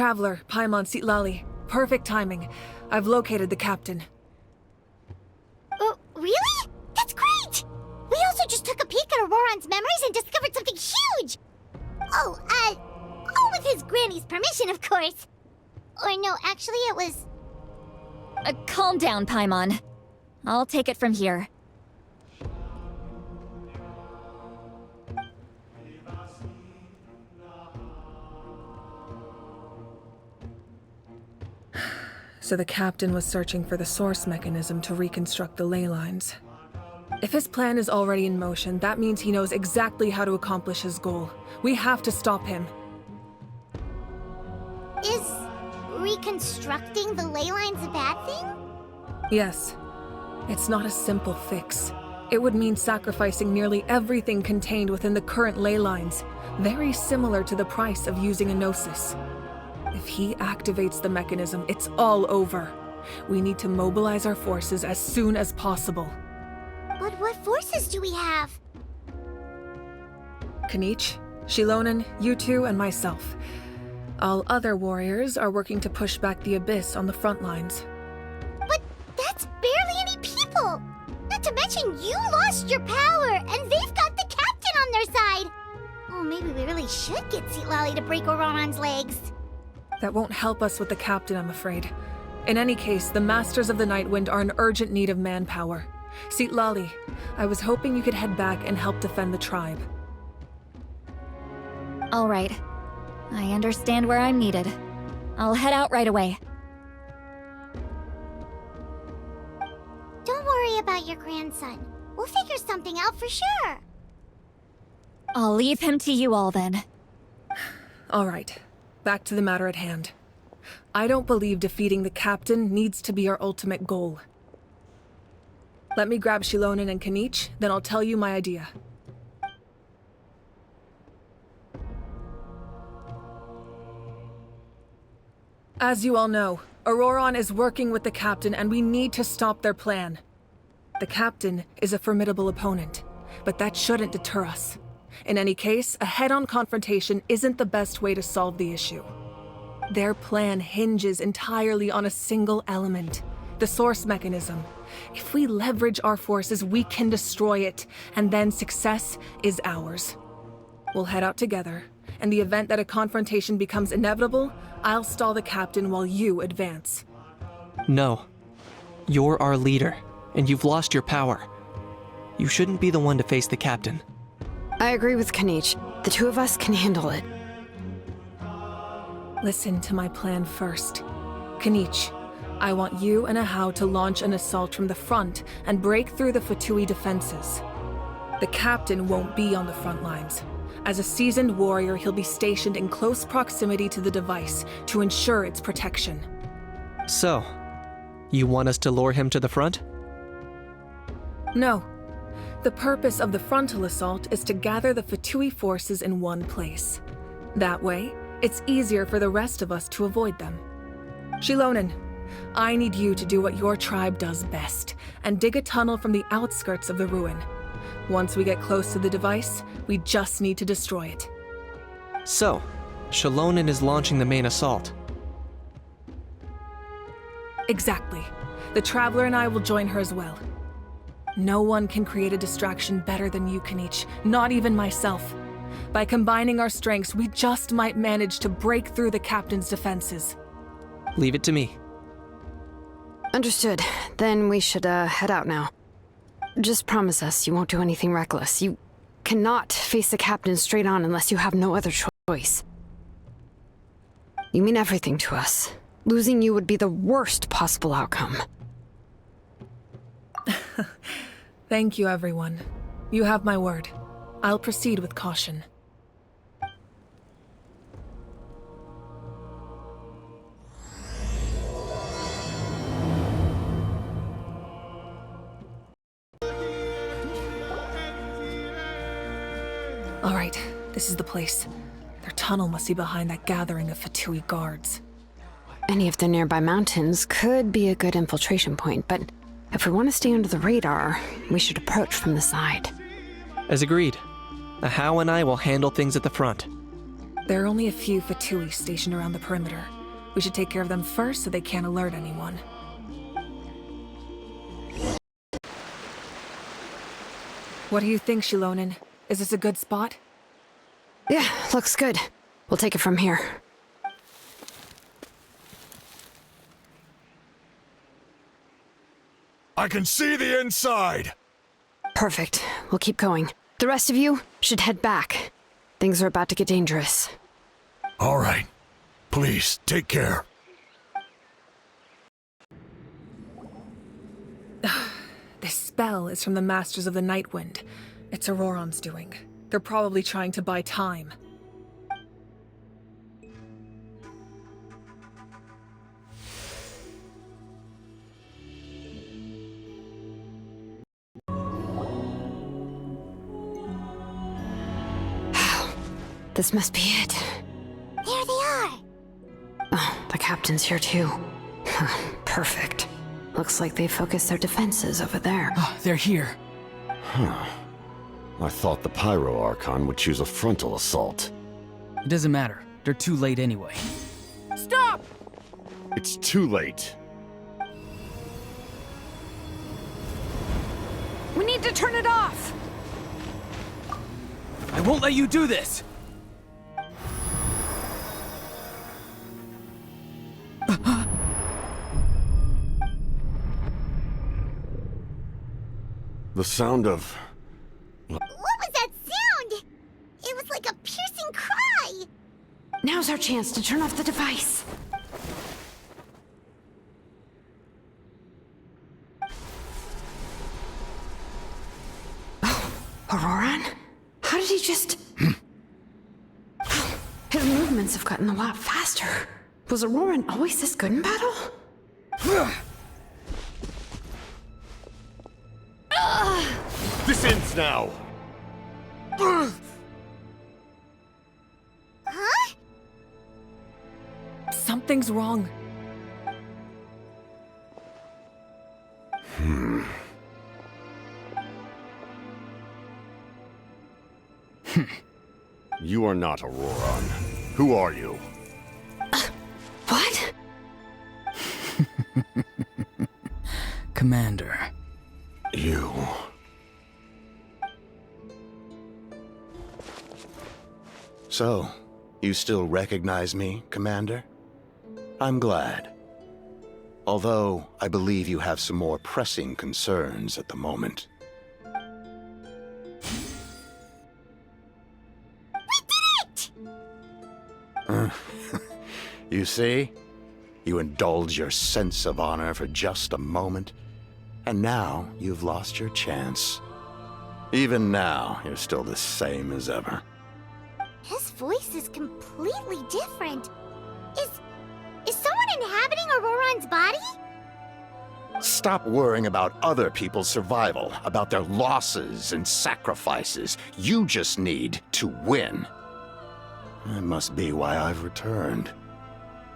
Traveler, Paimon Sitlali. Perfect timing. I've located the captain. Oh, really? That's great! We also just took a peek at Auroran's memories and discovered something huge! Oh, all with his granny's permission, of course. Or no, actually it was... Calm down, Paimon. I'll take it from here. So the captain was searching for the source mechanism to reconstruct the ley lines. If his plan is already in motion, that means he knows exactly how to accomplish his goal. We have to stop him. Is reconstructing the ley lines a bad thing? Yes. It's not a simple fix. It would mean sacrificing nearly everything contained within the current ley lines, very similar to the price of using a Gnosis. If he activates the mechanism, it's all over. We need to mobilize our forces as soon as possible. But what forces do we have? Kanich, Shilonen, you two, and myself. All other warriors are working to push back the Abyss on the front lines. But that's barely any people! Not to mention you lost your power, and they've got the captain on their side! Oh, maybe we really should get Sitlali to break Auroran's legs. That won't help us with the captain, I'm afraid. In any case, the Masters of the Nightwind are in urgent need of manpower. Sitlali, I was hoping you could head back and help defend the tribe. All right. I understand where I'm needed. I'll head out right away. Don't worry about your grandson. We'll figure something out for sure. I'll leave him to you all then. All right. Back to the matter at hand. I don't believe defeating the captain needs to be our ultimate goal. Let me grab Shilonen and Kanich, then I'll tell you my idea. As you all know, Auroran is working with the captain and we need to stop their plan. The captain is a formidable opponent, but that shouldn't deter us. In any case, a head-on confrontation isn't the best way to solve the issue. Their plan hinges entirely on a single element, the source mechanism. If we leverage our forces, we can destroy it, and then success is ours. We'll head out together. In the event that a confrontation becomes inevitable, I'll stall the captain while you advance. No. You're our leader, and you've lost your power. You shouldn't be the one to face the captain. I agree with Kanich. The two of us can handle it. Listen to my plan first. Kanich, I want you and Ahau to launch an assault from the front and break through the Fatui defenses. The captain won't be on the front lines. As a seasoned warrior, he'll be stationed in close proximity to the device to ensure its protection. So, you want us to lure him to the front? No. The purpose of the frontal assault is to gather the Fatui forces in one place. That way, it's easier for the rest of us to avoid them. Shilonen, I need you to do what your tribe does best, and dig a tunnel from the outskirts of the ruin. Once we get close to the device, we just need to destroy it. So, Shilonen is launching the main assault. Exactly. The Traveler and I will join her as well. No one can create a distraction better than you, Kanich, not even myself. By combining our strengths, we just might manage to break through the captain's defenses. Leave it to me. Understood. Then we should, head out now. Just promise us you won't do anything reckless. You cannot face the captain straight on unless you have no other choice. You mean everything to us. Losing you would be the worst possible outcome. Thank you, everyone. You have my word. I'll proceed with caution. All right, this is the place. Their tunnel must be behind that gathering of Fatui guards. Any of the nearby mountains could be a good infiltration point, but if we want to stay under the radar, we should approach from the side. As agreed. Ahau and I will handle things at the front. There are only a few Fatui stationed around the perimeter. We should take care of them first so they can't alert anyone. What do you think, Shilonen? Is this a good spot? Yeah, looks good. We'll take it from here. I can see the inside! Perfect. We'll keep going. The rest of you should head back. Things are about to get dangerous. All right. Please, take care. This spell is from the Masters of the Night Wind. It's Auroron's doing. They're probably trying to buy time. This must be it. There they are! Oh, the captain's here too. Perfect. Looks like they focused their defenses over there. They're here. I thought the Pyro Archon would choose a frontal assault. It doesn't matter. They're too late anyway. Stop! It's too late. We need to turn it off! I won't let you do this! The sound of... What was that sound? It was like a piercing cry! Now's our chance to turn off the device. Oh, Auroron? How did he just... His movements have gotten a lot faster. Was Auroron always this good in battle? This ends now! Huh? Something's wrong. You are not Auroron. Who are you? What? Commander. You... So, you still recognize me, Commander? I'm glad. Although, I believe you have some more pressing concerns at the moment. You see? You indulge your sense of honor for just a moment, and now you've lost your chance. Even now, you're still the same as ever. His voice is completely different. Is someone inhabiting Auroron's body? Stop worrying about other people's survival, about their losses and sacrifices. You just need to win. That must be why I've returned.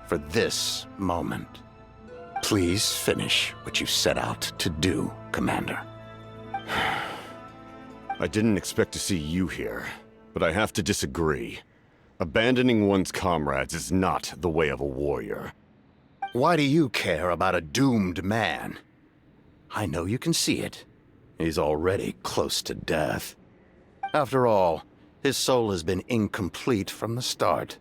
For this moment. Please finish what you set out to do, Commander. I didn't expect to see you here, but I have to disagree. Abandoning one's comrades is not the way of a warrior. Why do you care about a doomed man? I know you can see it. He's already close to death. After all, his soul has been incomplete from the start.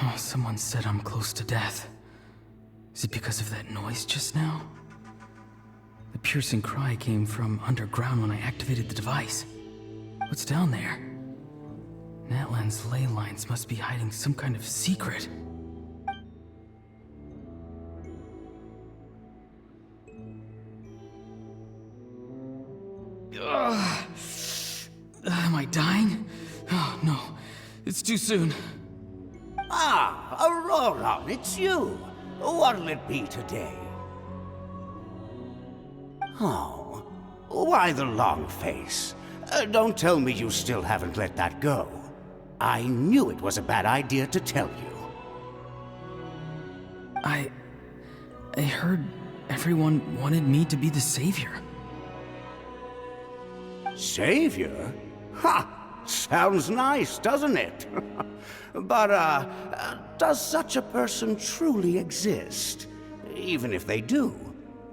Oh, someone said I'm close to death. Is it because of that noise just now? The piercing cry came from underground when I activated the device. What's down there? Natlan's ley lines must be hiding some kind of secret. Ugh. Am I dying? Oh, no. It's too soon. Ah, Auroron, it's you. What'll it be today? Oh, why the long face? Don't tell me you still haven't let that go. I knew it was a bad idea to tell you. I heard everyone wanted me to be the savior. Savior? Ha! Sounds nice, doesn't it? But, does such a person truly exist? Even if they do,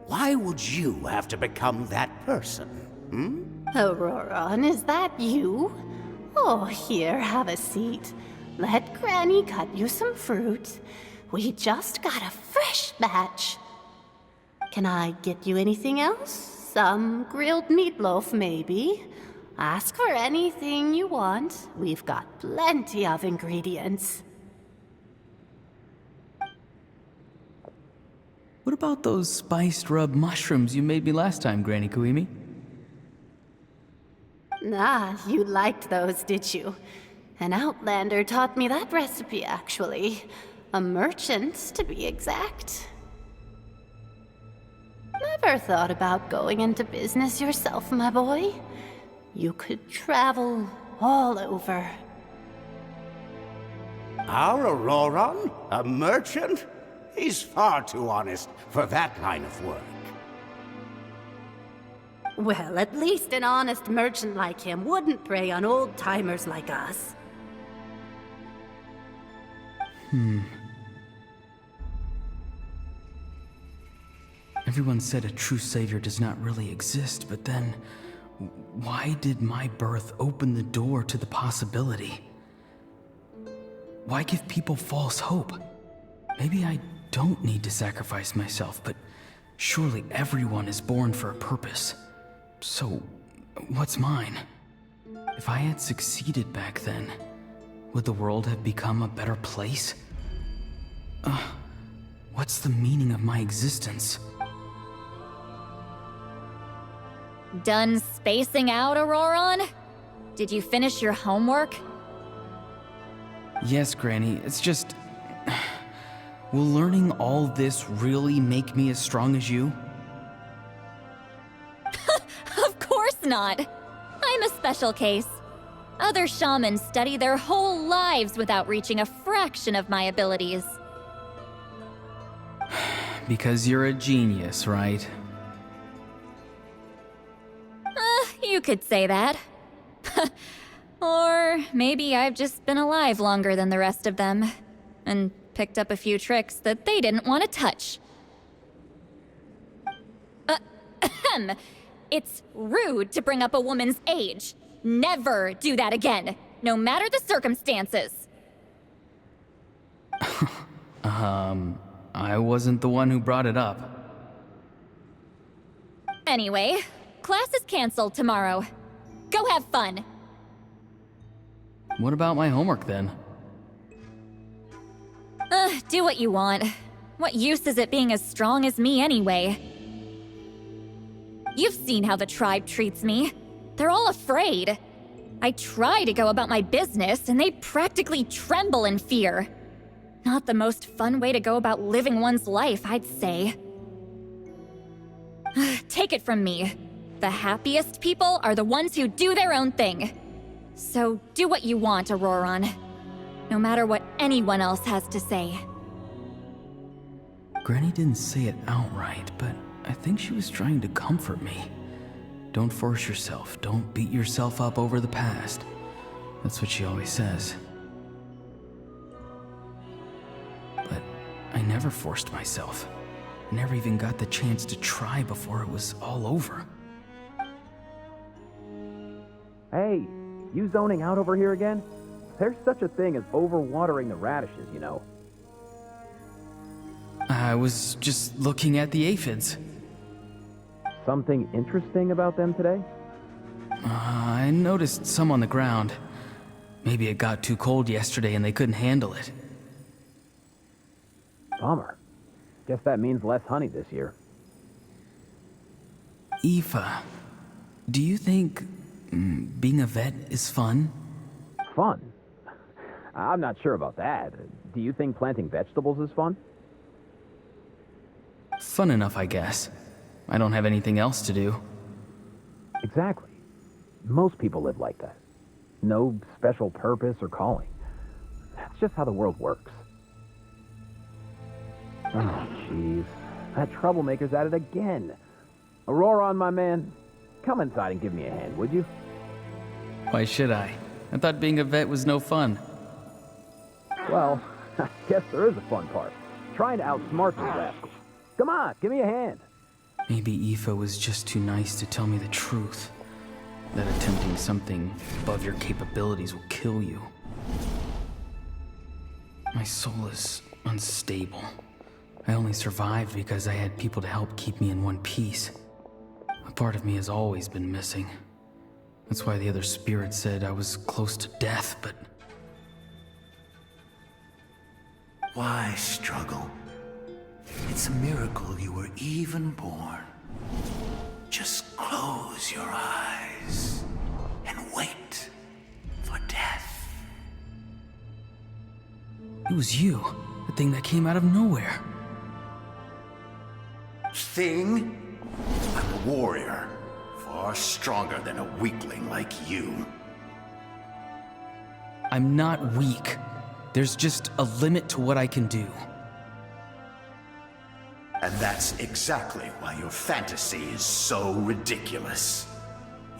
why would you have to become that person? Hmm? Auroron, is that you? Oh, here, have a seat. Let Granny cut you some fruit. We just got a fresh batch. Can I get you anything else? Some grilled meatloaf, maybe? Ask for anything you want. We've got plenty of ingredients. What about those spiced rub mushrooms you made me last time, Granny Kuimi? Ah, you liked those, did you? An outlander taught me that recipe, actually. A merchant, to be exact. Never thought about going into business yourself, my boy? You could travel all over. Our Auroron? A merchant? He's far too honest for that line of work. Well, at least an honest merchant like him wouldn't prey on old-timers like us. Everyone said a true savior does not really exist, but then why did my birth open the door to the possibility? Why give people false hope? Maybe I don't need to sacrifice myself, but surely everyone is born for a purpose. So, what's mine? If I had succeeded back then, would the world have become a better place? What's the meaning of my existence? Done spacing out, Auroron? Did you finish your homework? Yes, Granny, it's just... Will learning all this really make me as strong as you? Of course not! I'm a special case. Other shamans study their whole lives without reaching a fraction of my abilities. Because you're a genius, right? You could say that. Or maybe I've just been alive longer than the rest of them, and picked up a few tricks that they didn't want to touch. It's rude to bring up a woman's age. Never do that again, no matter the circumstances. I wasn't the one who brought it up. Anyway, class is canceled tomorrow. Go have fun. What about my homework then? Do what you want. What use is it being as strong as me anyway? You've seen how the tribe treats me. They're all afraid. I try to go about my business, and they practically tremble in fear. Not the most fun way to go about living one's life, I'd say. Take it from me. The happiest people are the ones who do their own thing. So do what you want, Auroron. No matter what anyone else has to say. Granny didn't say it outright, but I think she was trying to comfort me. Don't force yourself. Don't beat yourself up over the past. That's what she always says. But I never forced myself. I never even got the chance to try before it was all over. Hey, you zoning out over here again? There's such a thing as overwatering the radishes, you know. I was just looking at the aphids. Something interesting about them today? I noticed some on the ground. Maybe it got too cold yesterday and they couldn't handle it. Bummer. Guess that means less honey this year. Aoife, do you think being a vet is fun? Fun? I'm not sure about that. Do you think planting vegetables is fun? Fun enough, I guess. I don't have anything else to do. Exactly. Most people live like that. No special purpose or calling. That's just how the world works. Oh, jeez. That troublemaker's at it again. Auroron, my man, come inside and give me a hand, would you? Why should I? I thought being a vet was no fun. Well, I guess there is a fun part. Trying to outsmart these rascals. Come on, give me a hand. Maybe Aoife was just too nice to tell me the truth. That attempting something above your capabilities will kill you. My soul is unstable. I only survived because I had people to help keep me in one piece. A part of me has always been missing. That's why the other spirits said I was close to death, but... Why struggle? It's a miracle you were even born. Just close your eyes and wait for death. It was you, the thing that came out of nowhere. Thing? I'm a warrior, far stronger than a weakling like you. I'm not weak. There's just a limit to what I can do. And that's exactly why your fantasy is so ridiculous.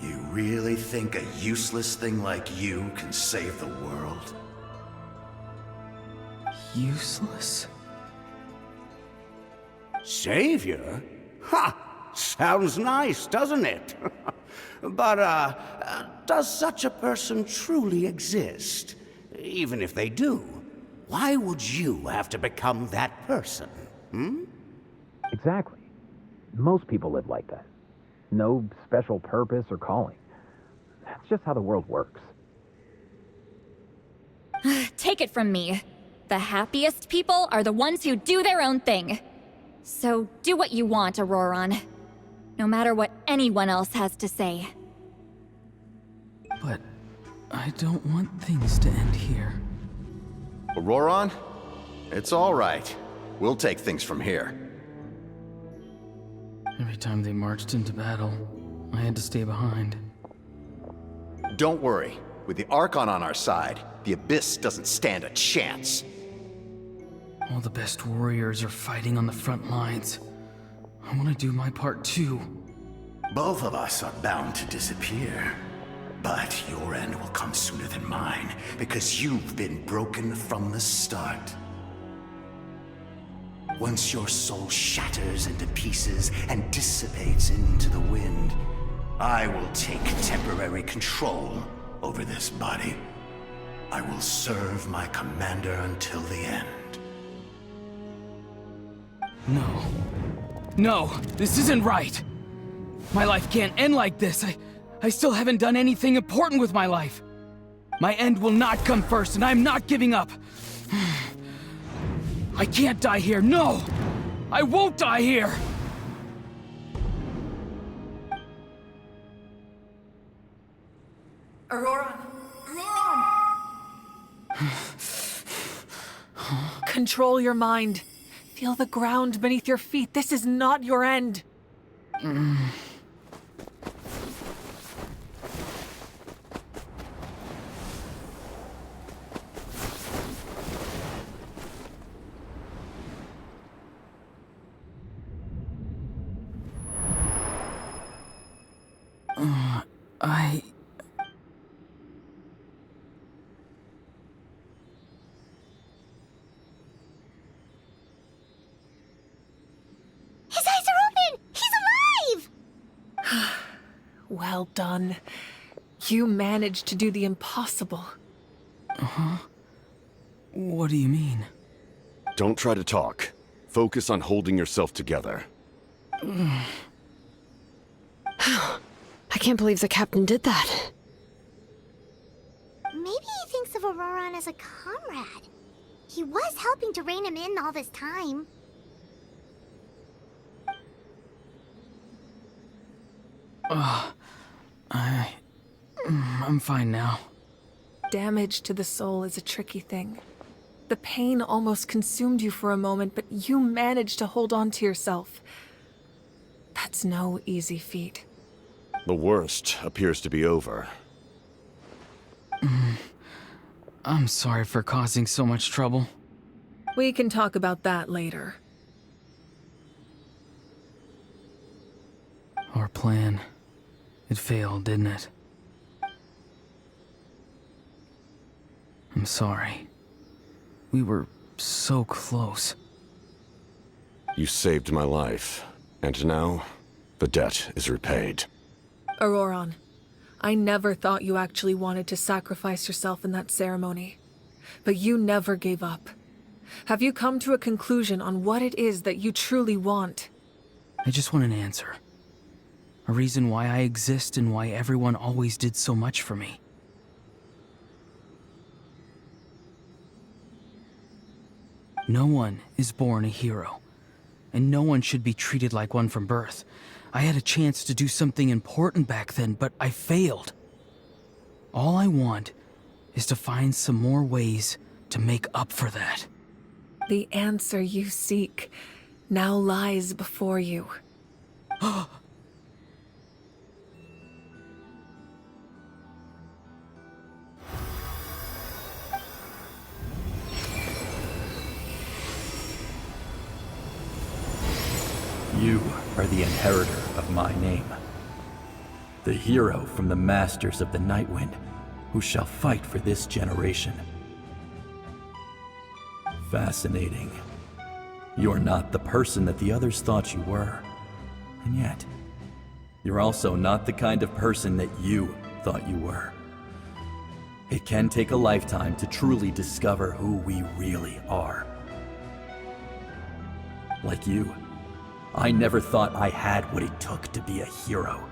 You really think a useless thing like you can save the world? Useless? Savior? Ha! Sounds nice, doesn't it? But, does such a person truly exist? Even if they do, why would you have to become that person? Hmm? Exactly. Most people live like that. No special purpose or calling. That's just how the world works. Take it from me. The happiest people are the ones who do their own thing. So do what you want, Auroron. No matter what anyone else has to say. But I don't want things to end here. Auroron? It's all right. We'll take things from here. Every time they marched into battle, I had to stay behind. Don't worry. With the Archon on our side, the Abyss doesn't stand a chance. All the best warriors are fighting on the front lines. I want to do my part too. Both of us are bound to disappear. But your end will come sooner than mine, because you've been broken from the start. Once your soul shatters into pieces and dissipates into the wind, I will take temporary control over this body. I will serve my commander until the end. No. No, this isn't right. My life can't end like this. I still haven't done anything important with my life. My end will not come first, and I'm not giving up. I can't die here, no! I won't die here! Auroron! Auroron! Control your mind. Feel the ground beneath your feet. This is not your end. His eyes are open! He's alive! Well done. You managed to do the impossible. Uh-huh. What do you mean? Don't try to talk. Focus on holding yourself together. I can't believe the captain did that. Maybe he thinks of Auroron as a comrade. He was helping to rein him in all this time. I'm fine now. Damage to the soul is a tricky thing. The pain almost consumed you for a moment, but you managed to hold on to yourself. That's no easy feat. The worst appears to be over. I'm sorry for causing so much trouble. We can talk about that later. Our plan, it failed, didn't it? I'm sorry. We were so close. You saved my life, and now the debt is repaid. Auroron, I never thought you actually wanted to sacrifice yourself in that ceremony. But you never gave up. Have you come to a conclusion on what it is that you truly want? I just want an answer. A reason why I exist and why everyone always did so much for me. No one is born a hero, and no one should be treated like one from birth. I had a chance to do something important back then, but I failed. All I want is to find some more ways to make up for that. The answer you seek now lies before you. You are the inheritor of my name. The hero from the masters of the Nightwind, who shall fight for this generation. Fascinating. You're not the person that the others thought you were. And yet, you're also not the kind of person that you thought you were. It can take a lifetime to truly discover who we really are. Like you, I never thought I had what it took to be a hero.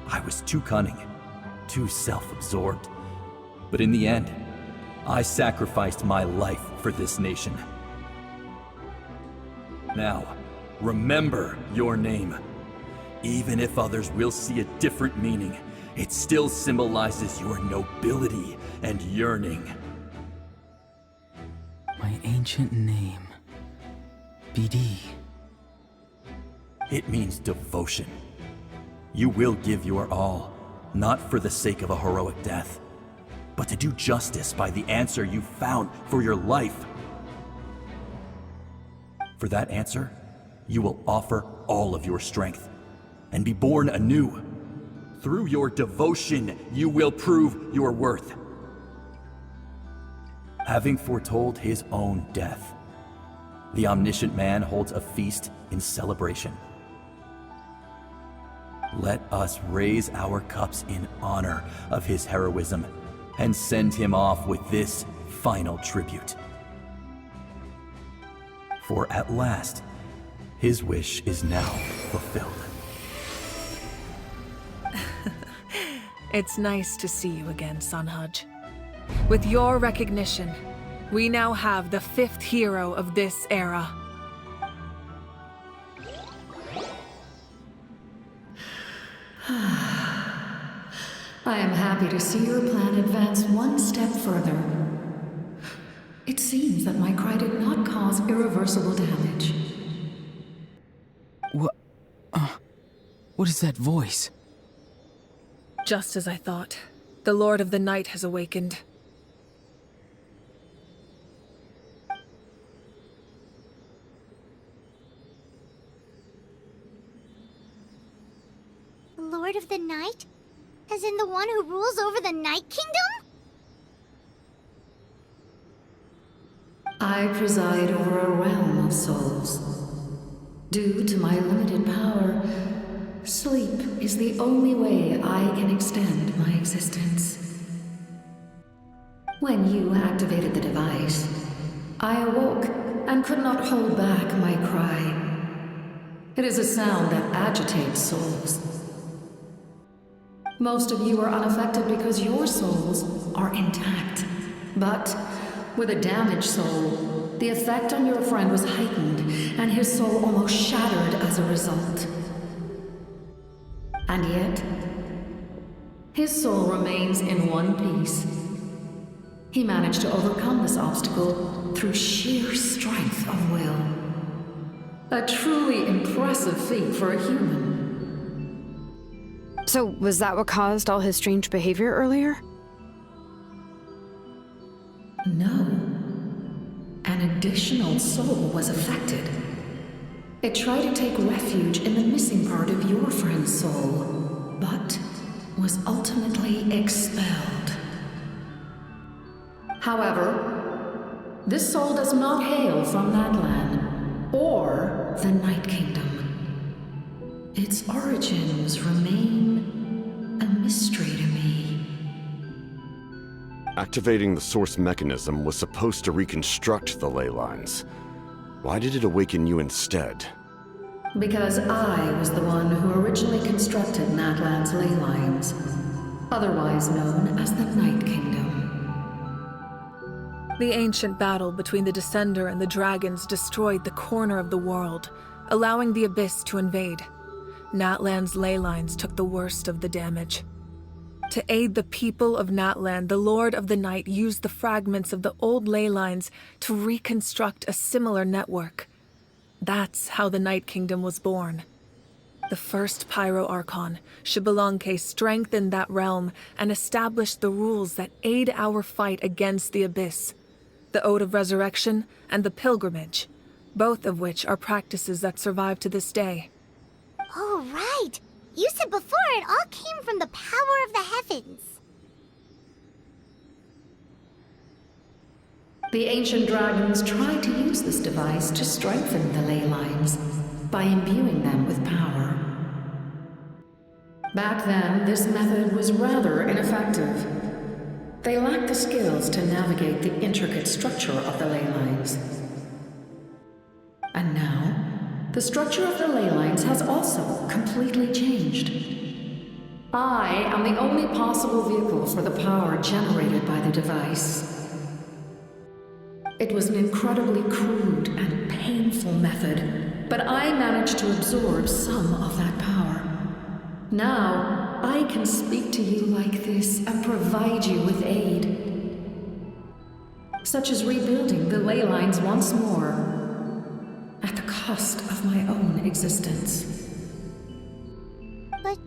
I was too cunning, too self-absorbed. But in the end, I sacrificed my life for this nation. Now, remember your name. Even if others will see a different meaning, it still symbolizes your nobility and yearning. My ancient name, BD. It means devotion. You will give your all, not for the sake of a heroic death, but to do justice by the answer you found for your life. For that answer, you will offer all of your strength and be born anew. Through your devotion, you will prove your worth. Having foretold his own death, the omniscient man holds a feast in celebration. Let us raise our cups in honor of his heroism and send him off with this final tribute. For at last, his wish is now fulfilled. It's nice to see you again, Sanhaj. With your recognition, we now have the 5th hero of this era. I am happy to see your plan advance one step further. It seems that my cry did not cause irreversible damage. What is that voice? Just as I thought. The Lord of the Night has awakened. Lord of the Night? As in the one who rules over the Night Kingdom? I preside over a realm of souls. Due to my limited power, sleep is the only way I can extend my existence. When you activated the device, I awoke and could not hold back my cry. It is a sound that agitates souls. Most of you are unaffected because your souls are intact. But with a damaged soul, the effect on your friend was heightened, and his soul almost shattered as a result. And yet, his soul remains in one piece. He managed to overcome this obstacle through sheer strength of will. A truly impressive feat for a human. So, was that what caused all his strange behavior earlier? No. An additional soul was affected. It tried to take refuge in the missing part of your friend's soul, but was ultimately expelled. However, this soul does not hail from that land, or the Night Kingdom. Its origins remain a mystery to me. Activating the source mechanism was supposed to reconstruct the ley lines. Why did it awaken you instead? Because I was the one who originally constructed Natlan's ley lines, otherwise known as the Night Kingdom. The ancient battle between the Descender and the dragons destroyed the corner of the world, allowing the Abyss to invade. Natlan's ley lines took the worst of the damage. To aid the people of Natlan, the Lord of the Night used the fragments of the old ley lines to reconstruct a similar network. That's how the Night Kingdom was born. The first Pyro Archon, Xbalanque, strengthened that realm and established the rules that aid our fight against the Abyss. The Ode of Resurrection and the Pilgrimage, both of which are practices that survive to this day. Oh, right! You said before it all came from the power of the heavens. The ancient dragons tried to use this device to strengthen the ley lines by imbuing them with power. Back then, this method was rather ineffective. They lacked the skills to navigate the intricate structure of the ley lines. And now, the structure of the ley lines has also completely changed. I am the only possible vehicle for the power generated by the device. It was an incredibly crude and painful method, but I managed to absorb some of that power. Now, I can speak to you like this and provide you with aid, such as rebuilding the ley lines once more, at the cost of my own existence. But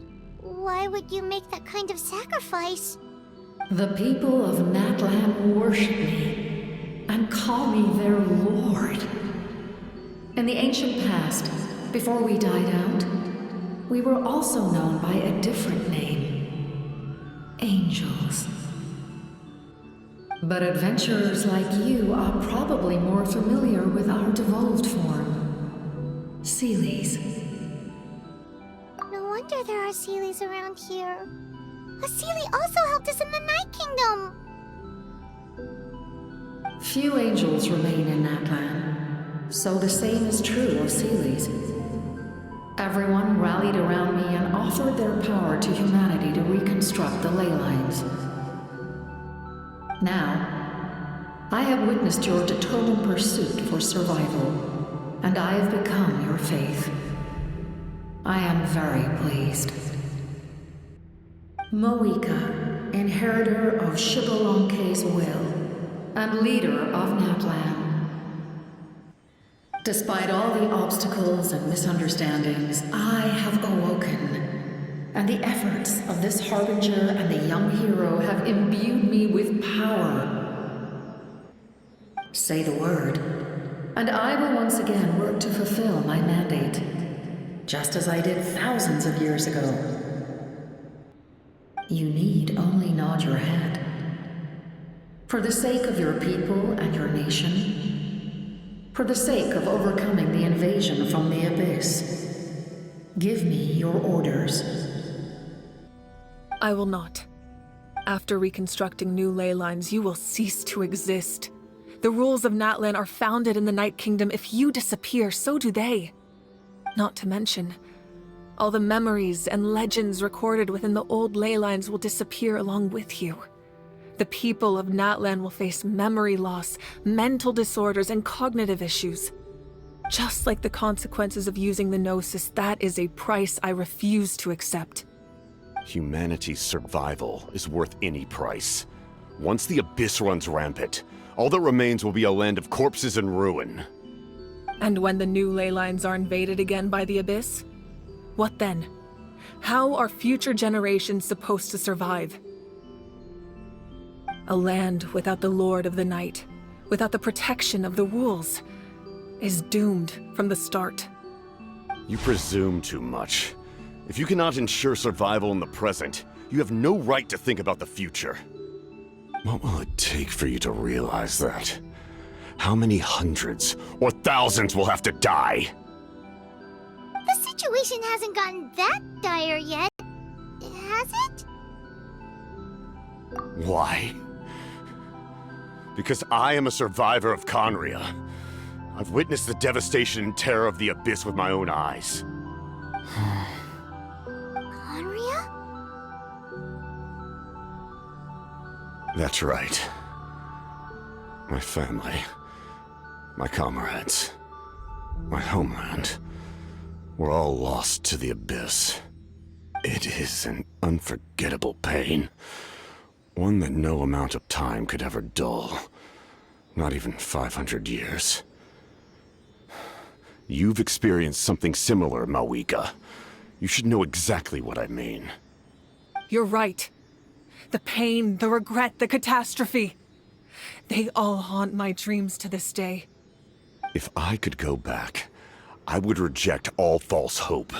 why would you make that kind of sacrifice? The people of Natlan worship me and call me their lord. In the ancient past, before we died out, we were also known by a different name: angels. But adventurers like you are probably more familiar with our devolved form, Seelies. No wonder there are Seelies around here. A Seelie also helped us in the Night Kingdom. Few angels remain in Natlan, so the same is true of Seelies. Everyone rallied around me and offered their power to humanity to reconstruct the ley lines. Now, I have witnessed your determined pursuit for survival, and I have become your faith. I am very pleased. Moika, inheritor of Xbalanque's will, and leader of Natlan. Despite all the obstacles and misunderstandings, I have awoken, and the efforts of this harbinger and the young hero have imbued me with power. Say the word, and I will once again work to fulfill my mandate, just as I did thousands of years ago. You need only nod your head. For the sake of your people and your nation, for the sake of overcoming the invasion from the Abyss, give me your orders. I will not. After reconstructing new ley lines, you will cease to exist. The rules of Natlan are founded in the Night Kingdom. If you disappear, so do they. Not to mention, all the memories and legends recorded within the old ley lines will disappear along with you. The people of Natlan will face memory loss, mental disorders, and cognitive issues. Just like the consequences of using the Gnosis, that is a price I refuse to accept. Humanity's survival is worth any price. Once the Abyss runs rampant, all that remains will be a land of corpses and ruin. And when the new ley lines are invaded again by the Abyss? What then? How are future generations supposed to survive? A land without the Lord of the Night, without the protection of the rules, is doomed from the start. You presume too much. If you cannot ensure survival in the present, you have no right to think about the future. What will it take for you to realize that? How many hundreds or thousands will have to die? The situation hasn't gotten that dire yet, has it? Why? Because I am a survivor of Conria. I've witnessed the devastation and terror of the Abyss with my own eyes. Conria? That's right. My family, my comrades, my homeland, were all lost to the Abyss. It is an unforgettable pain. One that no amount of time could ever dull. Not even 500 years. You've experienced something similar, Mawika. You should know exactly what I mean. You're right. The pain, the regret, the catastrophe. They all haunt my dreams to this day. If I could go back, I would reject all false hope.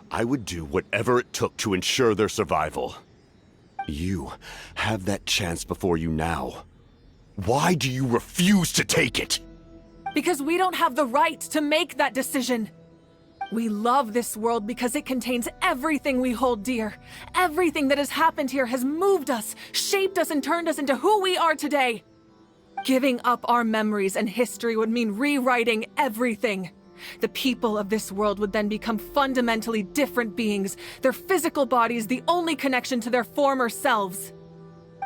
I would do whatever it took to ensure their survival. You have that chance before you now. Why do you refuse to take it? Because we don't have the right to make that decision. We love this world because it contains everything we hold dear. Everything that has happened here has moved us, shaped us, and turned us into who we are today. Giving up our memories and history would mean rewriting everything. The people of this world would then become fundamentally different beings, their physical bodies the only connection to their former selves.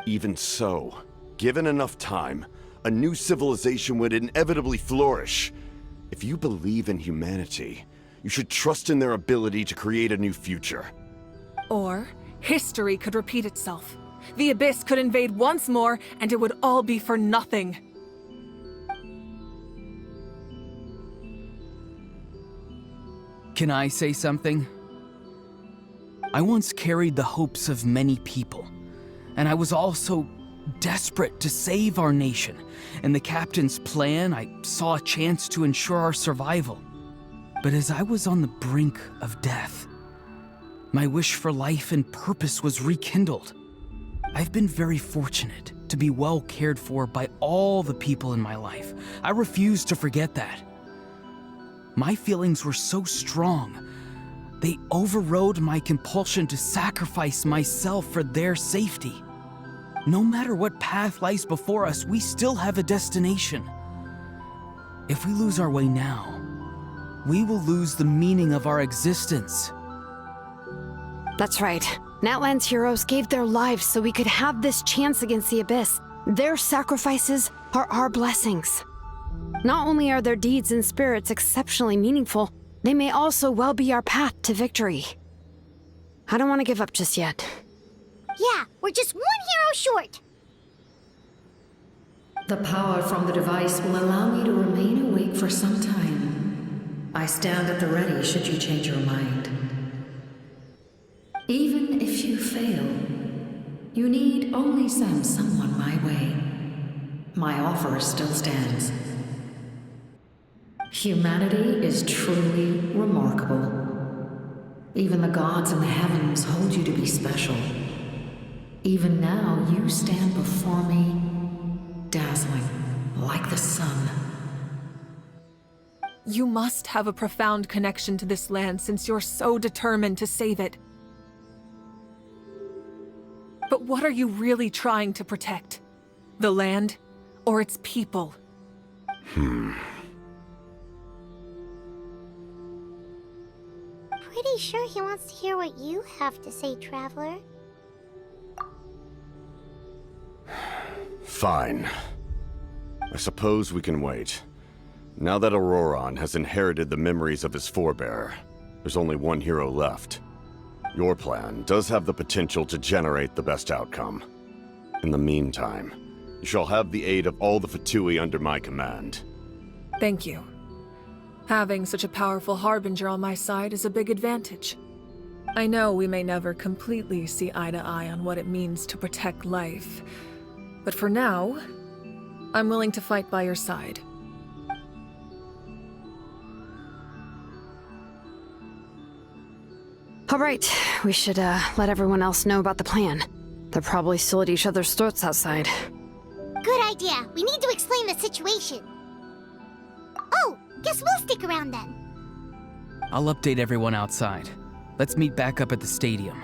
Even so, given enough time, a new civilization would inevitably flourish. If you believe in humanity, you should trust in their ability to create a new future. Or, history could repeat itself. The Abyss could invade once more, and it would all be for nothing. Can I say something? I once carried the hopes of many people, and I was also desperate to save our nation. In the captain's plan, I saw a chance to ensure our survival. But as I was on the brink of death, my wish for life and purpose was rekindled. I've been very fortunate to be well cared for by all the people in my life. I refuse to forget that. My feelings were so strong, they overrode my compulsion to sacrifice myself for their safety. No matter what path lies before us, we still have a destination. If we lose our way now, we will lose the meaning of our existence. That's right. Natlan's heroes gave their lives so we could have this chance against the Abyss. Their sacrifices are our blessings. Not only are their deeds and spirits exceptionally meaningful, they may also well be our path to victory. I don't want to give up just yet. Yeah, we're just one hero short. The power from the device will allow me to remain awake for some time. I stand at the ready should you change your mind. Even if you fail, you need only send someone my way. My offer still stands. Humanity is truly remarkable. Even the gods in the heavens hold you to be special. Even now, you stand before me, dazzling like the sun. You must have a profound connection to this land since you're so determined to save it. But what are you really trying to protect? The land or its people? Pretty sure he wants to hear what you have to say, Traveler. Fine. I suppose we can wait. Now that Auroron has inherited the memories of his forebear, there's only one hero left. Your plan does have the potential to generate the best outcome. In the meantime, you shall have the aid of all the Fatui under my command. Thank you. Having such a powerful harbinger on my side is a big advantage. I know we may never completely see eye to eye on what it means to protect life, but for now, I'm willing to fight by your side. All right, we should let everyone else know about the plan. They're probably still at each other's throats outside. Good idea. We need to explain the situation. Oh, guess we'll stick around then. I'll update everyone outside. Let's meet back up at the stadium.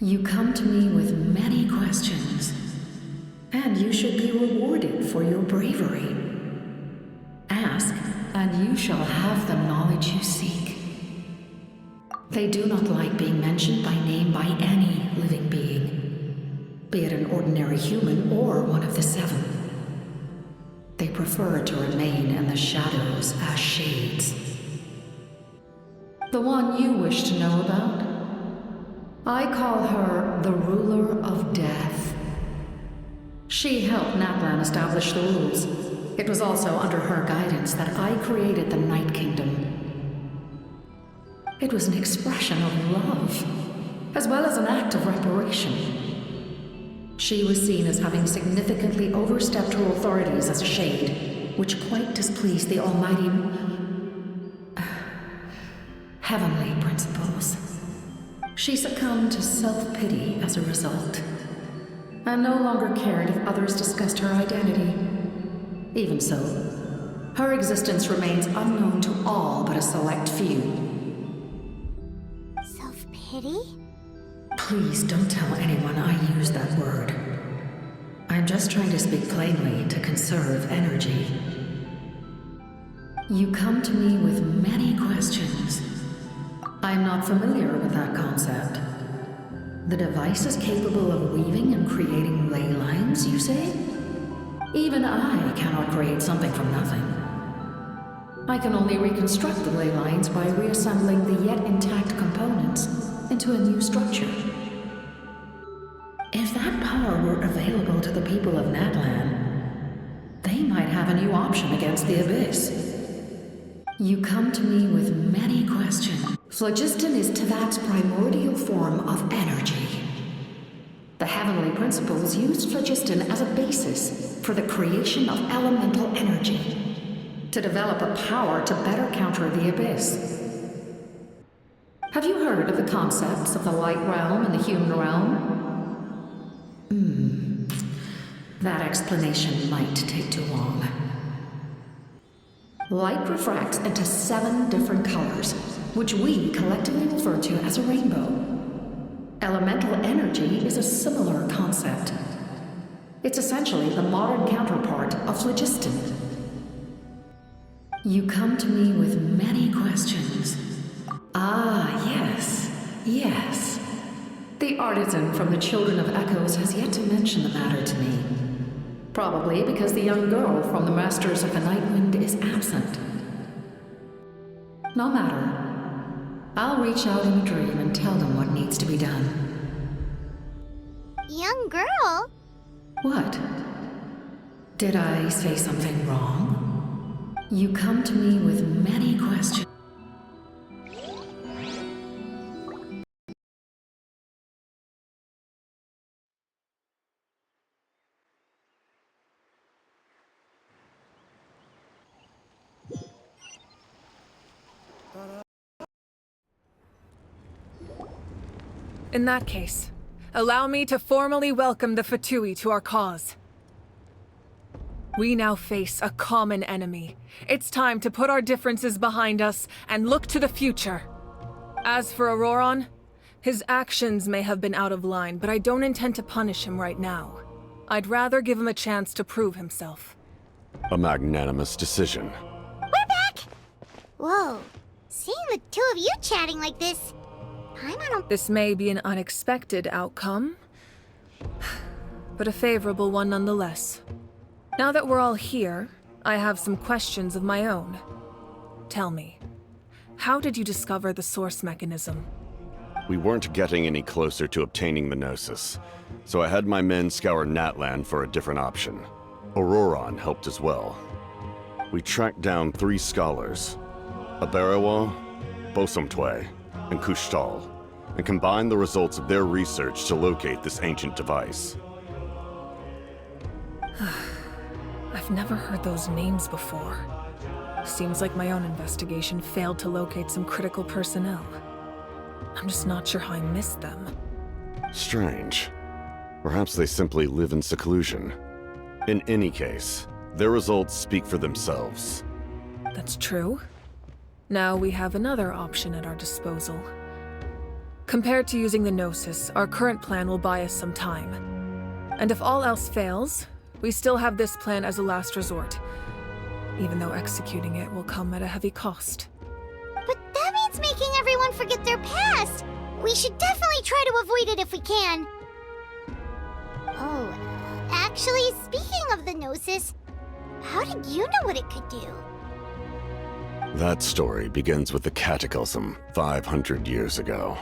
You come to me with many questions, and you should be rewarded for your bravery. Ask, and you shall have the knowledge you seek. They do not like being mentioned by name by any living being, be it an ordinary human or one of the seven. They prefer to remain in the shadows as shades. The one you wish to know about? I call her the Ruler of Death. She helped Natlan establish the rules. It was also under her guidance that I created the Night Kingdom. It was an expression of love, as well as an act of reparation. She was seen as having significantly overstepped her authorities as a shade, which quite displeased the almighty heavenly principles. She succumbed to self-pity as a result, and no longer cared if others discussed her identity. Even so, her existence remains unknown to all but a select few. Self-pity? Please don't tell anyone I use that word. I'm just trying to speak plainly to conserve energy. You come to me with many questions. I'm not familiar with that concept. The device is capable of weaving and creating ley lines, you say? Even I cannot create something from nothing. I can only reconstruct the ley lines by reassembling the yet intact components into a new structure. If that power were available to the people of Natlan, they might have a new option against the Abyss. You come to me with many questions. Phlogiston is Tevat's primordial form of energy. The heavenly principles used phlogiston as a basis for the creation of elemental energy, to develop a power to better counter the Abyss. Have you heard of the concepts of the light realm and the human realm? That explanation might take too long. Light refracts into 7 different colors, which we collectively refer to as a rainbow. Elemental energy is a similar concept. It's essentially the modern counterpart of phlogiston. You come to me with many questions. Ah, yes. The artisan from the Children of Echoes has yet to mention the matter to me. Probably because the young girl from the Masters of the Nightwind is absent. No matter. I'll reach out in a dream and tell them what needs to be done. Young girl? What? Did I say something wrong? You come to me with many questions. In that case, allow me to formally welcome the Fatui to our cause. We now face a common enemy. It's time to put our differences behind us and look to the future. As for Auroron, his actions may have been out of line, but I don't intend to punish him right now. I'd rather give him a chance to prove himself. A magnanimous decision. We're back! Whoa, seeing the two of you chatting like this, This may be an unexpected outcome, but a favorable one nonetheless. Now that we're all here, I have some questions of my own. Tell me, how did you discover the source mechanism? We weren't getting any closer to obtaining the Gnosis, so I had my men scour Natlan for a different option. Auroron helped as well. We tracked down 3 scholars, Abarawa, Bosumtwe, and Kushtal, and combined the results of their research to locate this ancient device. I've never heard those names before. Seems like my own investigation failed to locate some critical personnel. I'm just not sure how I missed them. Strange. Perhaps they simply live in seclusion. In any case, their results speak for themselves. That's true. Now we have another option at our disposal. Compared to using the Gnosis, our current plan will buy us some time. And if all else fails, we still have this plan as a last resort, even though executing it will come at a heavy cost. But that means making everyone forget their past! We should definitely try to avoid it if we can. Oh, actually, speaking of the Gnosis, how did you know what it could do? That story begins with the Cataclysm 500 years ago.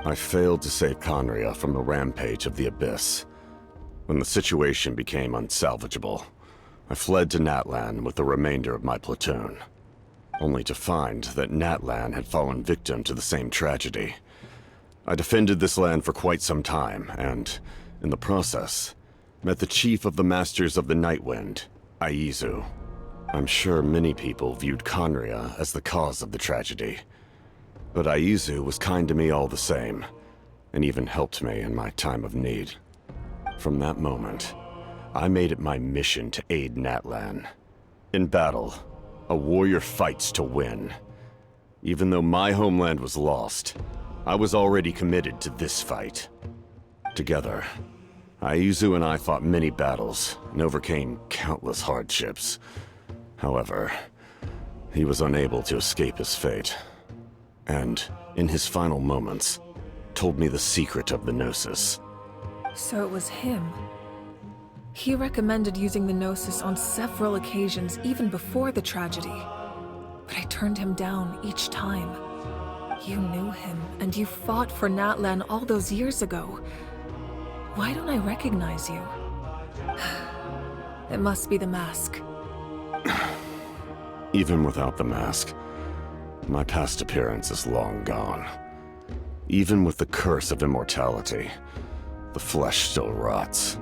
I failed to save Conria from the rampage of the Abyss. When the situation became unsalvageable, I fled to Natlan with the remainder of my platoon, only to find that Natlan had fallen victim to the same tragedy. I defended this land for quite some time, and, in the process, met the chief of the Masters of the Nightwind, Aizu. I'm sure many people viewed Conria as the cause of the tragedy, but Aizu was kind to me all the same, and even helped me in my time of need. From that moment, I made it my mission to aid Natlan. In battle, a warrior fights to win. Even though my homeland was lost, I was already committed to this fight. Together, Aizu and I fought many battles and overcame countless hardships. However, he was unable to escape his fate, and, in his final moments, told me the secret of the Gnosis. So it was him. He recommended using the Gnosis on several occasions even before the tragedy, but I turned him down each time. You knew him, and you fought for Natlan all those years ago. Why don't I recognize you? It must be the mask. Even without the mask, my past appearance is long gone. Even with the curse of immortality, the flesh still rots.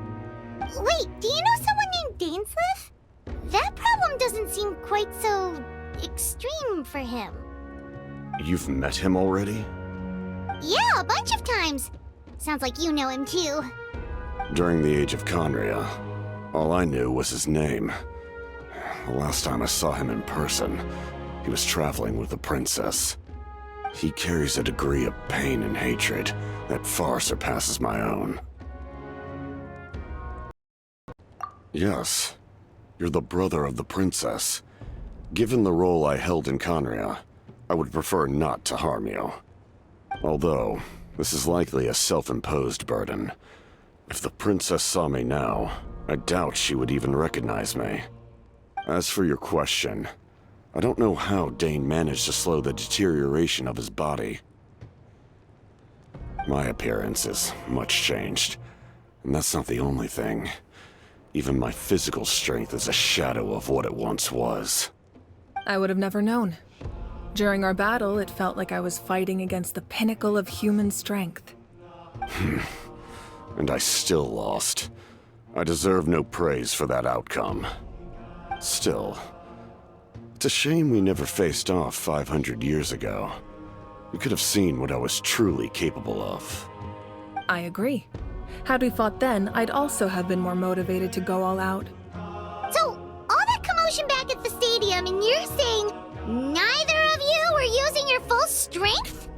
Wait, do you know someone named Dainsleif? That problem doesn't seem quite so extreme for him. You've met him already? Yeah, a bunch of times. Sounds like you know him too. During the age of Conria, all I knew was his name. The last time I saw him in person, he was traveling with the princess. He carries a degree of pain and hatred that far surpasses my own. Yes, you're the brother of the princess. Given the role I held in Conria, I would prefer not to harm you. Although, this is likely a self-imposed burden. If the princess saw me now, I doubt she would even recognize me. As for your question, I don't know how Dane managed to slow the deterioration of his body. My appearance is much changed, and that's not the only thing. Even my physical strength is a shadow of what it once was. I would have never known. During our battle, it felt like I was fighting against the pinnacle of human strength. And I still lost. I deserve no praise for that outcome. Still, it's a shame we never faced off 500 years ago. You could have seen what I was truly capable of. I agree. Had we fought then, I'd also have been more motivated to go all out. So, all that commotion back at the stadium, and you're saying neither of you were using your full strength?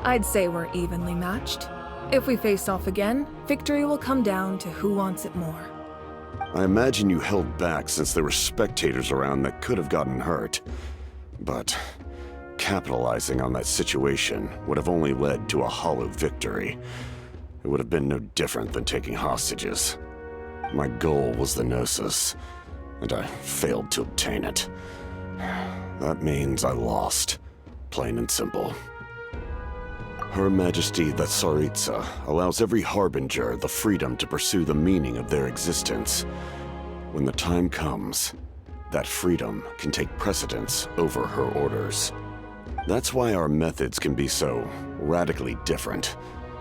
I'd say we're evenly matched. If we face off again, victory will come down to who wants it more. I imagine you held back since there were spectators around that could have gotten hurt. But capitalizing on that situation would have only led to a hollow victory. It would have been no different than taking hostages. My goal was the Gnosis, and I failed to obtain it. That means I lost, plain and simple. Her Majesty the Tsaritsa allows every Harbinger the freedom to pursue the meaning of their existence. When the time comes, that freedom can take precedence over her orders. That's why our methods can be so radically different,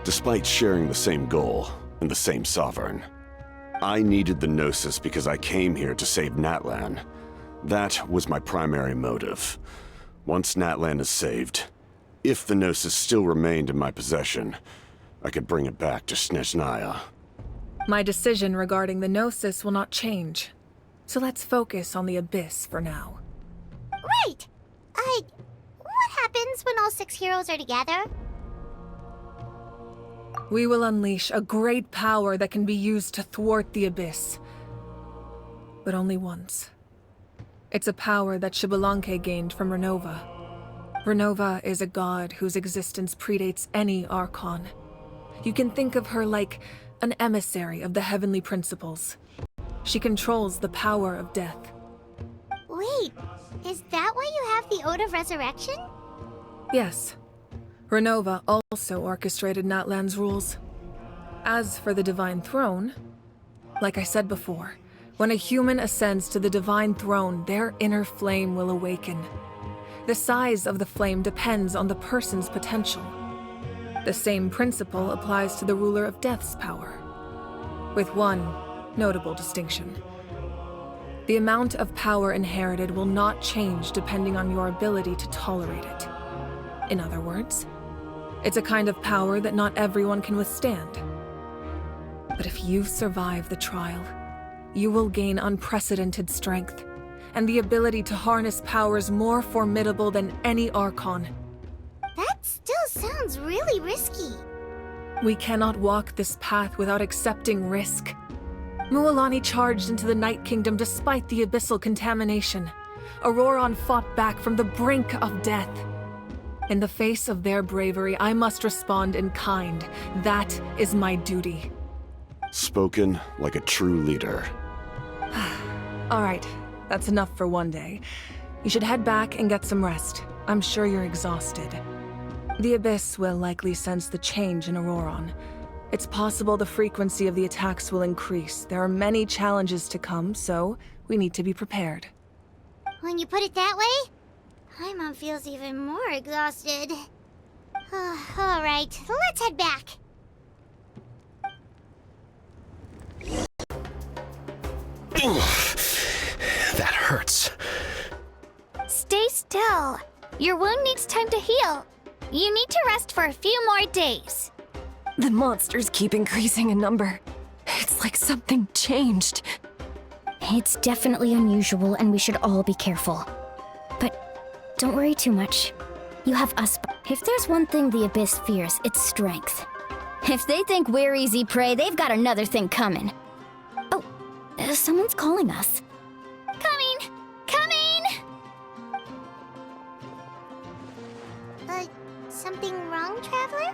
despite sharing the same goal and the same sovereign. I needed the Gnosis because I came here to save Natlan. That was my primary motive. Once Natlan is saved, if the Gnosis still remained in my possession, I could bring it back to Snezhnaya. My decision regarding the Gnosis will not change. So let's focus on the Abyss for now. Right! What happens when all 6 heroes are together? We will unleash a great power that can be used to thwart the Abyss. But only once. It's a power that Xbalanque gained from Renova. Renova is a god whose existence predates any Archon. You can think of her like an emissary of the heavenly principles. She controls the power of death. Wait, is that why you have the Ode of Resurrection? Yes. Renova also orchestrated Natlan's rules. As for the Divine Throne, like I said before, when a human ascends to the Divine Throne, their inner flame will awaken. The size of the flame depends on the person's potential. The same principle applies to the ruler of Death's power, with one notable distinction. The amount of power inherited will not change depending on your ability to tolerate it. In other words, it's a kind of power that not everyone can withstand. But if you survive the trial, you will gain unprecedented strength, and the ability to harness powers more formidable than any Archon. That still sounds really risky. We cannot walk this path without accepting risk. Mualani charged into the Night Kingdom despite the abyssal contamination. Auroron fought back from the brink of death. In the face of their bravery, I must respond in kind. That is my duty. Spoken like a true leader. All right, that's enough for one day. You should head back and get some rest. I'm sure you're exhausted. The Abyss will likely sense the change in Auroron. It's possible the frequency of the attacks will increase. There are many challenges to come, so we need to be prepared. When you put it that way, Paimon feels even more exhausted. All right, let's head back. That hurts. Stay still. Your wound needs time to heal. You need to rest for a few more days. The monsters keep increasing in number. It's like something changed. It's definitely unusual, and we should all be careful. But don't worry too much. You have us. If there's one thing the Abyss fears, it's strength. If they think we're easy prey, they've got another thing coming. Oh, someone's calling us. Coming! Coming! Something wrong, Traveler?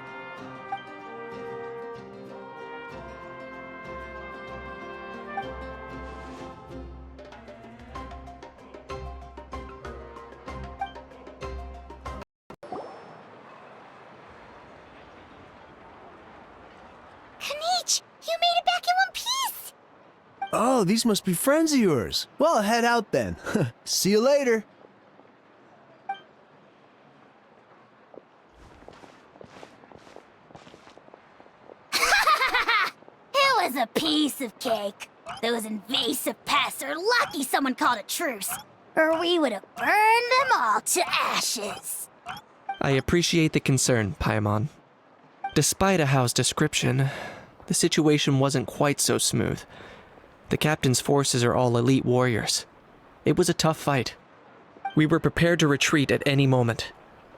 Kanich! You made it back in one piece! Oh, these must be friends of yours. Well, head out then. See you later. It was a piece of cake. Those invasive pests are lucky someone called a truce, or we would have burned them all to ashes. I appreciate the concern, Paimon. Despite Ahao's description, the situation wasn't quite so smooth. The captain's forces are all elite warriors. It was a tough fight. We were prepared to retreat at any moment,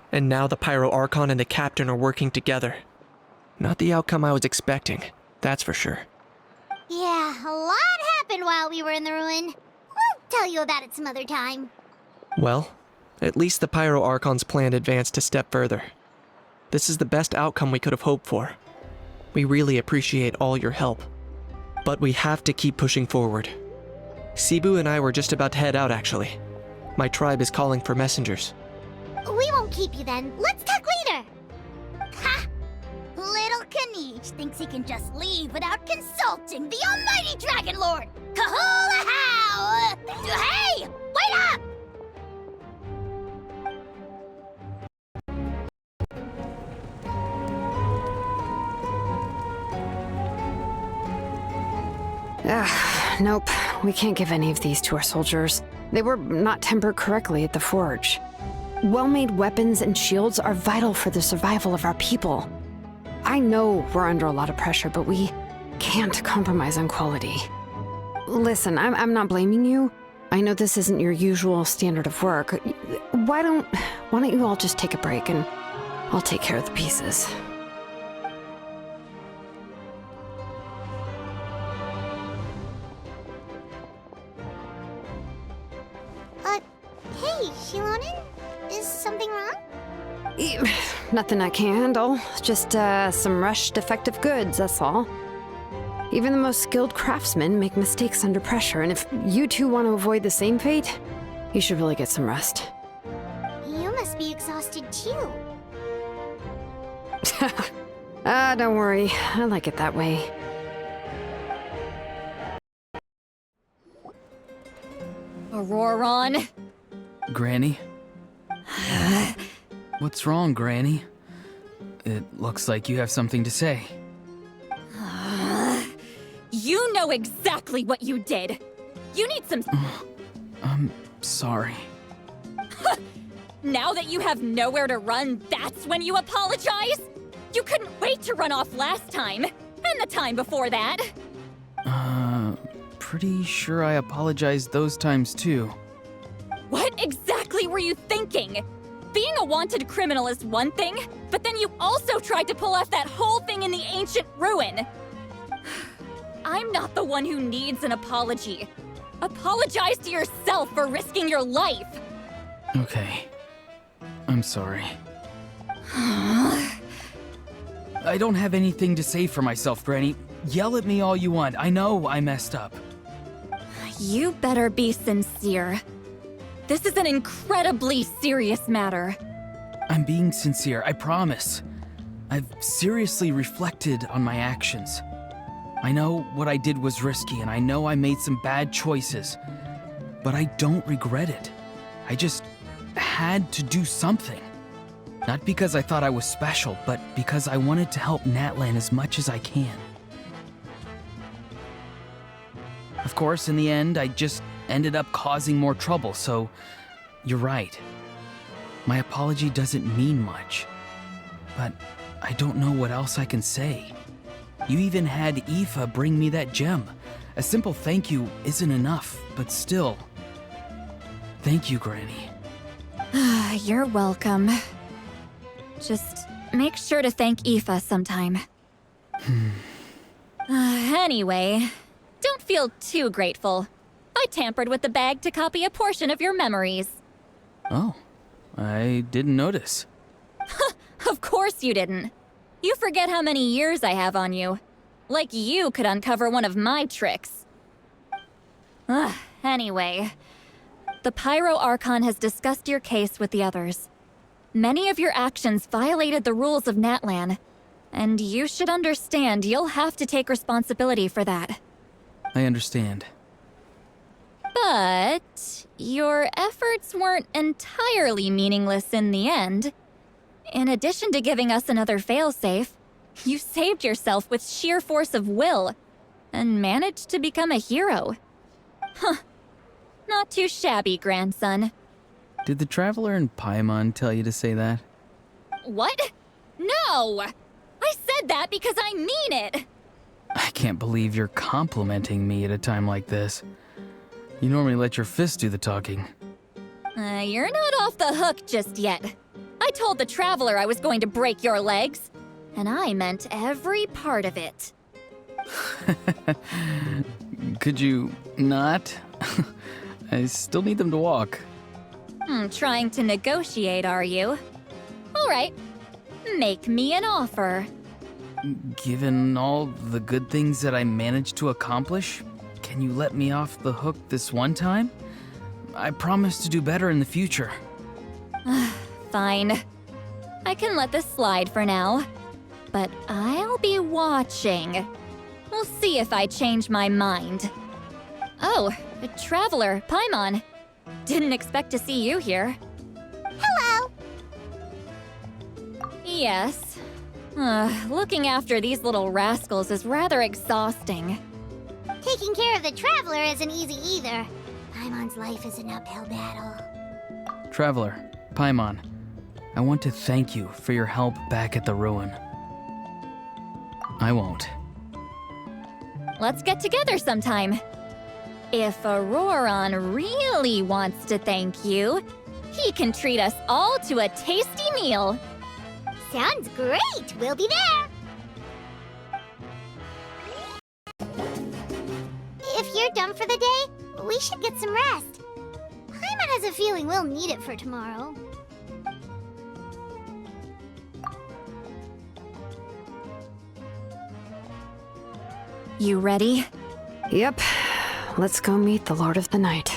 and now the Pyro Archon and the captain are working together. Not the outcome I was expecting, that's for sure. Yeah, a lot happened while we were in the ruin. We'll tell you about it some other time. Well, at least the Pyro Archon's plan advanced a step further. This is the best outcome we could have hoped for. We really appreciate all your help. But we have to keep pushing forward. Cebu and I were just about to head out, actually. My tribe is calling for messengers. We won't keep you then. Let's talk later. Ha! Little Kanich thinks he can just leave without consulting the almighty Dragon Lord! Kahula how! Hey! Wait up! Nope. We can't give any of these to our soldiers. They were not tempered correctly at the forge. Well-made weapons and shields are vital for the survival of our people. I know we're under a lot of pressure, but we can't compromise on quality. Listen, I'm not blaming you. I know this isn't your usual standard of work. Why don't you all just take a break and I'll take care of the pieces. Hey, Shilonen? Is something wrong? Nothing I can't handle. Just, some rushed defective goods, that's all. Even the most skilled craftsmen make mistakes under pressure, and if you two want to avoid the same fate, you should really get some rest. You must be exhausted too. Don't worry. I like it that way. Auroron! Granny? What's wrong, Granny? It looks like you have something to say. You know exactly what you did! You need some— I'm sorry. Now that you have nowhere to run, that's when you apologize? You couldn't wait to run off last time, and the time before that. Pretty sure I apologized those times too. What exactly were you thinking? Being a wanted criminal is one thing, but then you also tried to pull off that whole thing in the ancient ruin. I'm not the one who needs an apology. Apologize to yourself for risking your life. Okay. I'm sorry. I don't have anything to say for myself, Granny. Yell at me all you want. I know I messed up. You better be sincere. This is an incredibly serious matter. I'm being sincere, I promise. I've seriously reflected on my actions. I know what I did was risky, and I know I made some bad choices. But I don't regret it. I just had to do something. Not because I thought I was special, but because I wanted to help Natlan as much as I can. Of course, in the end, I just ended up causing more trouble, so you're right. My apology doesn't mean much, but I don't know what else I can say. You even had Aoife bring me that gem. A simple thank you isn't enough, but still. Thank you, Granny. You're welcome. Just make sure to thank Aoife sometime. Anyway, don't feel too grateful. I tampered with the bag to copy a portion of your memories. Oh, I didn't notice. Of course you didn't. You forget how many years I have on you. Like you could uncover one of my tricks. Anyway, the Pyro Archon has discussed your case with the others. Many of your actions violated the rules of Natlan, and you should understand you'll have to take responsibility for that. I understand. But your efforts weren't entirely meaningless in the end. In addition to giving us another failsafe, you saved yourself with sheer force of will and managed to become a hero. Huh. Not too shabby, grandson. Did the Traveler in Paimon tell you to say that? What? No! I said that because I mean it! I can't believe you're complimenting me at a time like this. You normally let your fist do the talking. You're not off the hook just yet. I told the Traveler I was going to break your legs, and I meant every part of it. Could you not? I still need them to walk. Trying to negotiate, are you? All right, make me an offer. Given all the good things that I managed to accomplish, can you let me off the hook this one time? I promise to do better in the future. Fine. I can let this slide for now. But I'll be watching. We'll see if I change my mind. Oh, a Traveler, Paimon. Didn't expect to see you here. Hello! Yes. Looking after these little rascals is rather exhausting. Taking care of the Traveler isn't easy either. Paimon's life is an uphill battle. Traveler, Paimon, I want to thank you for your help back at the ruin. I won't. Let's get together sometime. If Auroron really wants to thank you, he can treat us all to a tasty meal. Sounds great! We'll be there! If you're done for the day, we should get some rest. Paimon has a feeling we'll need it for tomorrow. You ready? Yep. Let's go meet the Lord of the Night.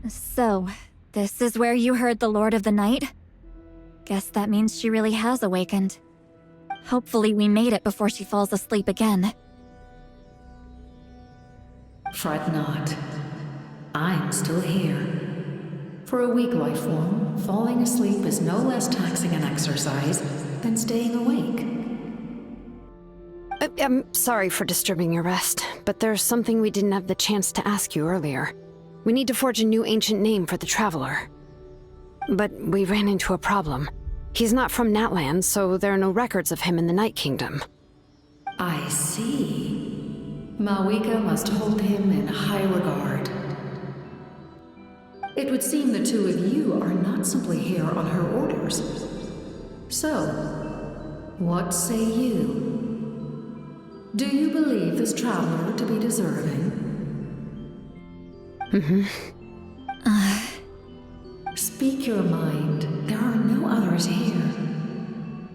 So, this is where you heard the Lord of the Night? Guess that means she really has awakened. Hopefully we made it before she falls asleep again. Fret not. I'm still here. For a weak life form, falling asleep is no less taxing an exercise than staying awake. I'm sorry for disturbing your rest, but there's something we didn't have the chance to ask you earlier. We need to forge a new ancient name for the Traveler. But we ran into a problem. He's not from Natlan, so there are no records of him in the Night Kingdom. I see. Malwika must hold him in high regard. It would seem the two of you are not simply here on her orders. So, what say you? Do you believe this Traveler to be deserving? Speak your mind. There are no others here.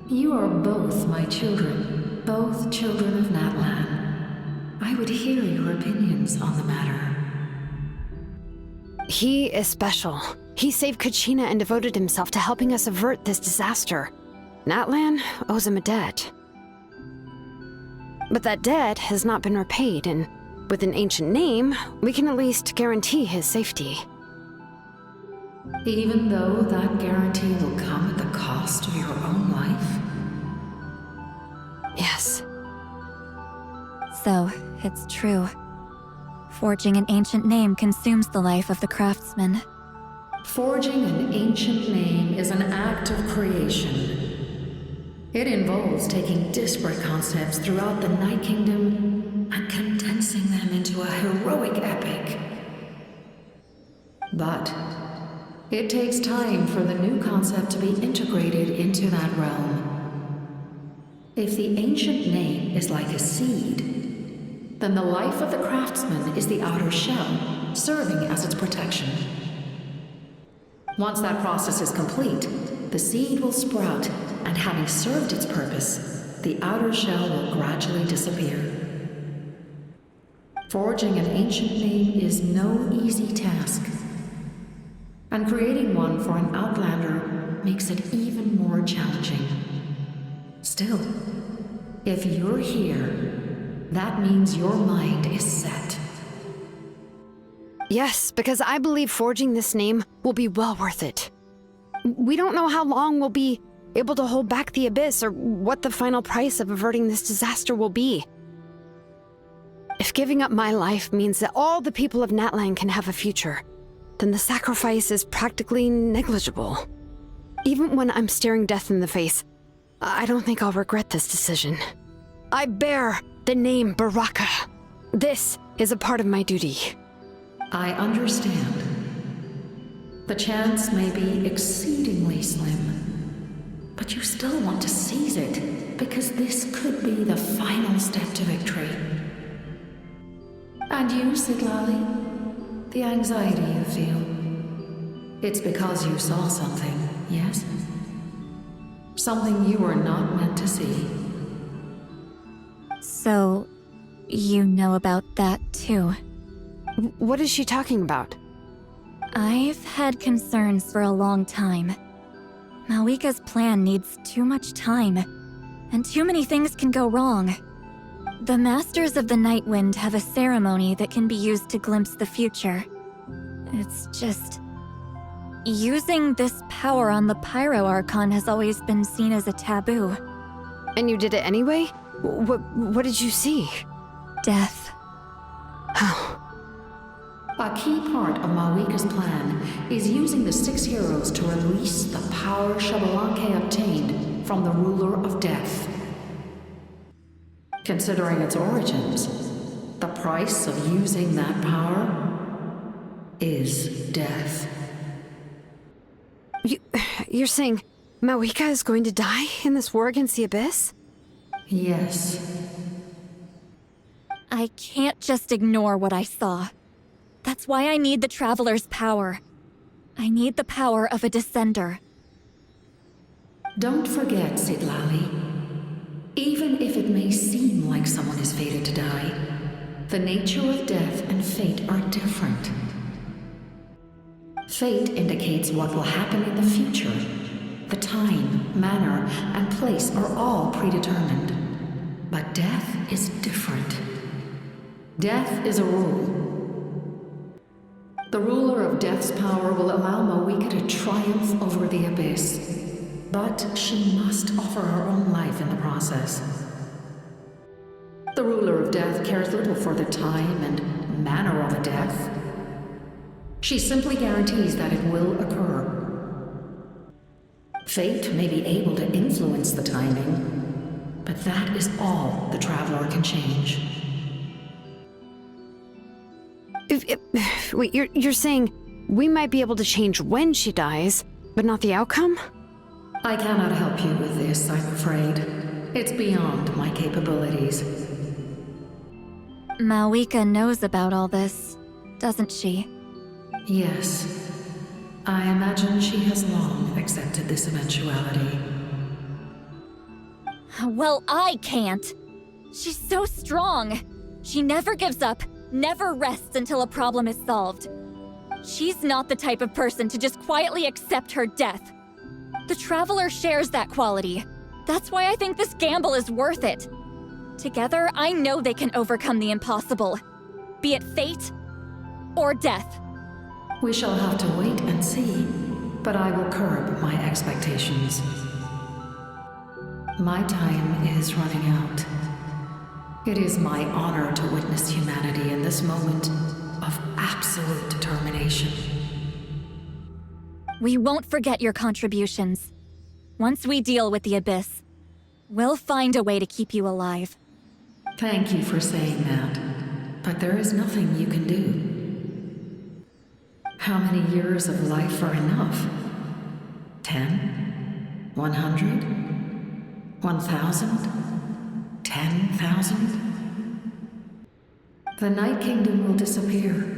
You are both my children, both children of Natlan. I would hear your opinions on the matter. He is special. He saved Kachina and devoted himself to helping us avert this disaster. Natlan owes him a debt. But that debt has not been repaid, and with an ancient name, we can at least guarantee his safety. Even though that guarantee will come at the cost of your own life? Yes. So, it's true. Forging an ancient name consumes the life of the craftsman. Forging an ancient name is an act of creation. It involves taking disparate concepts throughout the Night Kingdom and condensing them into a heroic epic. But it takes time for the new concept to be integrated into that realm. If the ancient name is like a seed, then the life of the craftsman is the outer shell, serving as its protection. Once that process is complete, the seed will sprout, and having served its purpose, the outer shell will gradually disappear. Forging an ancient name is no easy task, and creating one for an outlander makes it even more challenging. Still, if you're here, that means your mind is set. Yes, because I believe forging this name will be well worth it. We don't know how long we'll be able to hold back the Abyss or what the final price of averting this disaster will be. If giving up my life means that all the people of Natlan can have a future, then the sacrifice is practically negligible. Even when I'm staring death in the face, I don't think I'll regret this decision. I bear the name Baraka. This is a part of my duty. I understand. The chance may be exceedingly slim, but you still want to seize it because this could be the final step to victory. And you, Siglali? The anxiety you feel. It's because you saw something, yes? Something you were not meant to see. So, you know about that too. What is she talking about? I've had concerns for a long time. Malwika's plan needs too much time, and too many things can go wrong. The Masters of the Night Wind have a ceremony that can be used to glimpse the future. It's just... using this power on the Pyro Archon has always been seen as a taboo. And you did it anyway? What did you see? Death. How? A key part of Mawika's plan is using the 6 heroes to release the power Xbalanque obtained from the Ruler of Death. Considering its origins, the price of using that power is death. You're saying Mawika is going to die in this war against the Abyss? Yes. I can't just ignore what I saw. That's why I need the Traveler's power. I need the power of a Descender. Don't forget, Citlali. Even if it may seem like someone is fated to die, the nature of death and fate are different. Fate indicates what will happen in the future. The time, manner, and place are all predetermined. But death is different. Death is a rule. The ruler of Death's power will allow Mawika to triumph over the Abyss. But she must offer her own life in the process. The ruler of Death cares little for the time and manner of a death. She simply guarantees that it will occur. Fate may be able to influence the timing, but that is all the Traveler can change. Wait, you're saying we might be able to change when she dies, but not the outcome? I cannot help you with this, I'm afraid. It's beyond my capabilities. Mawika knows about all this, doesn't she? Yes. I imagine she has long accepted this eventuality. Well, I can't. She's so strong. She never gives up, never rests until a problem is solved. She's not the type of person to just quietly accept her death. The Traveler shares that quality. That's why I think this gamble is worth it. Together, I know they can overcome the impossible. Be it fate or death. We shall have to wait and see, but I will curb my expectations. My time is running out. It is my honor to witness humanity in this moment of absolute determination. We won't forget your contributions. Once we deal with the Abyss, we'll find a way to keep you alive. Thank you for saying that, but there is nothing you can do. How many years of life are enough? 10? 100? 1,000? 10,000? The Night Kingdom will disappear.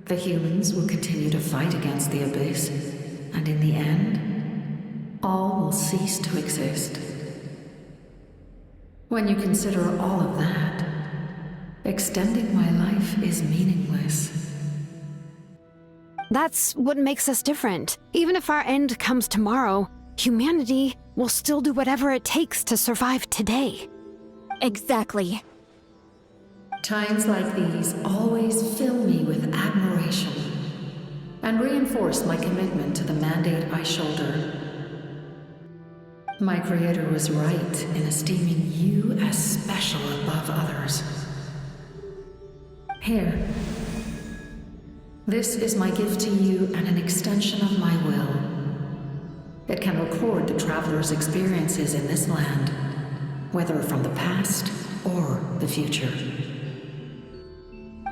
The humans will continue to fight against the Abyss, and in the end, all will cease to exist. When you consider all of that, extending my life is meaningless. That's what makes us different. Even if our end comes tomorrow, humanity will still do whatever it takes to survive today. Exactly. Times like these always fill me with admiration and reinforce my commitment to the mandate I shoulder. My Creator was right in esteeming you as special above others. Here. This is my gift to you and an extension of my will. It can record the Traveler's experiences in this land, whether from the past or the future.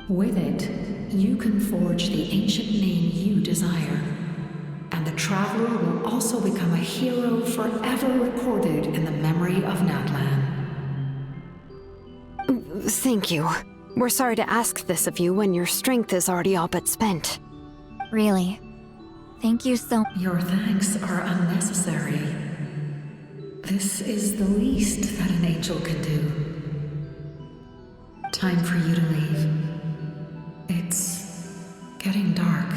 With it, you can forge the ancient name you desire, and the Traveler will also become a hero forever recorded in the memory of Natlan. Thank you. We're sorry to ask this of you when your strength is already all but spent. Really. Thank you so much. Your thanks are unnecessary. This is the least that an angel can do. Time for you to leave. It's getting dark.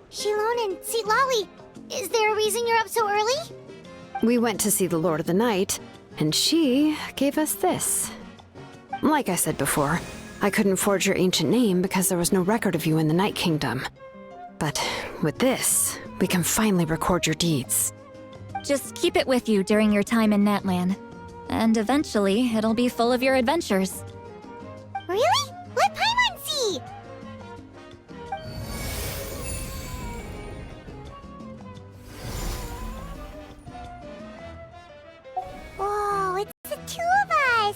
Shilon and Citlali, is there reason you're up so early? We went to see the Lord of the Night, and she gave us this. Like I said before, I couldn't forge your ancient name because there was no record of you in the Night Kingdom. But with this, we can finally record your deeds. Just keep it with you during your time in Natlan. And eventually, it'll be full of your adventures. Really? Let Paimon see! Whoa, it's the two of us!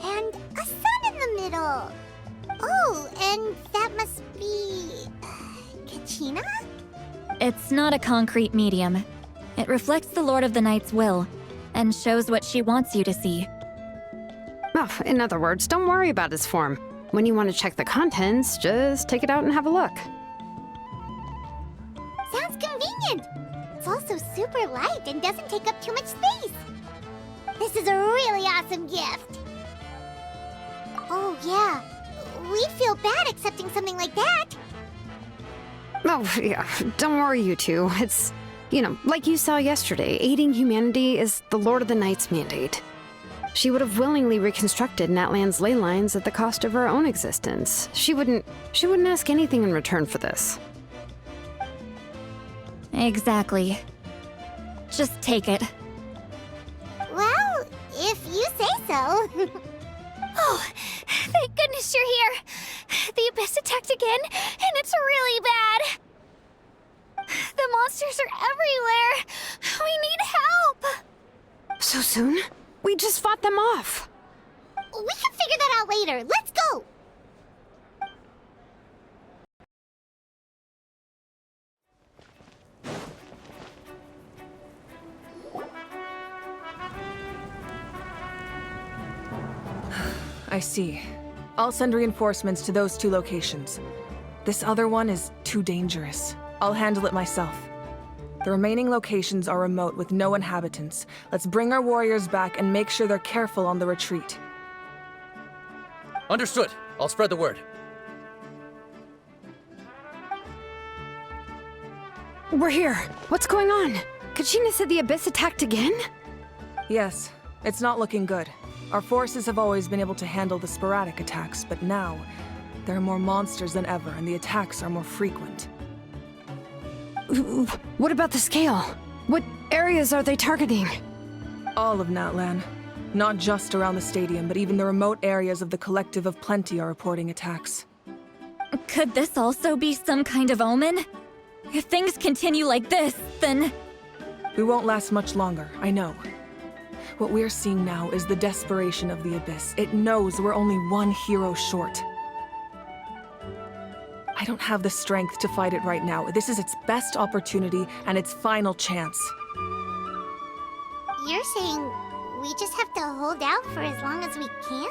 And a sun in the middle! Oh, and that must be... Kachina? It's not a concrete medium. It reflects the Lord of the Night's will, and shows what she wants you to see. Oh, in other words, don't worry about its form. When you want to check the contents, just take it out and have a look. Sounds convenient! It's also super light and doesn't take up too much space. This is a really awesome gift. Oh, yeah. We'd feel bad accepting something like that. Oh, yeah, don't worry, you two. It's, you know, like you saw yesterday, aiding humanity is the Lord of the Night's mandate. She would have willingly reconstructed Natlan's ley lines at the cost of her own existence. She wouldn't ask anything in return for this. Exactly. Just take it. Well, if you say so. Oh, thank goodness you're here. The Abyss attacked again, and it's really bad. The monsters are everywhere. We need help. So soon? We just fought them off. We can figure that out later. Let's go. I see. I'll send reinforcements to those two locations. This other one is too dangerous. I'll handle it myself. The remaining locations are remote with no inhabitants. Let's bring our warriors back and make sure they're careful on the retreat. Understood. I'll spread the word. We're here. What's going on? Kachina said the Abyss attacked again? Yes, it's not looking good. Our forces have always been able to handle the sporadic attacks, but now, there are more monsters than ever, and the attacks are more frequent. What about the scale? What areas are they targeting? All of Natlan. Not just around the stadium, but even the remote areas of the Collective of Plenty are reporting attacks. Could this also be some kind of omen? If things continue like this, then... We won't last much longer, I know. What we're seeing now is the desperation of the Abyss. It knows we're only one hero short. I don't have the strength to fight it right now. This is its best opportunity and its final chance. You're saying we just have to hold out for as long as we can?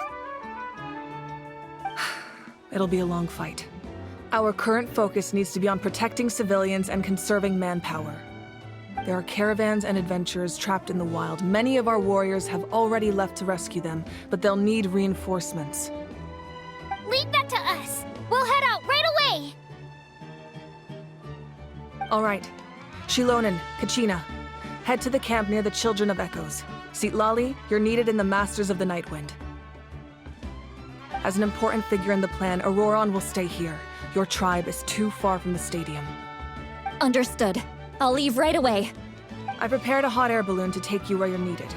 It'll be a long fight. Our current focus needs to be on protecting civilians and conserving manpower. There are caravans and adventurers trapped in the wild. Many of our warriors have already left to rescue them, but they'll need reinforcements. Leave that to us. We'll head out right away. All right. Shilonen, Kachina, head to the camp near the Children of Echoes. Sitlali, you're needed in the Masters of the Nightwind. As an important figure in the plan, Auroron will stay here. Your tribe is too far from the stadium. Understood. I'll leave right away. I prepared a hot air balloon to take you where you're needed.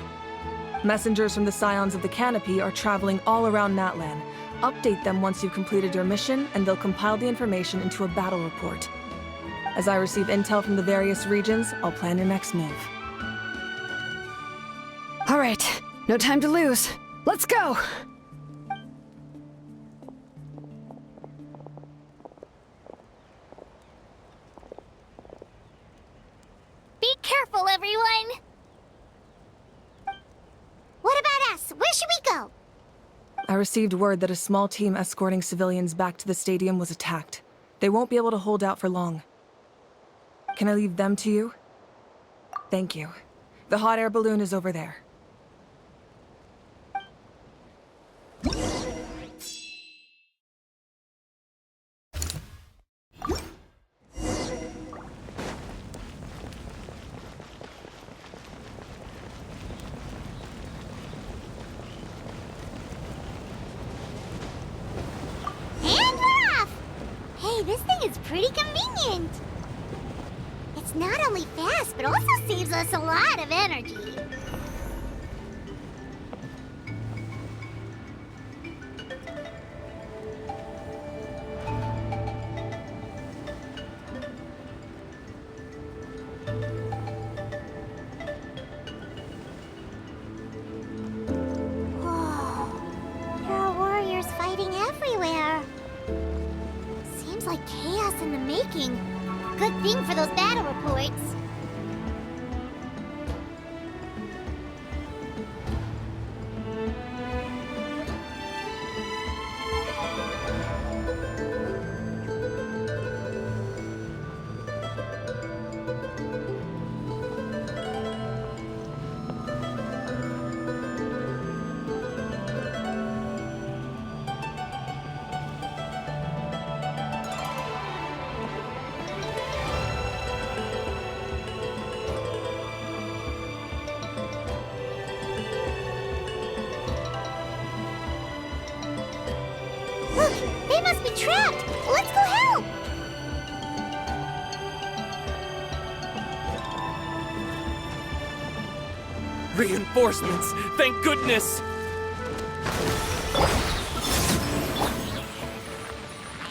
Messengers from the Scions of the Canopy are traveling all around Natlan. Update them once you've completed your mission, and they'll compile the information into a battle report. As I receive intel from the various regions, I'll plan your next move. All right, no time to lose. Let's go! Be careful, everyone! What about us? Where should we go? I received word that a small team escorting civilians back to the stadium was attacked. They won't be able to hold out for long. Can I leave them to you? Thank you. The hot air balloon is over there. fast, but also saves us a lot of energy. Everywhere. Seems like chaos in the making. Good thing for those battle reports. They must be trapped! Let's go help! Reinforcements! Thank goodness!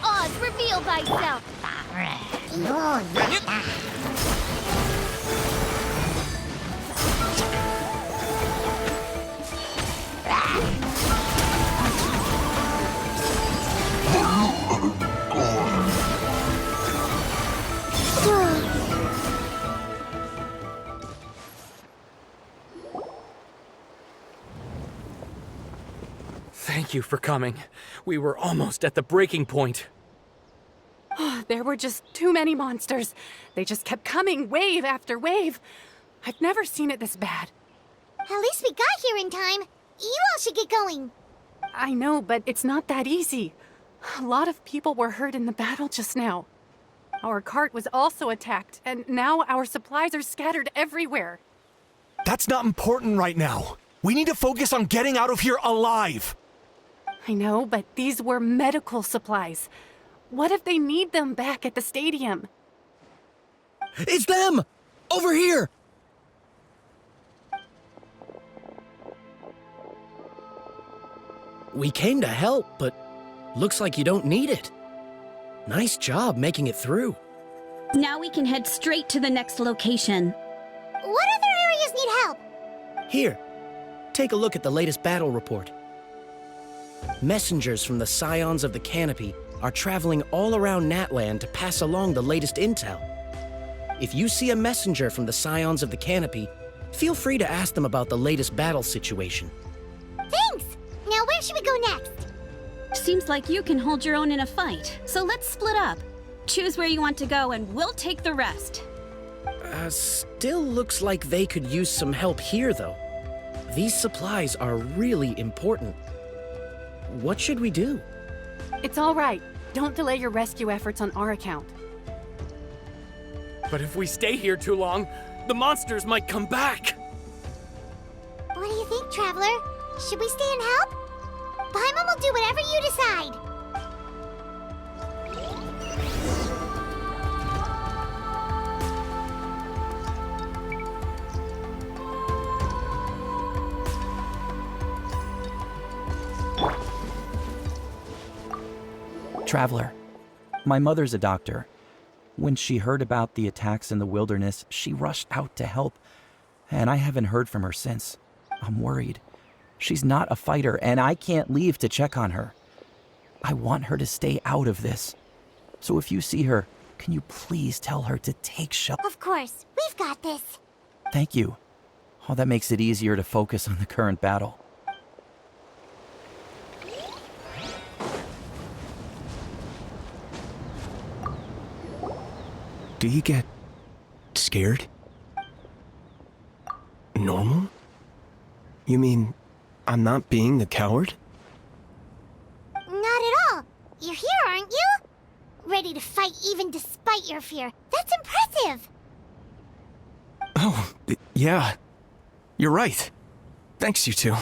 Oz, reveal thyself! Thank you for coming. We were almost at the breaking point. There were just too many monsters. They just kept coming, wave after wave. I've never seen it this bad. At least we got here in time. You all should get going. I know, but it's not that easy. A lot of people were hurt in the battle just now. Our cart was also attacked, and now our supplies are scattered everywhere. That's not important right now. We need to focus on getting out of here alive. I know, but these were medical supplies. What if they need them back at the stadium? It's them! Over here! We came to help, but looks like you don't need it. Nice job making it through. Now we can head straight to the next location. What other areas need help? Here, take a look at the latest battle report. Messengers from the Scions of the Canopy are traveling all around Natland to pass along the latest intel. If you see a messenger from the Scions of the Canopy, feel free to ask them about the latest battle situation. Thanks! Now where should we go next? Seems like you can hold your own in a fight, so let's split up. Choose where you want to go and we'll take the rest. Still looks like they could use some help here, though. These supplies are really important. What should we do? It's all right. Don't delay your rescue efforts on our account. But if we stay here too long, the monsters might come back! What do you think, Traveler? Should we stay and help? Paimon will do whatever you decide. Traveler, my mother's a doctor. When she heard about the attacks in the wilderness, she rushed out to help, and I haven't heard from her since. I'm worried. She's not a fighter, and I can't leave to check on her. I want her to stay out of this. So if you see her, can you please tell her to take shelter? Of course. We've got this. Thank you. Oh, that makes it easier to focus on the current battle. Do you get scared? Normal? You mean I'm not being the coward? Not at all. You're here, aren't you? Ready to fight even despite your fear. That's impressive. Oh, yeah. You're right. Thanks, you two.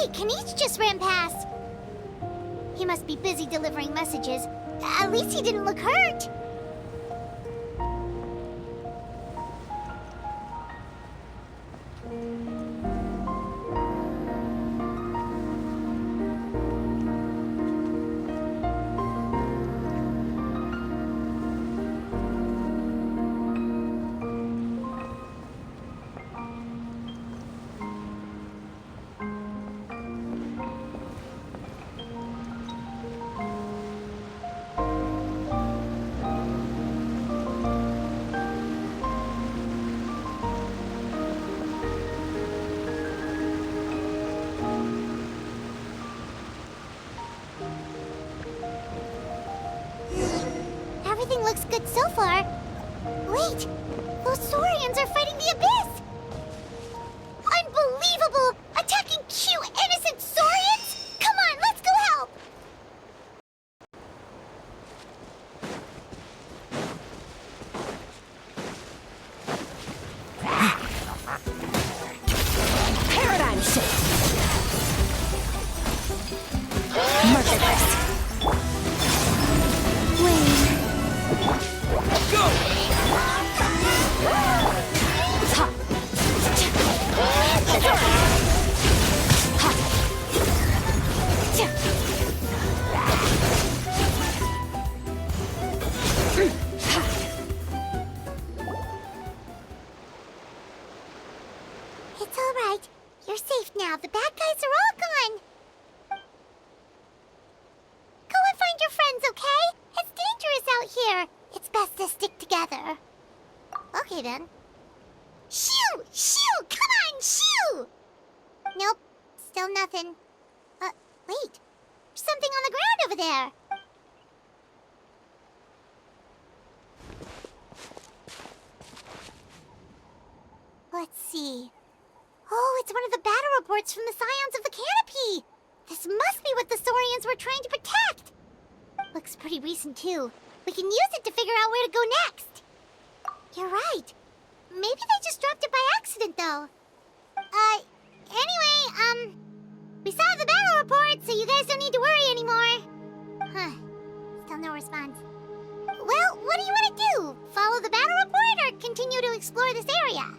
Hey, Kanish just ran past. He must be busy delivering messages. At least he didn't look hurt. Everything looks good so far. Wait, those Saurians are fighting the Abyss! Unbelievable! Attacking cute, innocent Saurians? Come on, let's go help! Paradigm shift! Merciless! Go! It's all right. You're safe now. The bad guys are all gone. Go and find your friends, okay? It's dangerous out here. It's best to stick together. Okay, then. Shoo! Shoo! Come on, shoo! Nope. Still nothing. Wait. There's something on the ground over there. Let's see. Oh, it's one of the battle reports from the Scions of the Canopy! This must be what the Saurians were trying to protect! Looks pretty recent, too. We can use it to figure out where to go next. You're right. Maybe they just dropped it by accident, though. Anyway, we saw the battle report, so you guys don't need to worry anymore. Huh. Still no response. Well, what do you want to do? Follow the battle report or continue to explore this area?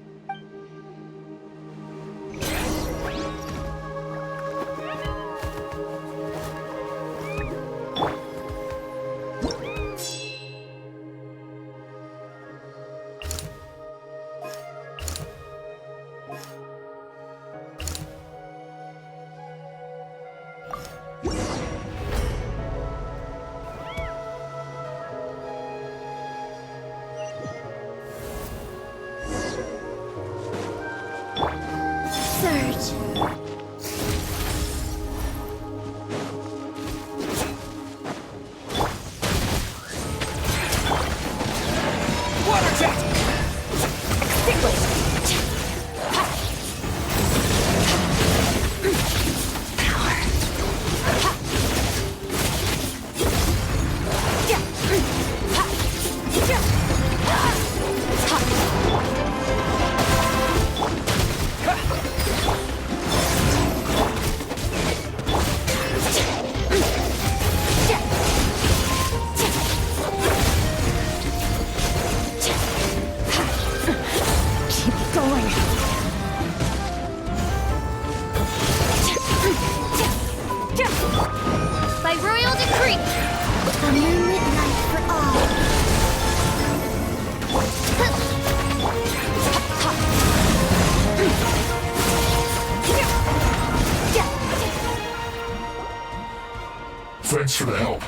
Thanks for the help.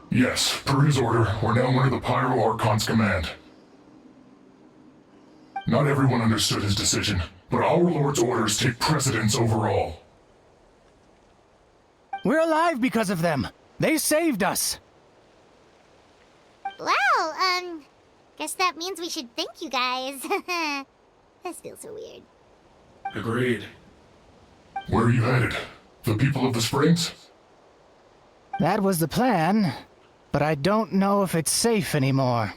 Yes, per his order, we're now under the Pyro Archon's command. Not everyone understood his decision, but our Lord's orders take precedence over all. We're alive because of them. They saved us. Well, guess that means we should thank you guys. This feels so weird. Agreed. Where are you headed? The people of the Springs? That was the plan, but I don't know if it's safe anymore.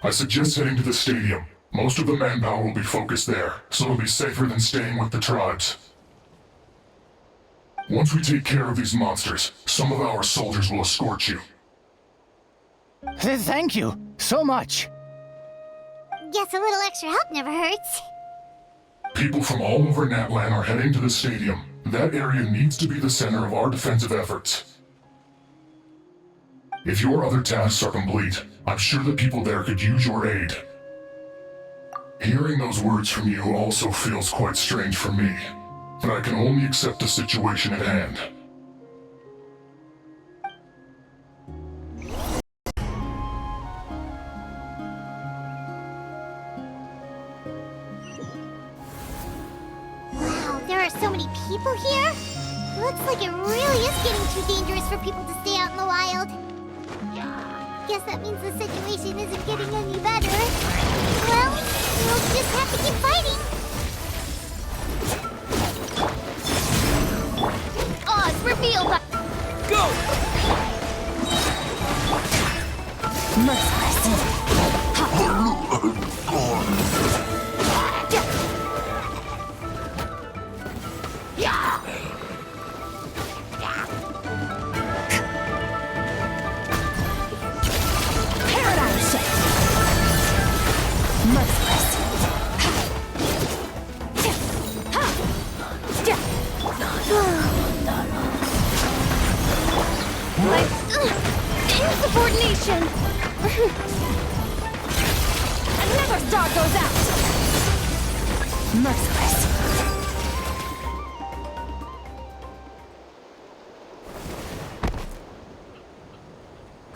I suggest heading to the stadium. Most of the manpower will be focused there, so it'll be safer than staying with the tribes. Once we take care of these monsters, some of our soldiers will escort you. Thank you so much. Guess a little extra help never hurts. People from all over Natlan are heading to the stadium. That area needs to be the center of our defensive efforts. If your other tasks are complete, I'm sure the people there could use your aid. Hearing those words from you also feels quite strange for me, but I can only accept the situation at hand. Wow, there are so many people here. Looks like it really is getting too dangerous for people to stay out in the wild. Guess that means the situation isn't getting any better. Well, we'll just have to keep fighting. Oz, reveal the... Go! Insubordination! Another star goes out! Merciless.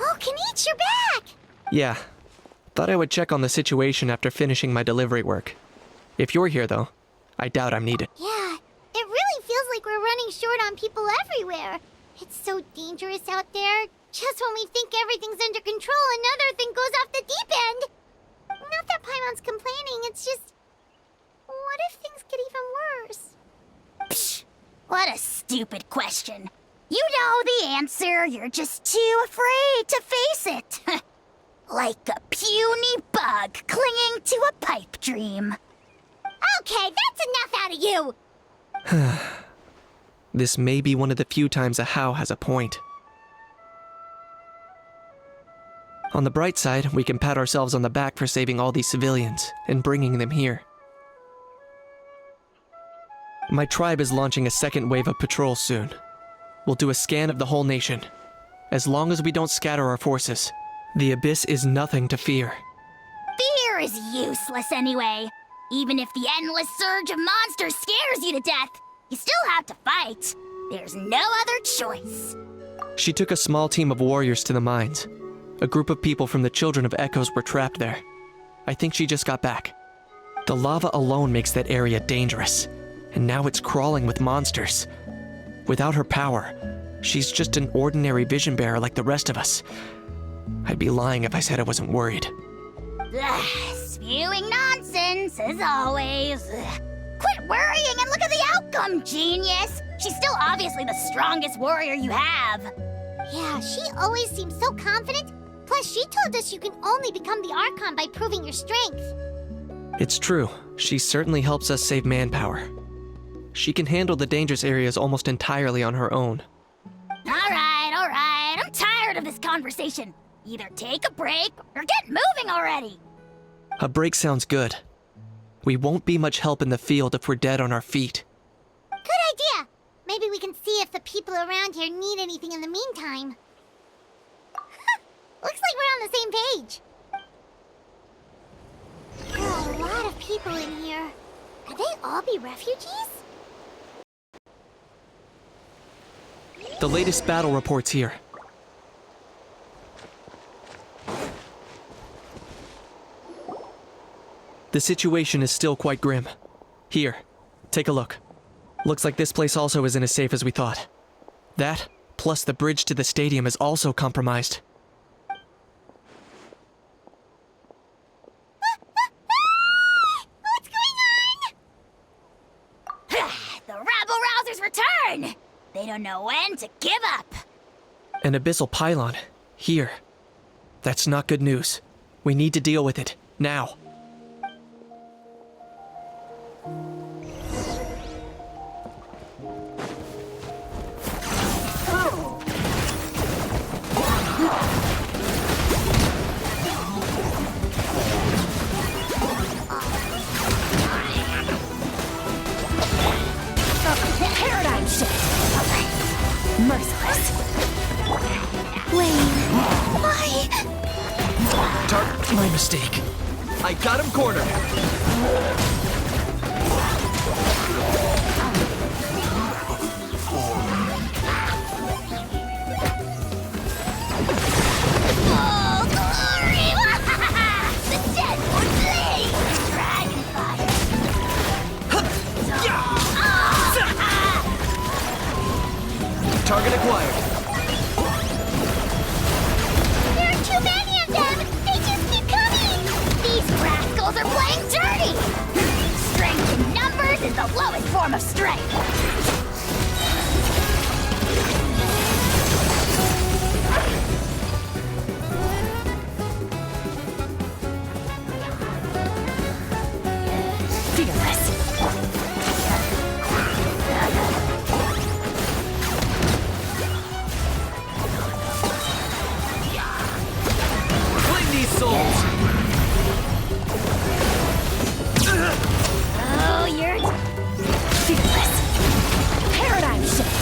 Oh, Kenichi, you're back! Yeah. Thought I would check on the situation after finishing my delivery work. If you're here, though, I doubt I'm needed. Yeah, it really feels like we're running short on people everywhere. It's so dangerous out there. Just when we think everything's under control, another thing goes off the deep end. Not that Paimon's complaining, it's just... What if things get even worse? Psh, what a stupid question. You know the answer, you're just too afraid to face it. Like a puny bug clinging to a pipe dream. Okay, that's enough out of you! This may be one of the few times a How has a point. On the bright side, we can pat ourselves on the back for saving all these civilians and bringing them here. My tribe is launching a second wave of patrols soon. We'll do a scan of the whole nation. As long as we don't scatter our forces, the Abyss is nothing to fear. Fear is useless anyway. Even if the endless surge of monsters scares you to death, you still have to fight. There's no other choice. She took a small team of warriors to the mines. A group of people from the Children of Echoes were trapped there. I think she just got back. The lava alone makes that area dangerous, and now it's crawling with monsters. Without her power, she's just an ordinary vision bearer like the rest of us. I'd be lying if I said I wasn't worried. Spewing nonsense, as always. Quit worrying and look at the outcome, genius! She's still obviously the strongest warrior you have. Yeah, she always seems so confident. Plus, she told us you can only become the Archon by proving your strength. It's true. She certainly helps us save manpower. She can handle the dangerous areas almost entirely on her own. Alright. I'm tired of this conversation. Either take a break or get moving already. A break sounds good. We won't be much help in the field if we're dead on our feet. Good idea. Maybe we can see if the people around here need anything in the meantime. Looks like we're on the same page. There are a lot of people in here. Could they all be refugees? The latest battle reports here. The situation is still quite grim. Here, take a look. Looks like this place also isn't as safe as we thought. That, plus the bridge to the stadium is also compromised. What's going on? The rabble-rousers return! They don't know when to give up. An abyssal pylon. Here. That's not good news. We need to deal with it. Now. My mistake. I got him cornered. Oh, glory! The dead would bleed! Dragonfire! Target acquired. There are too many of them! They just keep coming! These rascals are playing dirty! Strength in numbers is the lowest form of strength! Oh, you're fearless. Paradigm shift.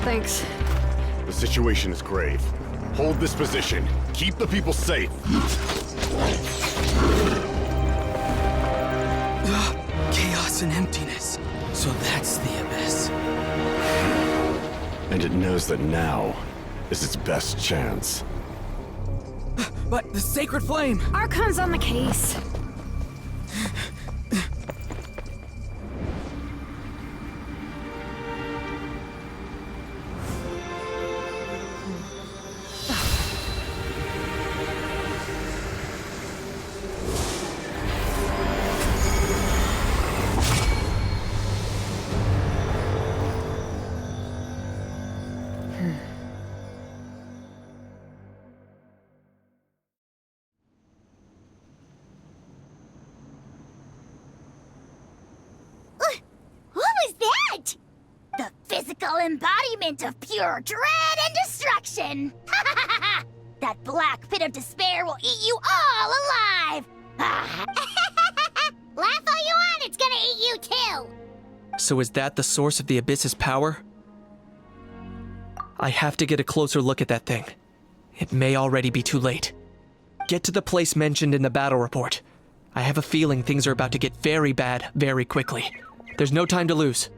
Thanks. The situation is grave. Hold this position. Keep the people safe. Chaos and emptiness. So that's the abyss. And it knows that now is its best chance. But the sacred flame! Archon's on the case. Physical embodiment of pure dread and destruction! That black pit of despair will eat you all alive! Laugh all you want, it's gonna eat you too! So is that the source of the Abyss's power? I have to get a closer look at that thing. It may already be too late. Get to the place mentioned in the battle report. I have a feeling things are about to get very bad very quickly. There's no time to lose.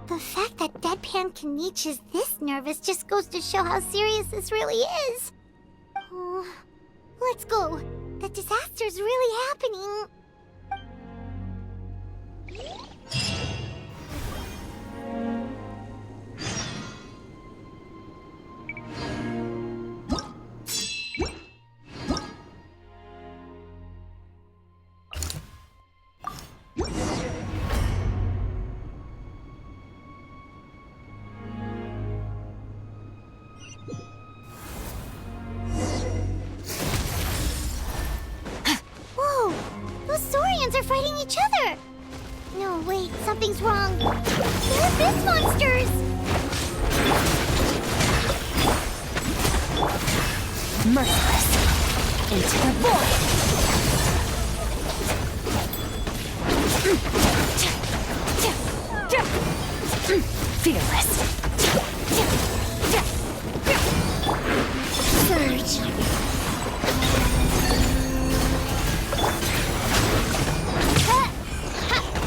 The fact that Deadpan Kanich is this nervous just goes to show how serious this really is. Oh, let's go. The disaster's really happening. They're fighting each other! No, wait, something's wrong. They're abyss monsters! Merciless. Into the void. Fearless. Surge.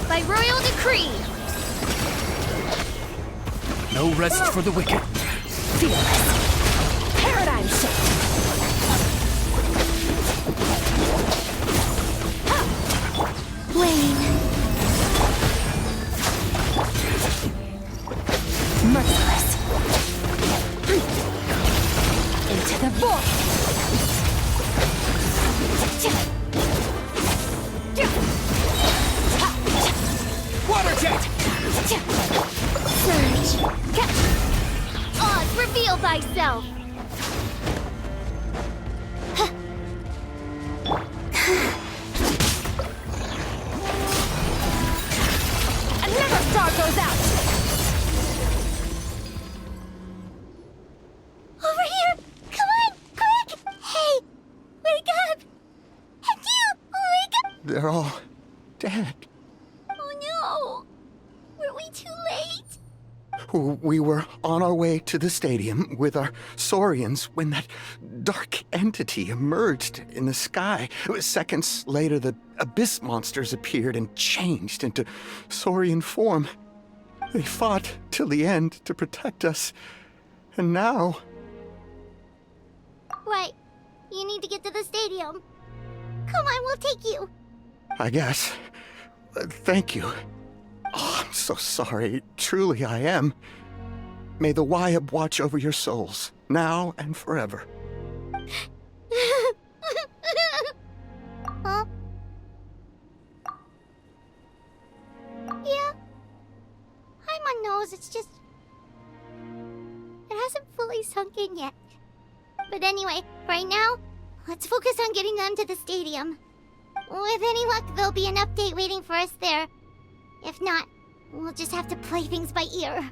By royal decree. No rest for the wicked. Fearless. Paradigm shift. Wane. Merciless. Into the void. Water jet! Surge. Oz, reveal thyself. Another star goes out. Over here! Come on, quick! Hey, wake up! And you, wake up! They're all dead. Oh no! Were we too late? We were on our way to the stadium with our Saurians when that dark entity emerged in the sky. Seconds later, the abyss monsters appeared and changed into Saurian form. They fought till the end to protect us. And now... Right. You need to get to the stadium. Come on, we'll take you. I guess. Thank you. Oh, I'm so sorry. Truly, I am. May the Wyab watch over your souls, now and forever. Huh? Yeah. Paimon knows, it's just... It hasn't fully sunk in yet. But anyway, right now, let's focus on getting them to the stadium. With any luck, there'll be an update waiting for us there. If not, we'll just have to play things by ear.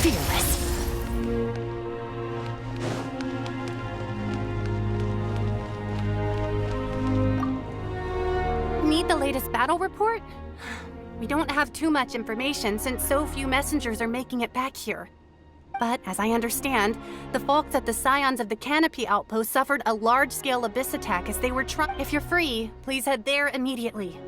Fearless. Need the latest battle report? We don't have too much information since so few messengers are making it back here. But as I understand, the folks at the Scions of the Canopy outpost suffered a large-scale abyss attack as they were trying. If you're free, please head there immediately.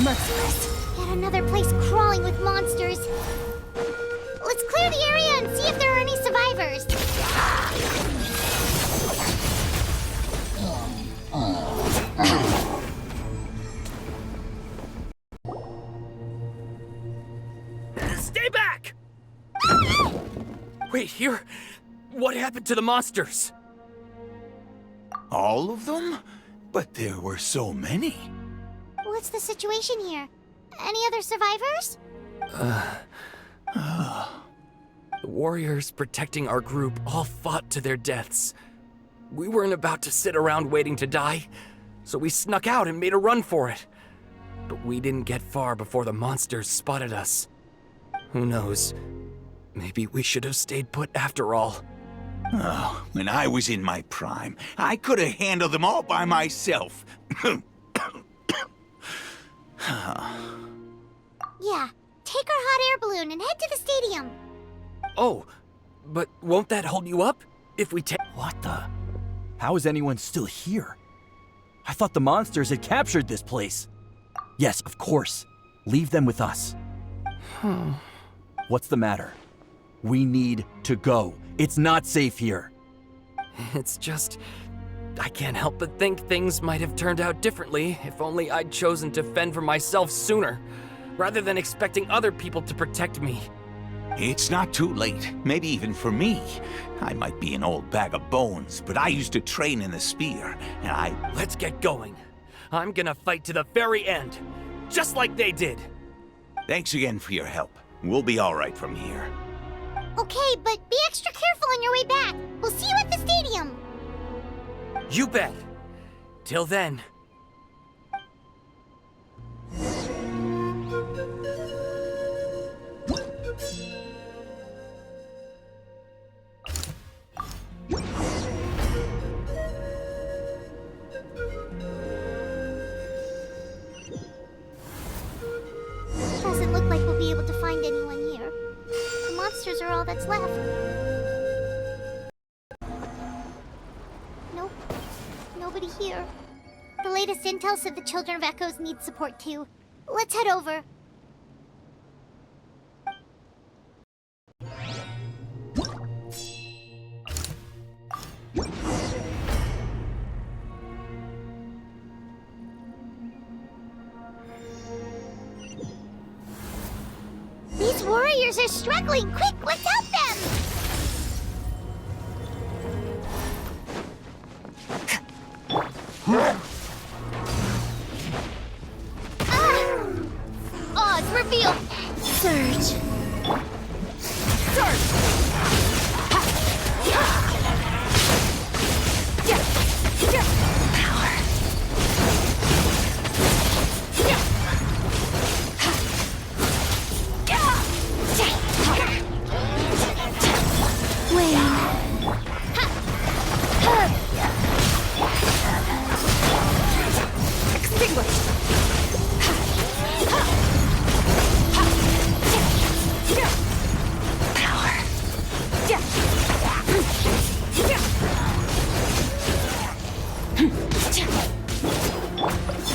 Merciless. Yet another place crawling with monsters. Let's clear the area and see if there are any survivors. Stay back! Wait, here? What happened to the monsters? All of them? But there were so many. What's the situation here? Any other survivors? The warriors protecting our group all fought to their deaths. We weren't about to sit around waiting to die, so we snuck out and made a run for it. But we didn't get far before the monsters spotted us. Who knows? Maybe we should have stayed put after all. Oh, when I was in my prime, I could have handled them all by myself. Yeah, take our hot air balloon and head to the stadium. Oh, but won't that hold you up? If we take... What the? How is anyone still here? I thought the monsters had captured this place. Yes, of course. Leave them with us. What's the matter? We need to go. It's not safe here. It's just... I can't help but think things might have turned out differently if only I'd chosen to fend for myself sooner, rather than expecting other people to protect me. It's not too late, maybe even for me. I might be an old bag of bones, but I used to train in the spear, and I... Let's get going. I'm gonna fight to the very end, just like they did. Thanks again for your help. We'll be all right from here. Okay, but be extra careful on your way back. We'll see you at the stadium. You bet. Till then. Doesn't look like we'll be able to find anyone here. The monsters are all that's left. Nope. Nobody here. The latest intel said the Children of Echoes need support too. Let's head over. These warriors are struggling! Quick, let's help them! Oz, reveal! Surge.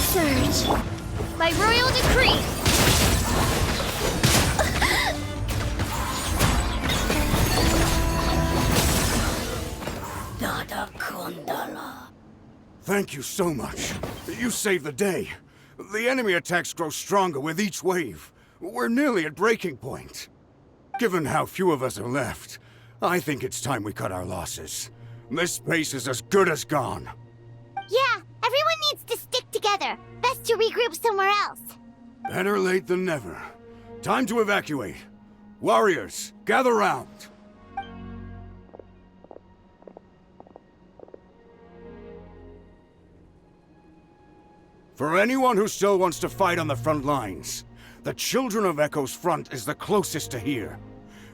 Surge. By royal decree. Thank you so much. You saved the day. The enemy attacks grow stronger with each wave. We're nearly at breaking point. Given how few of us are left, I think it's time we cut our losses. This base is as good as gone. Yeah, everyone needs to stick together. Best to regroup somewhere else. Better late than never. Time to evacuate. Warriors, gather round. For anyone who still wants to fight on the front lines, the Children of Echo's front is the closest to here.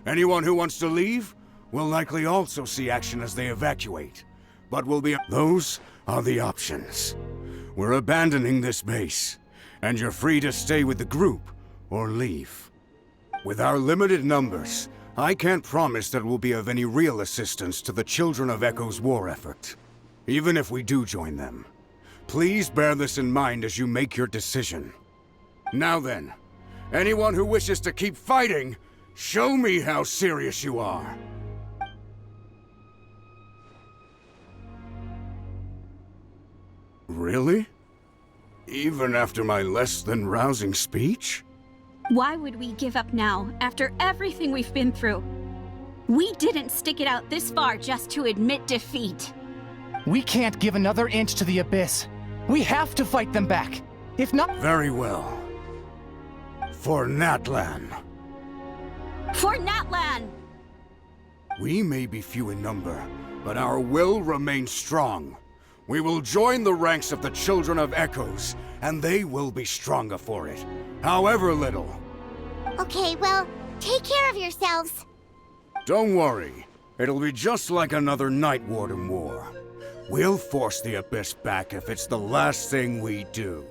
Anyone who wants to leave will likely also see action as they evacuate, but will be... Those are the options. We're abandoning this base, and you're free to stay with the group or leave. With our limited numbers, I can't promise that we'll be of any real assistance to the Children of Echo's war effort. Even if we do join them. Please bear this in mind as you make your decision. Now then, anyone who wishes to keep fighting, show me how serious you are. Really? Even after my less than rousing speech? Why would we give up now, after everything we've been through? We didn't stick it out this far just to admit defeat. We can't give another inch to the Abyss. We have to fight them back. If not... Very well. For Natlan. For Natlan! We may be few in number, but our will remains strong. We will join the ranks of the Children of Echoes, and they will be stronger for it, however little. Okay, well, take care of yourselves. Don't worry. It'll be just like another Night Warden war. We'll force the Abyss back if it's the last thing we do.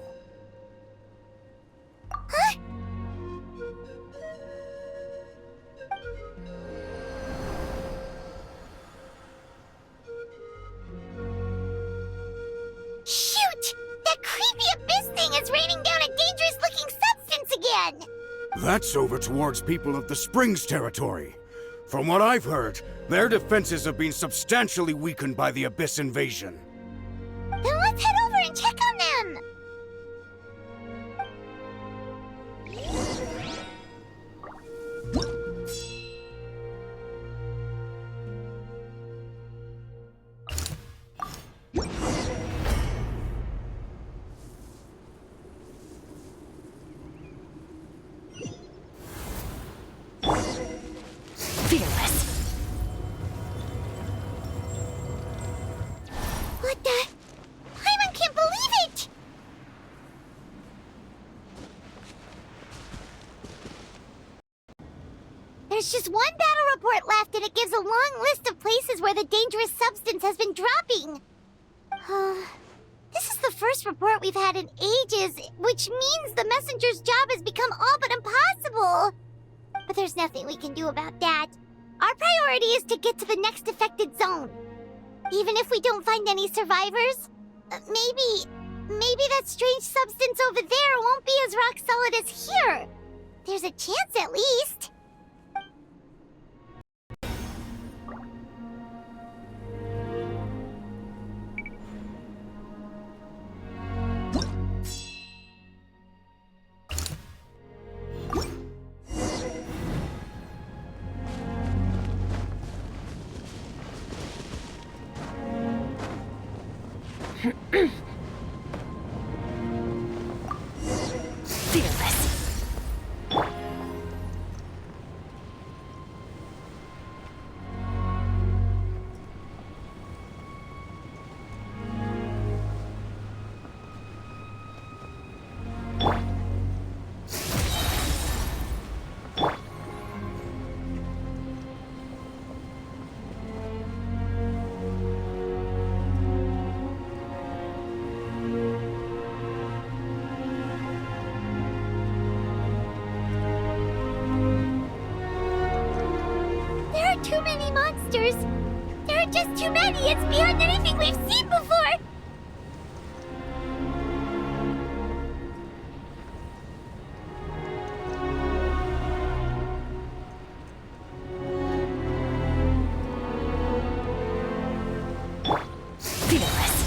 Huh? Shoot! That creepy Abyss thing is raining down a dangerous-looking substance again! That's over towards people of the Springs territory. From what I've heard, their defenses have been substantially weakened by the Abyss invasion. Then let's head over and check on them! There's just one battle report left, and it gives a long list of places where the dangerous substance has been dropping. This is the first report we've had in ages, which means the messenger's job has become all but impossible. But there's nothing we can do about that. Our priority is to get to the next affected zone. Even if we don't find any survivors, maybe that strange substance over there won't be as rock solid as here. There's a chance at least. Fearless. Too many monsters! There are just too many! It's beyond anything we've seen before! Fearless.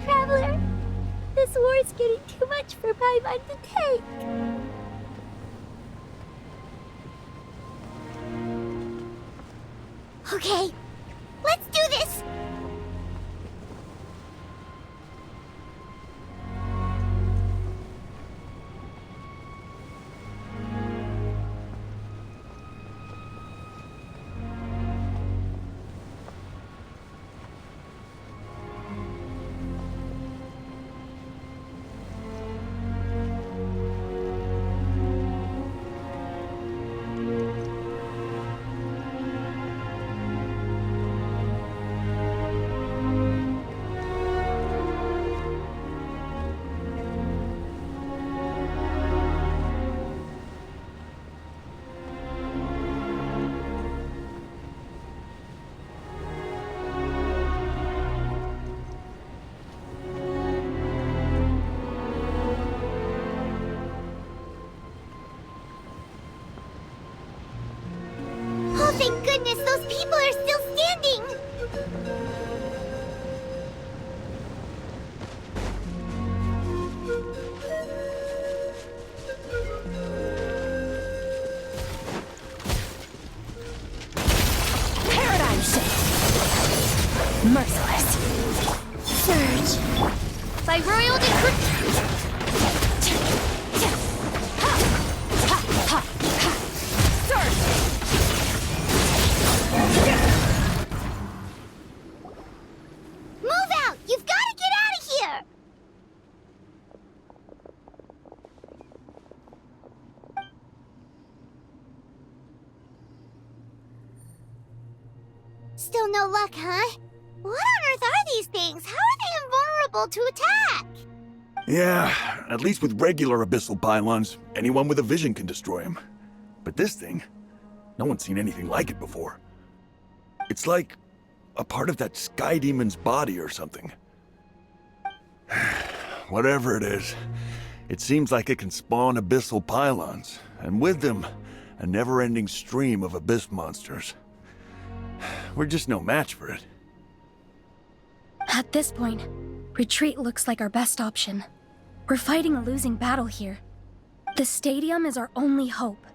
Traveler, this war is getting too much for Paimon to take. Okay, let's do this! Oh, thank goodness those people are still standing! Paradigm shift. Merciless. Surge. By royal decree. Move out! You've got to get out of here! Still no luck, huh? What on earth are these things? How are they invulnerable to attack? Yeah, at least with regular abyssal pylons, anyone with a vision can destroy them. But this thing, no one's seen anything like it before. It's like a part of that sky demon's body or something. Whatever it is, it seems like it can spawn abyssal pylons, and with them, a never-ending stream of abyss monsters. We're just no match for it. At this point, retreat looks like our best option. We're fighting a losing battle here. The stadium is our only hope.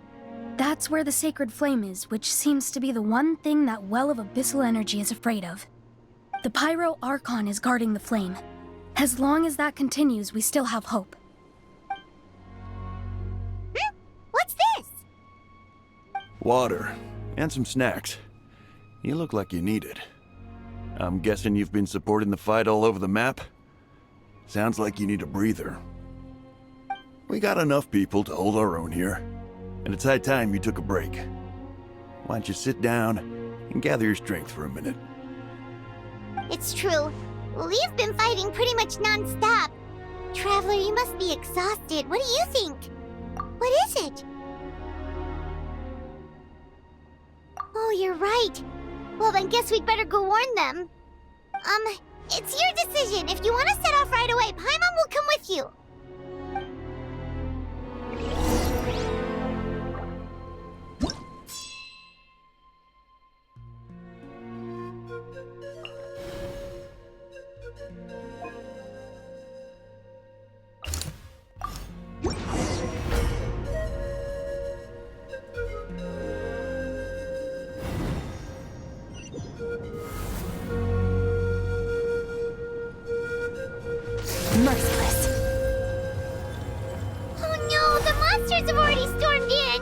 That's where the sacred flame is, which seems to be the one thing that well of abyssal energy is afraid of. The Pyro Archon is guarding the flame. As long as that continues, we still have hope. What's this? Water, and some snacks. You look like you need it. I'm guessing you've been supporting the fight all over the map? Sounds like you need a breather. We got enough people to hold our own here, and it's high time you took a break. Why don't you sit down and gather your strength for a minute? It's true. We've been fighting pretty much non-stop. Traveler, you must be exhausted. What do you think? What is it? Oh, you're right. Well, then guess we'd better go warn them. It's your decision. If you want to set off right away, Paimon will come with you. Merciless. Oh no, the monsters have already stormed in!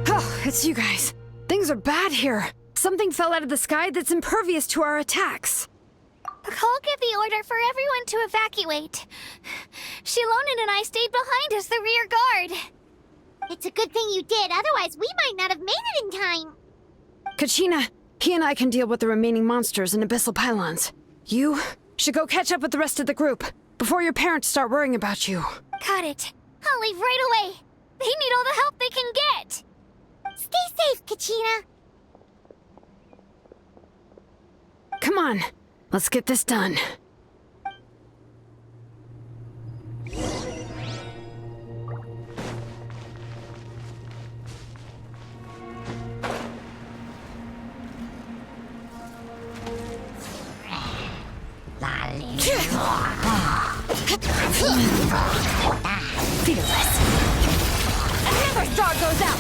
Oh, it's you guys. Things are bad here. Something fell out of the sky that's impervious to our attacks. Cole gave the order for everyone to evacuate. Shilonen and I stayed behind as the rear guard. It's a good thing you did, otherwise we might not have made it in time. Kachina, he and I can deal with the remaining monsters and abyssal pylons. You should go catch up with the rest of the group before your parents start worrying about you. Got it. I'll leave right away. They need all the help they can get. Stay safe, Kachina. Come on, let's get this done. Fearless. Another star goes out.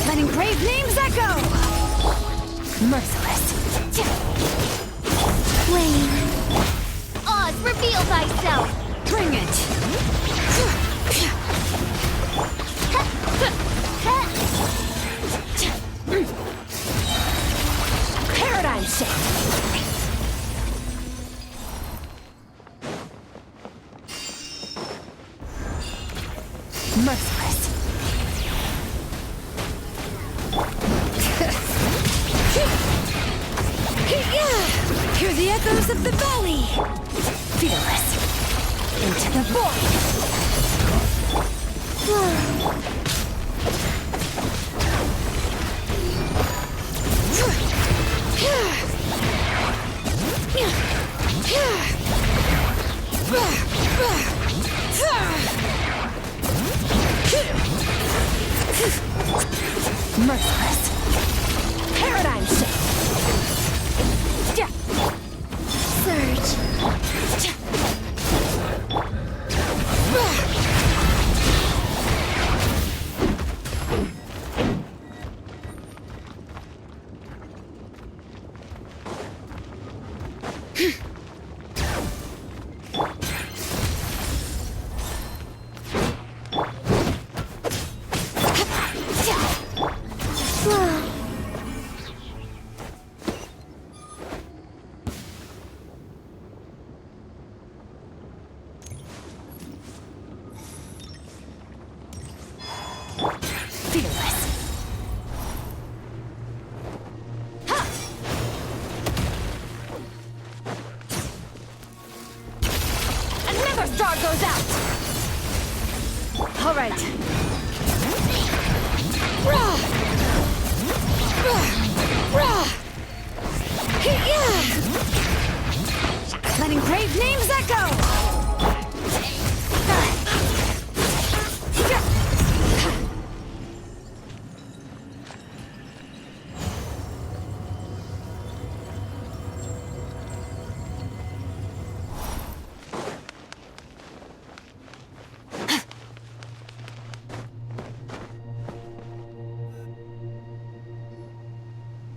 Letting brave names echo! Merciless. Flame. Oz, reveal thyself. Bring it! Paradigm shift. Hear the echoes of the valley! Fearless! Into the void! Merciless! Paradigm shift! Surge! Star goes out! All right. Letting brave names echo!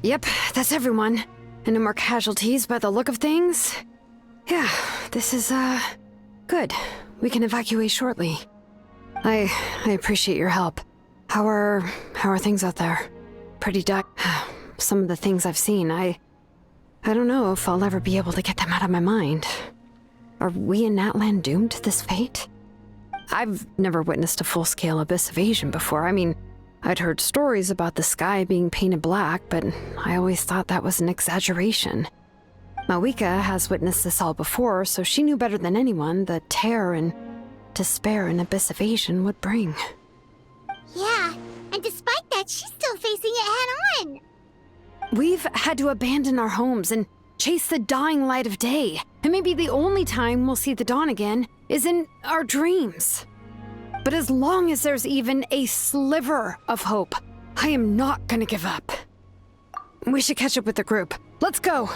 Yep, that's everyone. And no more casualties by the look of things. Yeah, this is, good. We can evacuate shortly. I appreciate your help. How are things out there? Pretty dark. Some of the things I've seen, I don't know if I'll ever be able to get them out of my mind. Are we in Natlan doomed to this fate? I've never witnessed a full-scale abyss invasion before. I mean, I'd heard stories about the sky being painted black, but I always thought that was an exaggeration. Mawika has witnessed this all before, so she knew better than anyone the terror and despair an abyss invasion would bring. Yeah, and despite that, she's still facing it head-on. We've had to abandon our homes and chase the dying light of day, and maybe the only time we'll see the dawn again is in our dreams. But as long as there's even a sliver of hope, I am not gonna give up. We should catch up with the group. Let's go!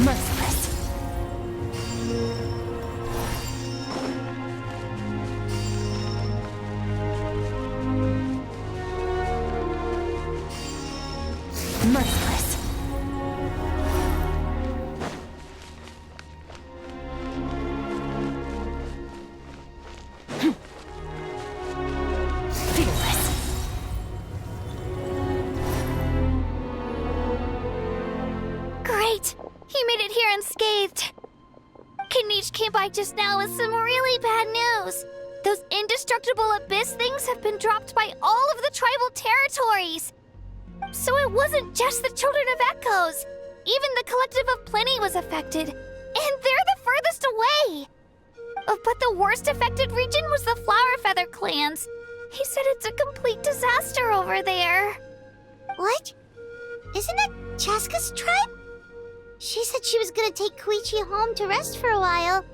Merciless. Merciless. Great! He made it here unscathed. Kanich came by just now with some really bad news. Those indestructible abyss things have been dropped by all of the tribal territories. So it wasn't just the Children of Echoes. Even the Collective of Plenty was affected. And they're the furthest away. But the worst affected region was the Flower Feather clans. He said it's a complete disaster over there. What? Isn't that Chaska's tribe? She said she was gonna take Koichi home to rest for a while.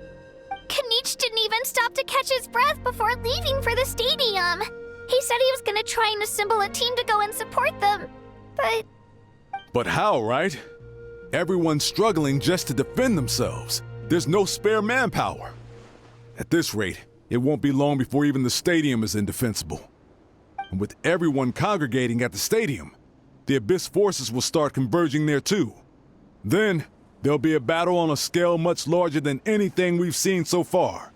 Kanich didn't even stop to catch his breath before leaving for the stadium. He said he was gonna try and assemble a team to go and support them, but... But how, right? Everyone's struggling just to defend themselves. There's no spare manpower. At this rate, it won't be long before even the stadium is indefensible. And with everyone congregating at the stadium, the Abyss forces will start converging there too. Then, there'll be a battle on a scale much larger than anything we've seen so far.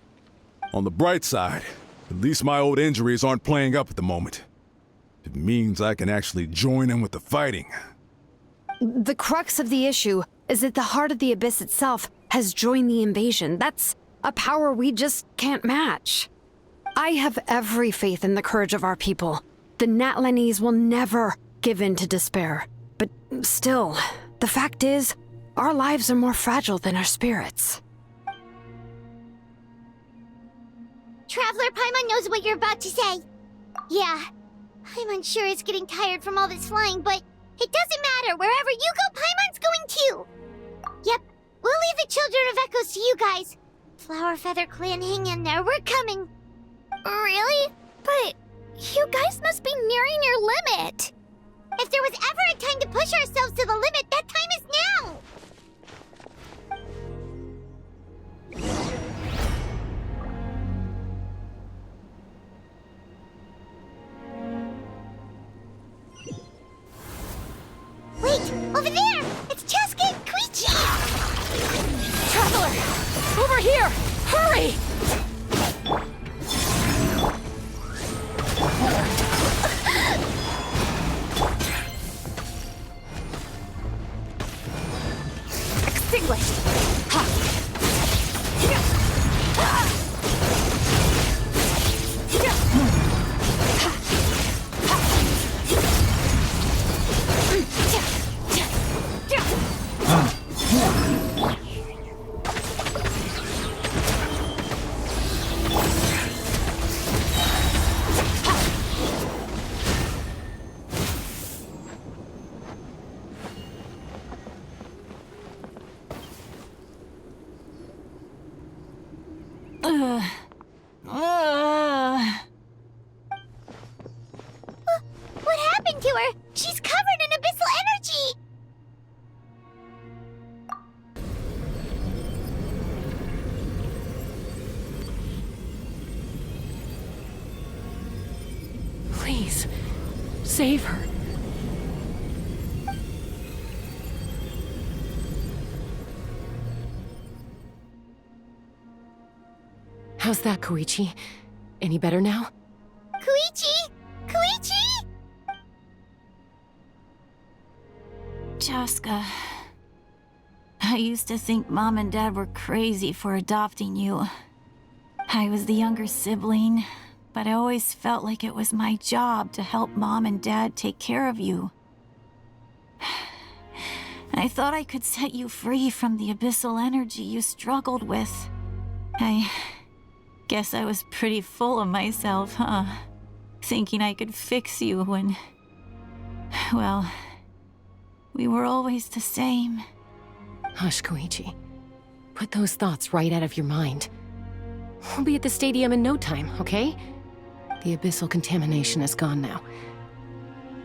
On the bright side, at least my old injuries aren't playing up at the moment. It means I can actually join in with the fighting. The crux of the issue is that the heart of the Abyss itself has joined the invasion. That's a power we just can't match. I have every faith in the courage of our people, The Natlanese will never give in to despair. But still, the fact is, our lives are more fragile than our spirits. Traveler Paimon knows what you're about to say. Yeah, Paimon's sure is getting tired from all this flying, but it doesn't matter. Wherever you go, Paimon's going too. Yep, we'll leave the Children of Echoes to you guys. Flower Feather Clan, hang in there. We're coming. Really? But you guys must be nearing your limit. If there was ever a time to push ourselves to the limit, that time is now. Wait, over there! It's Cheska and Koichi! Traveler! Over here! Hurry! Extinguished! What happened to her? She's covered in abyssal energy! Please, save her. How's that, Koichi? Any better now? Koichi! Koichi! Cheska, I used to think Mom and Dad were crazy for adopting you. I was the younger sibling, but I always felt like it was my job to help Mom and Dad take care of you. I thought I could set you free from the abyssal energy you struggled with. I guess I was pretty full of myself, huh? Thinking I could fix you when... well, we were always the same. Hush, Koichi. Put those thoughts right out of your mind. We'll be at the stadium in no time, okay? The abyssal contamination is gone now.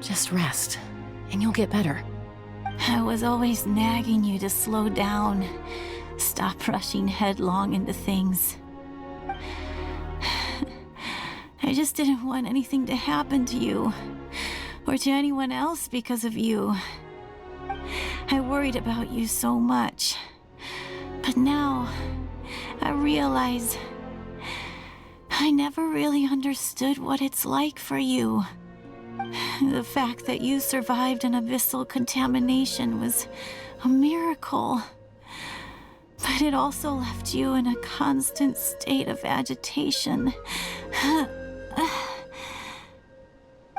Just rest, and you'll get better. I was always nagging you to slow down. Stop rushing headlong into things. I just didn't want anything to happen to you, or to anyone else because of you. I worried about you so much. But now, I realize I never really understood what it's like for you. The fact that you survived an abyssal contamination was a miracle. But it also left you in a constant state of agitation.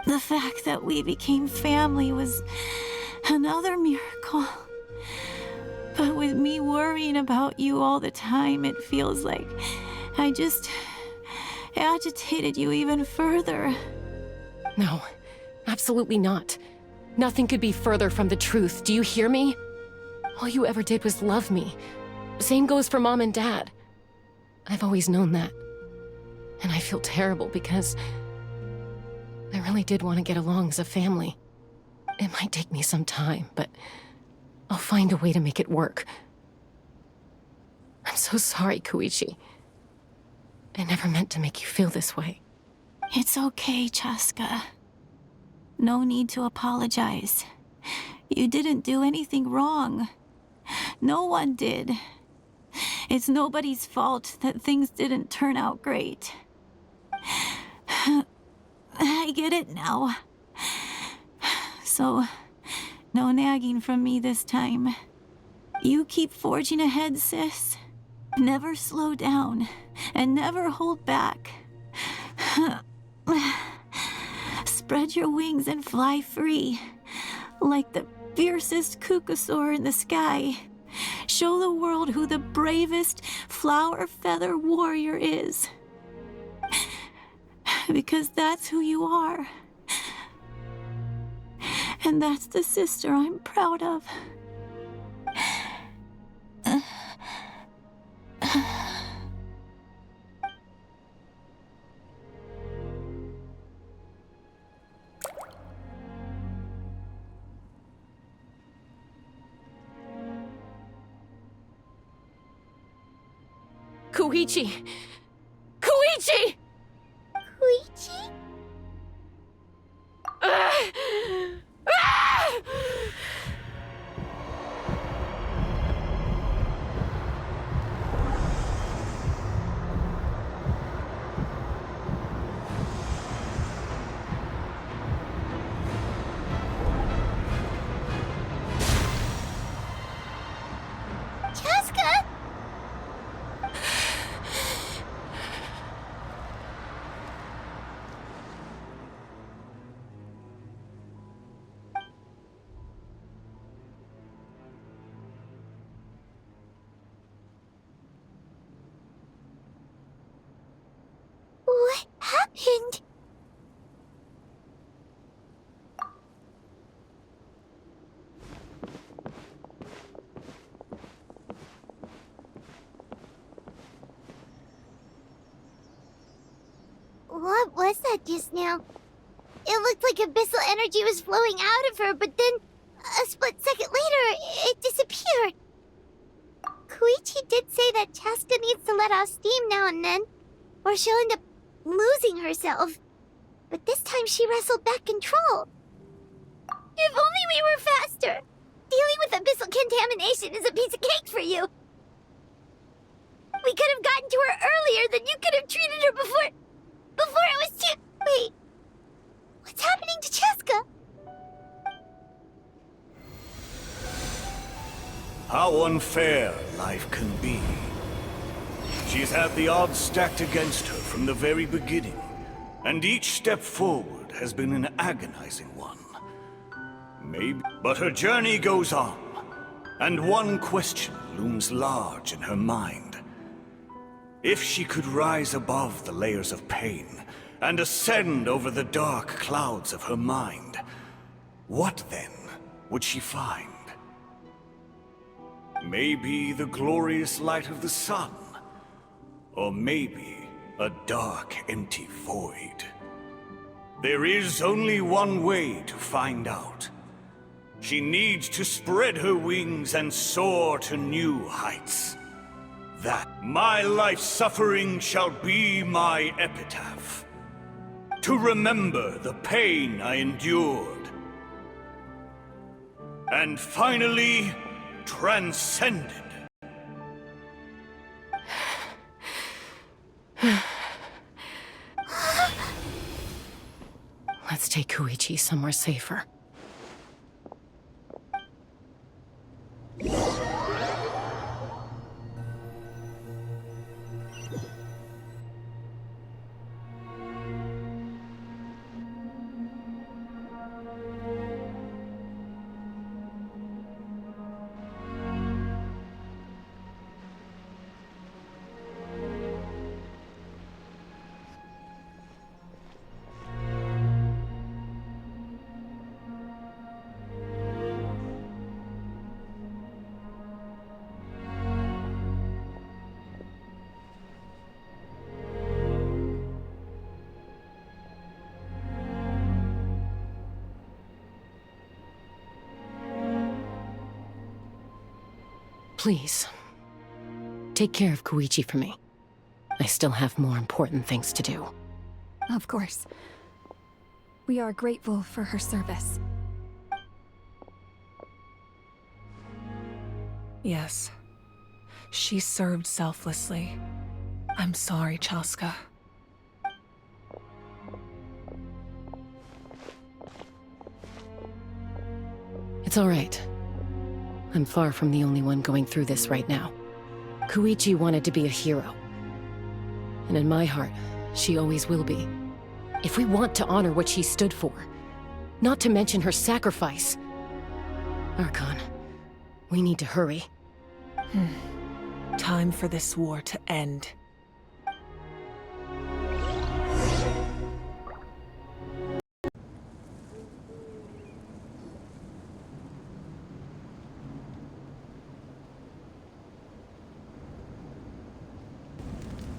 The fact that we became family was another miracle. But with me worrying about you all the time, it feels like I just agitated you even further. No, absolutely not. Nothing could be further from the truth. Do you hear me? All you ever did was love me. Same goes for Mom and Dad. I've always known that. And I feel terrible because I really did want to get along as a family. It might take me some time, but I'll find a way to make it work. I'm so sorry, Koichi. I never meant to make you feel this way. It's okay, Cheska. No need to apologize. You didn't do anything wrong. No one did. It's nobody's fault that things didn't turn out great. I get it now. So, no nagging from me this time. You keep forging ahead, sis. Never slow down, and never hold back. spread your wings and fly free, like the fiercest kukasaur in the sky. Show the world who the bravest flower feather warrior is. Because that's who you are. And that's the sister I'm proud of. Koichi! Koichi! Koichi? Chaska? What happened? What was that just now? It looked like abyssal energy was flowing out of her, but then a split second later, it disappeared. Koichi did say that Chaska needs to let off steam now and then, or she'll end up losing herself. But this time she wrestled back control. If only we were faster! Dealing with abyssal contamination is a piece of cake for you! We could have gotten to her earlier, then you could have treated her before it was too... Wait. What's happening to Chaska? How unfair life can be. She's had the odds stacked against her from the very beginning, and each step forward has been an agonizing one. Maybe, but her journey goes on, and one question looms large in her mind. If she could rise above the layers of pain and ascend over the dark clouds of her mind, what then would she find? Maybe the glorious light of the sun, or maybe a dark, empty void. There is only one way to find out. She needs to spread her wings and soar to new heights. That my life's suffering shall be my epitaph. To remember the pain I endured. And finally, transcended. Let's take Koichi somewhere safer. Please, take care of Koichi for me. I still have more important things to do. Of course. We are grateful for her service. Yes. She served selflessly. I'm sorry, Chaska. It's all right. I'm far from the only one going through this right now. Koichi wanted to be a hero. And in my heart, she always will be. If we want to honor what she stood for, not to mention her sacrifice. Archon, we need to hurry. Time for this war to end.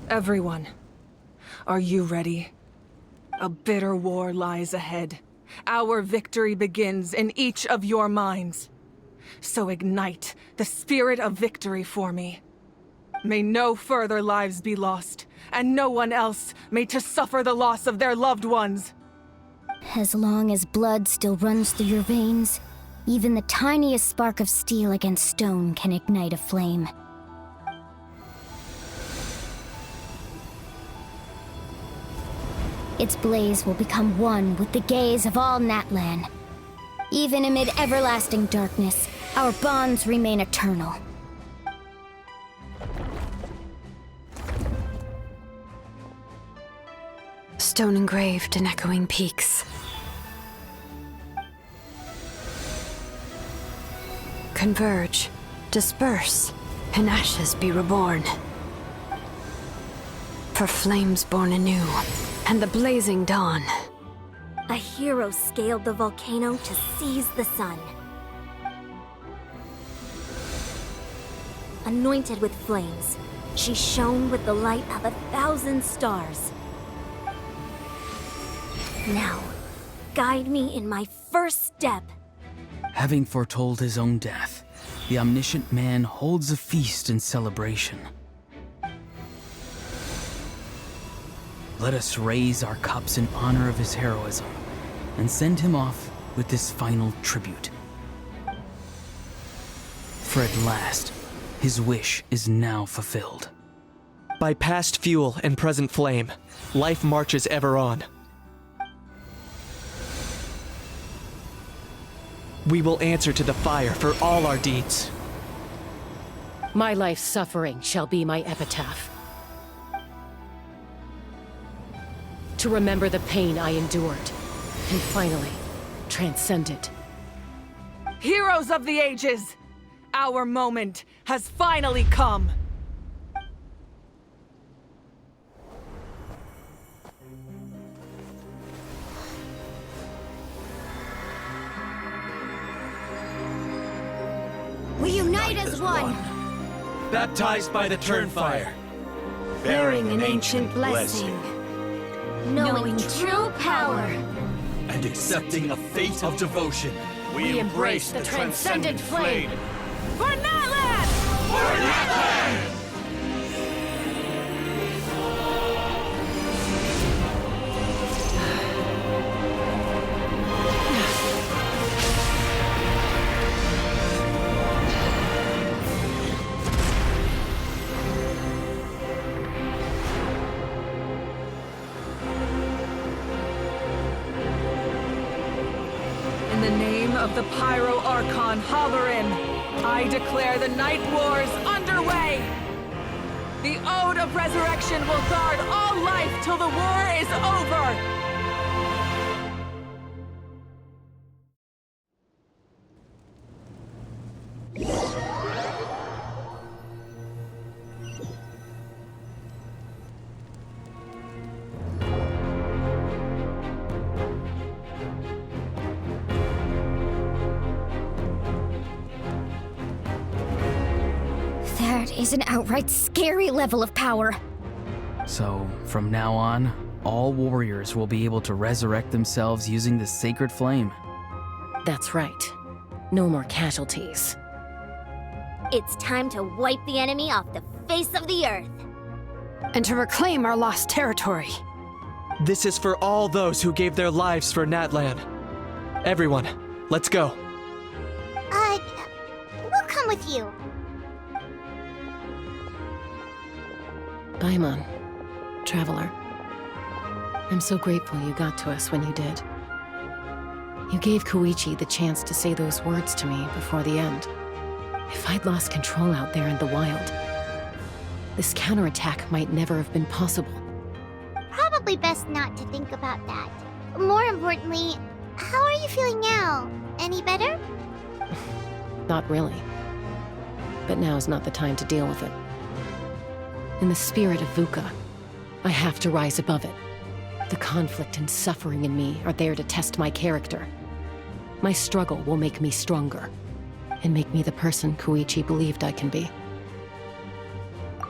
Everyone, are you ready? A bitter war lies ahead. Our victory begins in each of your minds. So ignite the spirit of victory for me. May no further lives be lost, and no one else may to suffer the loss of their loved ones. As long as blood still runs through your veins, even the tiniest spark of steel against stone can ignite a flame. Its blaze will become one with the gaze of all Natlan. Even amid everlasting darkness, our bonds remain eternal. Stone engraved in echoing peaks. Converge, disperse, in ashes be reborn. For flames born anew, and the blazing dawn. A hero scaled the volcano to seize the sun. Anointed with flames, she shone with the light of 1,000 stars. Now, guide me in my first step. Having foretold his own death, the omniscient man holds a feast in celebration. Let us raise our cups in honor of his heroism, and send him off with this final tribute. For at last, his wish is now fulfilled. By past fuel and present flame, life marches ever on. We will answer to the fire for all our deeds. My life's suffering shall be my epitaph. To remember the pain I endured, and finally, transcend it. Heroes of the ages! Our moment has finally come! We unite as one! Baptized by the Turnfire. Bearing an ancient blessing. Knowing true power. And accepting a fate of devotion. We embrace the transcendent flame. For Natlan! For Natlan! In the name of the Pyro Archon Halloran, I declare the Night Wars underway! The Ode of Resurrection will guard all life till the war is over! That is an outright scary level of power. So, from now on, all warriors will be able to resurrect themselves using the sacred flame. That's right. No more casualties. It's time to wipe the enemy off the face of the earth. And to reclaim our lost territory. This is for all those who gave their lives for Natlan. Everyone, let's go. We'll come with you. Paimon, traveler. I'm so grateful you got to us when you did. You gave Koichi the chance to say those words to me before the end. If I'd lost control out there in the wild, this counterattack might never have been possible. Probably probably best not to think about that. More importantly, how are you feeling now? Any better? Not really. But now's not the time to deal with it. In the spirit of VUCA, I have to rise above it. The conflict and suffering in me are there to test my character. My struggle will make me stronger, and make me the person Koichi believed I can be.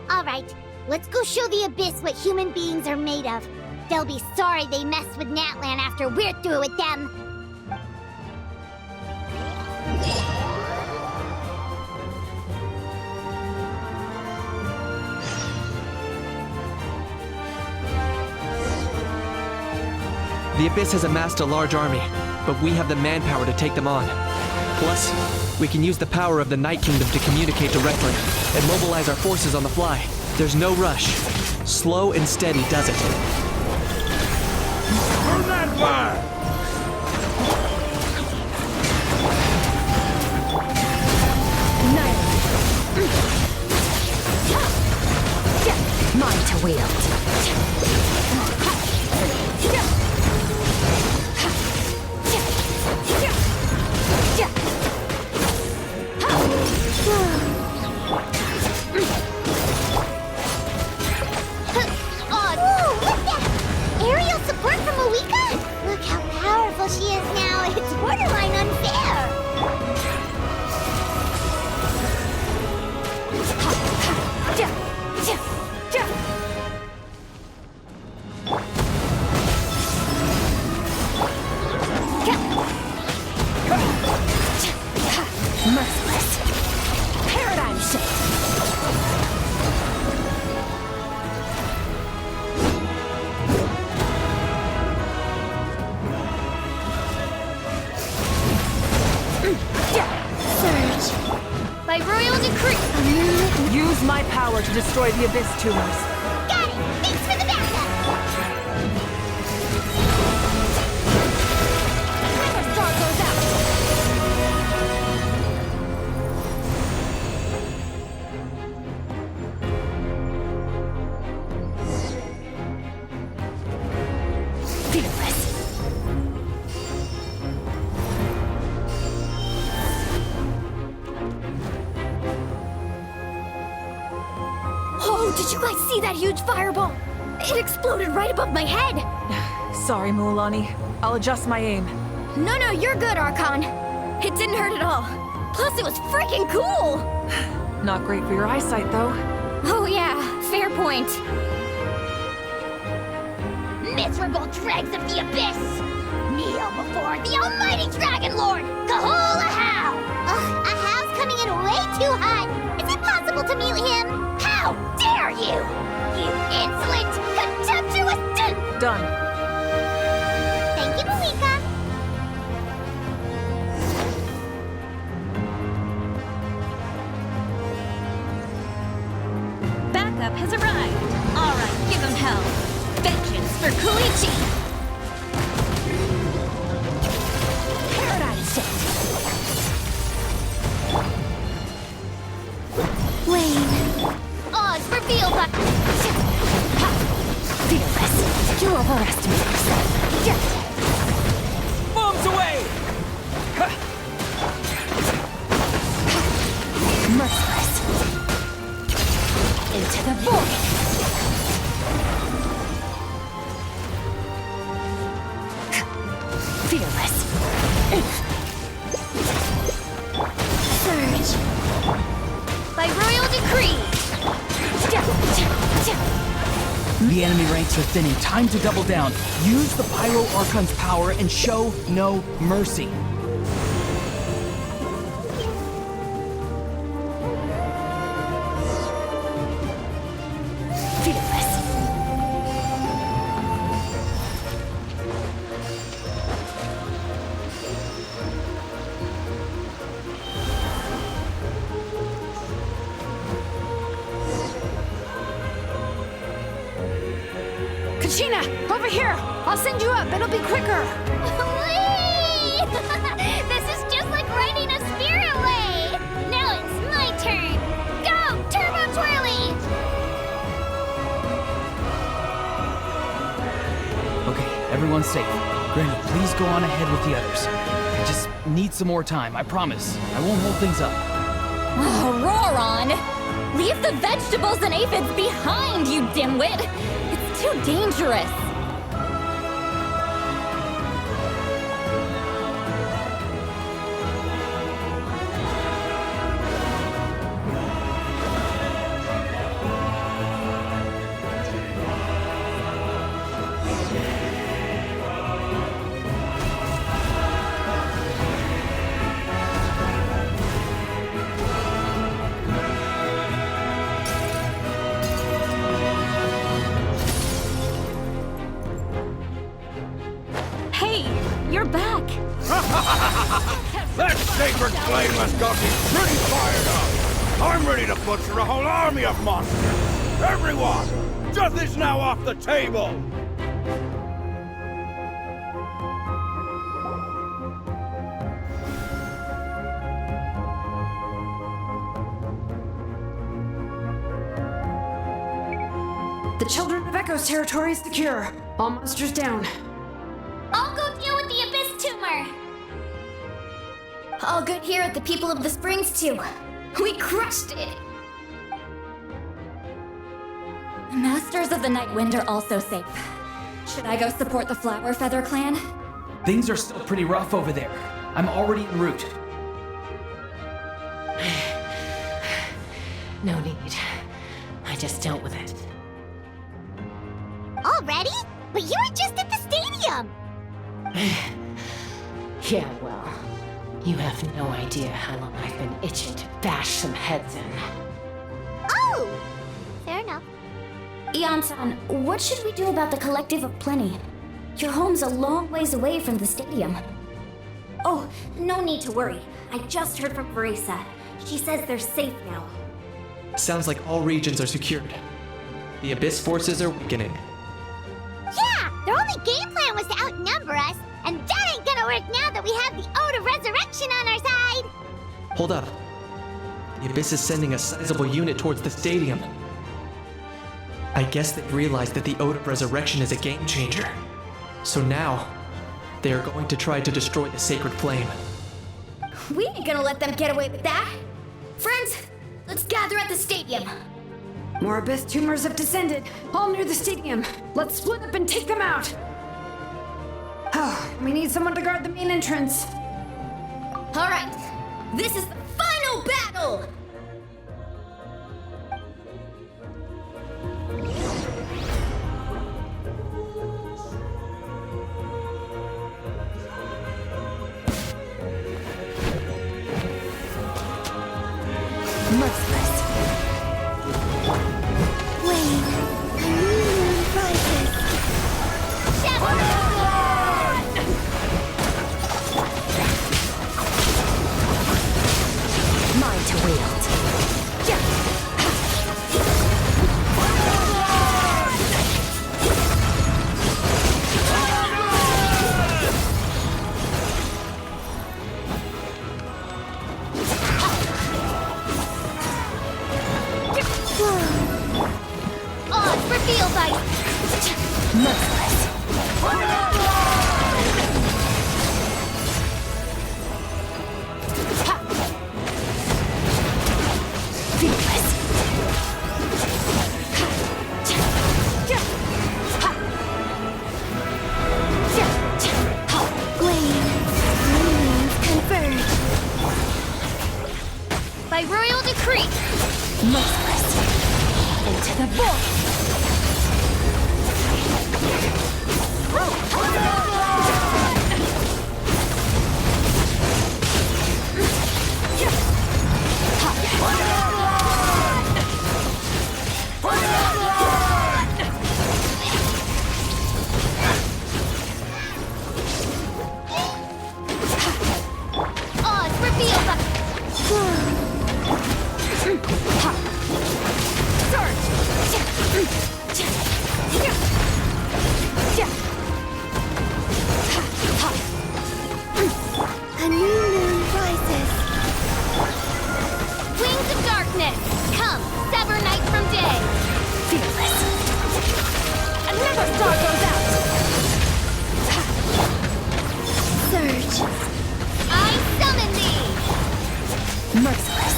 Alright, let's go show the Abyss what human beings are made of. They'll be sorry they messed with Natlan after we're through with them. The Abyss has amassed a large army, but we have the manpower to take them on. Plus, we can use the power of the Night Kingdom to communicate directly and mobilize our forces on the fly. There's no rush. Slow and steady does it. Burn that fire! Mine to wield. Aerial support from Awika? Look how powerful she is now. It's borderline unfair. Merciless. Paradigm shift. Surge. By royal decree. Use my power to destroy the Abyss tumors. Got it! Thanks for the backup! Hammer Star goes out! Fearless. Oh, did you guys see that huge fireball? It exploded right above my head! Sorry, Mualani. I'll adjust my aim. No, you're good, Archon. It didn't hurt at all. Plus, it was freaking cool! Not great for your eyesight, though. Oh yeah, fair point. Miserable dregs of the Abyss! Kneel before the almighty Dragon Lord, Kahola Hao! Ugh, Ahao's coming in way too hot! Is it possible to meet him? How dare you! You insolent, contemptuous Done. Thank you, Malika! Backup has arrived. All right, give him hell. Vengeance for Koichi. Paradigm shift. Wayne. Odds reveal that. Fearless. You overestimate yourself. Bombs away! Merciless. Into the void. Fearless. Surge. By royal decree. The enemy ranks are thinning. Time to double down. Use the Pyro Archon's power and show no mercy. Fearless. Kachina, over here! I'll send you up, it'll be quicker! Whee! This is just like riding a spirit way! Now it's my turn! Go, Turbo Twirly! everyone's safe. Granny, please go on ahead with the others. I just need some more time, I promise. I won't hold things up. Oh, Roron! Leave the vegetables and aphids behind, you dimwit! It's too dangerous! You're back! That sacred flame has got me pretty fired up! I'm ready to butcher a whole army of monsters! Everyone! Death is now off the table! The Children of Echo's territory is secure. All monsters down. I'll go deal with the Abyss Tumor! All good here at the People of the Springs, too. We crushed it! The Masters of the Night Wind are also safe. Should I go support the Flower Feather Clan? Things are still pretty rough over there. I'm already en route. No need. I just dealt with it. Already? But you were just at the stadium! Yeah, well, you have no idea how long I've been itching to bash some heads in. Oh! Fair enough. Ian-san, what should we do about the Collective of Plenty? Your home's a long ways away from the stadium. Oh, no need to worry. I just heard from Marisa. She says they're safe now. Sounds like all regions are secured. The Abyss forces are weakening. Yeah! Their only game plan was to outnumber us, and that ain't gonna work now that we have the Ode of Resurrection on our side! Hold up. The Abyss is sending a sizable unit towards the stadium. I guess they've realized that the Ode of Resurrection is a game changer. So now, they are going to try to destroy the sacred flame. We ain't gonna let them get away with that! Friends, let's gather at the stadium! More Abyss tumors have descended, all near the stadium. Let's split up and take them out! We need someone to guard the main entrance. Alright, this is the final battle! Merciless. Wayne, a new moon rises. Mine to wield. Odds for field fight. Merciless. By royal decree. Merciless. Into the void. Odds for field fight. Surge! I summon thee! Merciless.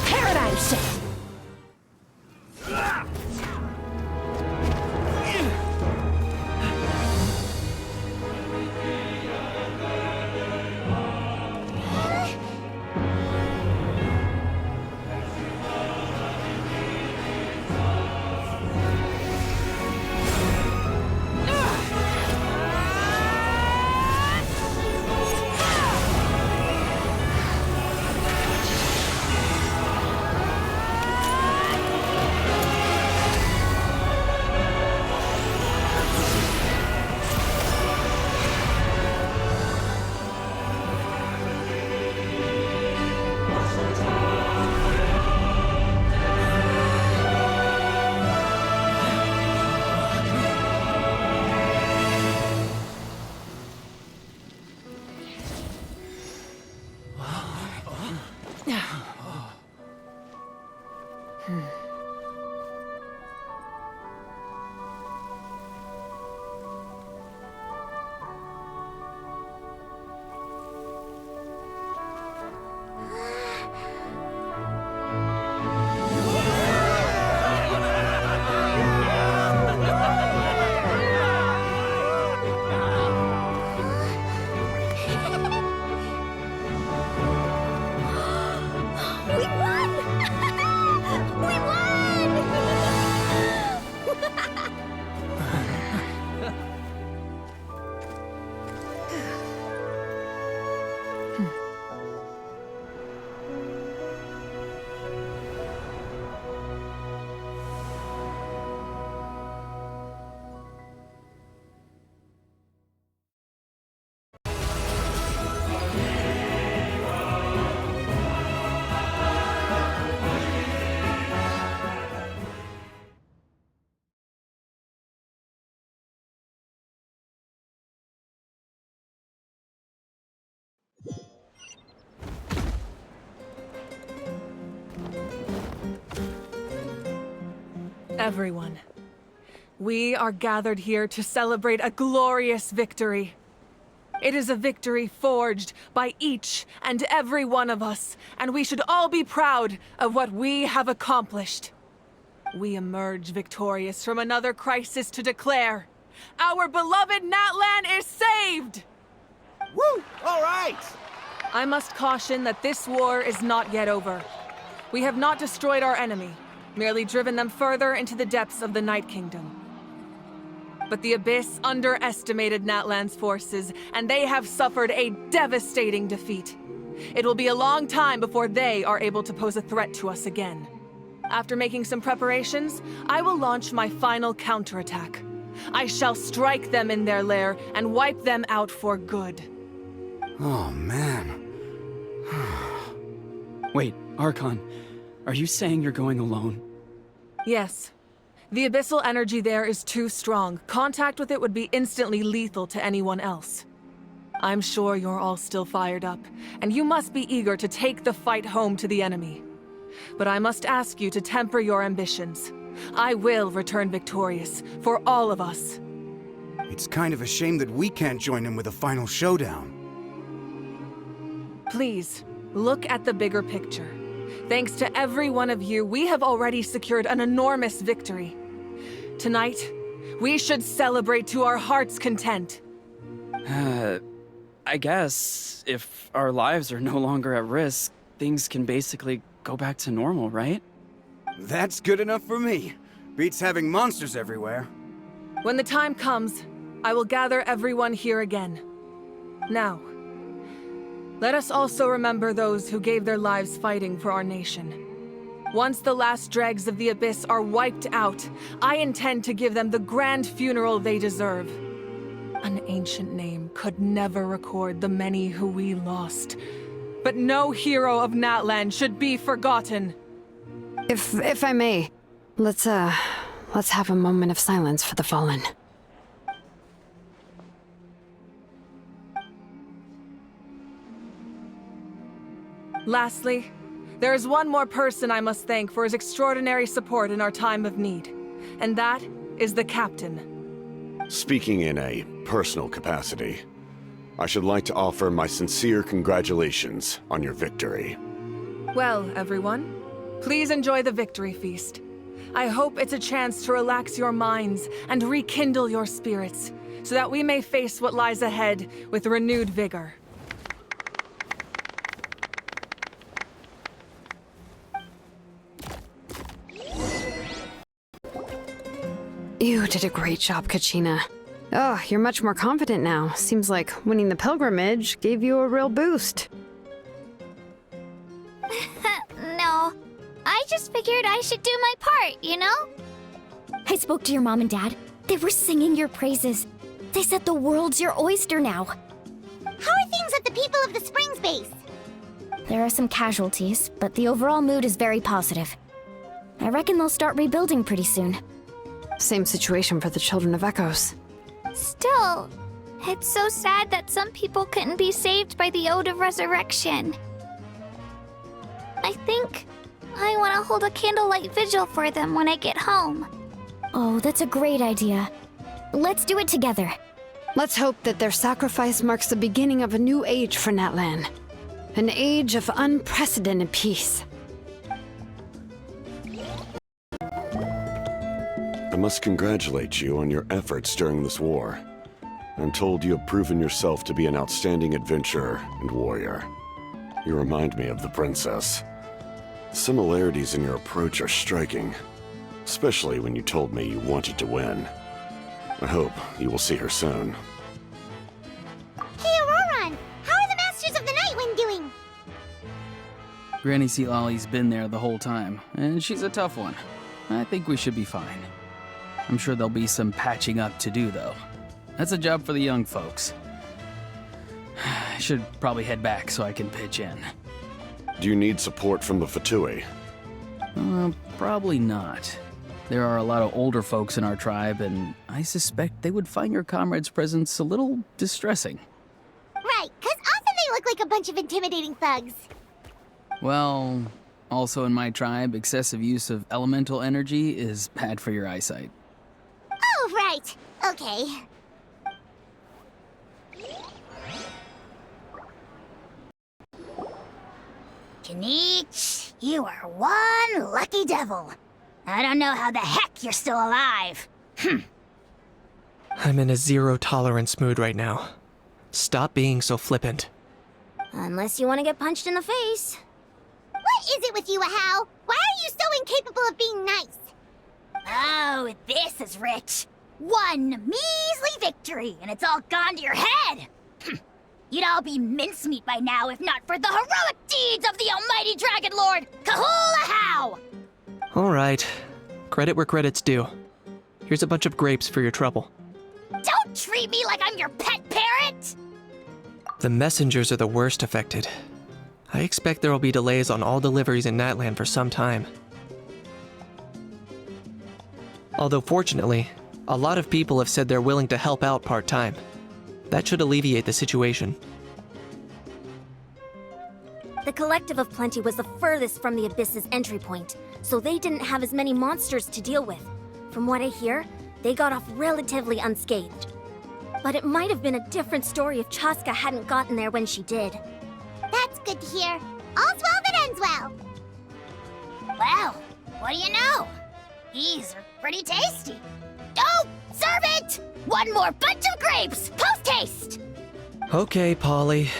Paradigm shift. Everyone, we are gathered here to celebrate a glorious victory. It is a victory forged by each and every one of us, and we should all be proud of what we have accomplished. We emerge victorious from another crisis to declare, our beloved Natlan is saved! Woo! All right! I must caution that this war is not yet over. We have not destroyed our enemy, merely driven them further into the depths of the Night Kingdom. But the Abyss underestimated Natlan's forces, and they have suffered a devastating defeat. It will be a long time before they are able to pose a threat to us again. After making some preparations, I will launch my final counterattack. I shall strike them in their lair and wipe them out for good. Oh, man. Wait, Archon, are you saying you're going alone? Yes. The abyssal energy there is too strong. Contact with it would be instantly lethal to anyone else. I'm sure you're all still fired up, and you must be eager to take the fight home to the enemy. But I must ask you to temper your ambitions. I will return victorious, for all of us. It's kind of a shame that we can't join in with a final showdown. Please, look at the bigger picture. Thanks to every one of you, we have already secured an enormous victory. Tonight, we should celebrate to our heart's content. I guess if our lives are no longer at risk, things can basically go back to normal, right? That's good enough for me. Beats having monsters everywhere. When the time comes, I will gather everyone here again. Now, let us also remember those who gave their lives fighting for our nation. Once the last dregs of the Abyss are wiped out, I intend to give them the grand funeral they deserve. An ancient name could never record the many who we lost. But no hero of Natlan should be forgotten. If I may, let's have a moment of silence for the fallen. Lastly, There is one more person I must thank for his extraordinary support in our time of need, and that is the Captain. Speaking in a personal capacity, I should like to offer my sincere congratulations on your victory. Well, everyone, please enjoy the victory feast. I hope it's a chance to relax your minds and rekindle your spirits, so that we may face what lies ahead with renewed vigor. You did a great job, Kachina. Oh, you're much more confident now. Seems like winning the pilgrimage gave you a real boost. No, I just figured I should do my part, you know? I spoke to your mom and dad. They were singing your praises. They said the world's your oyster now. How are things at the People of the Springs base? There are some casualties, but the overall mood is very positive. I reckon they'll start rebuilding pretty soon. Same situation for the Children of Echoes. Still, it's so sad that some people couldn't be saved by the Ode of Resurrection. I think I want to hold a candlelight vigil for them when I get home. Oh, that's a great idea. Let's do it together. Let's hope that their sacrifice marks the beginning of a new age for Natlan. An age of unprecedented peace. I must congratulate you on your efforts during this war. I'm told you have proven yourself to be an outstanding adventurer and warrior. You remind me of the princess. Similarities in your approach are striking, especially when you told me you wanted to win. I hope you will see her soon. Hey, Auroran! How are the Masters of the Nightwind doing? Granny Sealolly's been there the whole time, and she's a tough one. I think we should be fine. I'm sure there'll be some patching up to do, though. That's a job for the young folks. I should probably head back so I can pitch in. Do you need support from the Fatui? Probably not. There are a lot of older folks in our tribe, and I suspect they would find your comrade's presence a little distressing. Right, 'cause often they look like a bunch of intimidating thugs. Well, also in my tribe, excessive use of elemental energy is bad for your eyesight. Oh, right. Okay. Janich, you are one lucky devil. I don't know how the heck you're still alive. I'm in a zero-tolerance mood right now. Stop being so flippant. Unless you want to get punched in the face. What is it with you, Ahau? Why are you so incapable of being nice? Oh, this is rich. One measly victory, and it's all gone to your head. You'd all be mincemeat by now if not for the heroic deeds of the almighty Dragon Lord, Kahul Ahau! All right. Credit where credit's due. Here's a bunch of grapes for your trouble. Don't treat me like I'm your pet parrot! The messengers are the worst affected. I expect there will be delays on all deliveries in Natlan for some time. Although fortunately, a lot of people have said they're willing to help out part-time. That should alleviate the situation. The Collective of Plenty was the furthest from the Abyss's entry point, so they didn't have as many monsters to deal with. From what I hear, they got off relatively unscathed. But it might have been a different story if Chaska hadn't gotten there when she did. That's good to hear. All's well that ends well. Well, what do you know? These are pretty tasty. Oh, serve it! One more bunch of grapes, post-haste! Okay, Polly.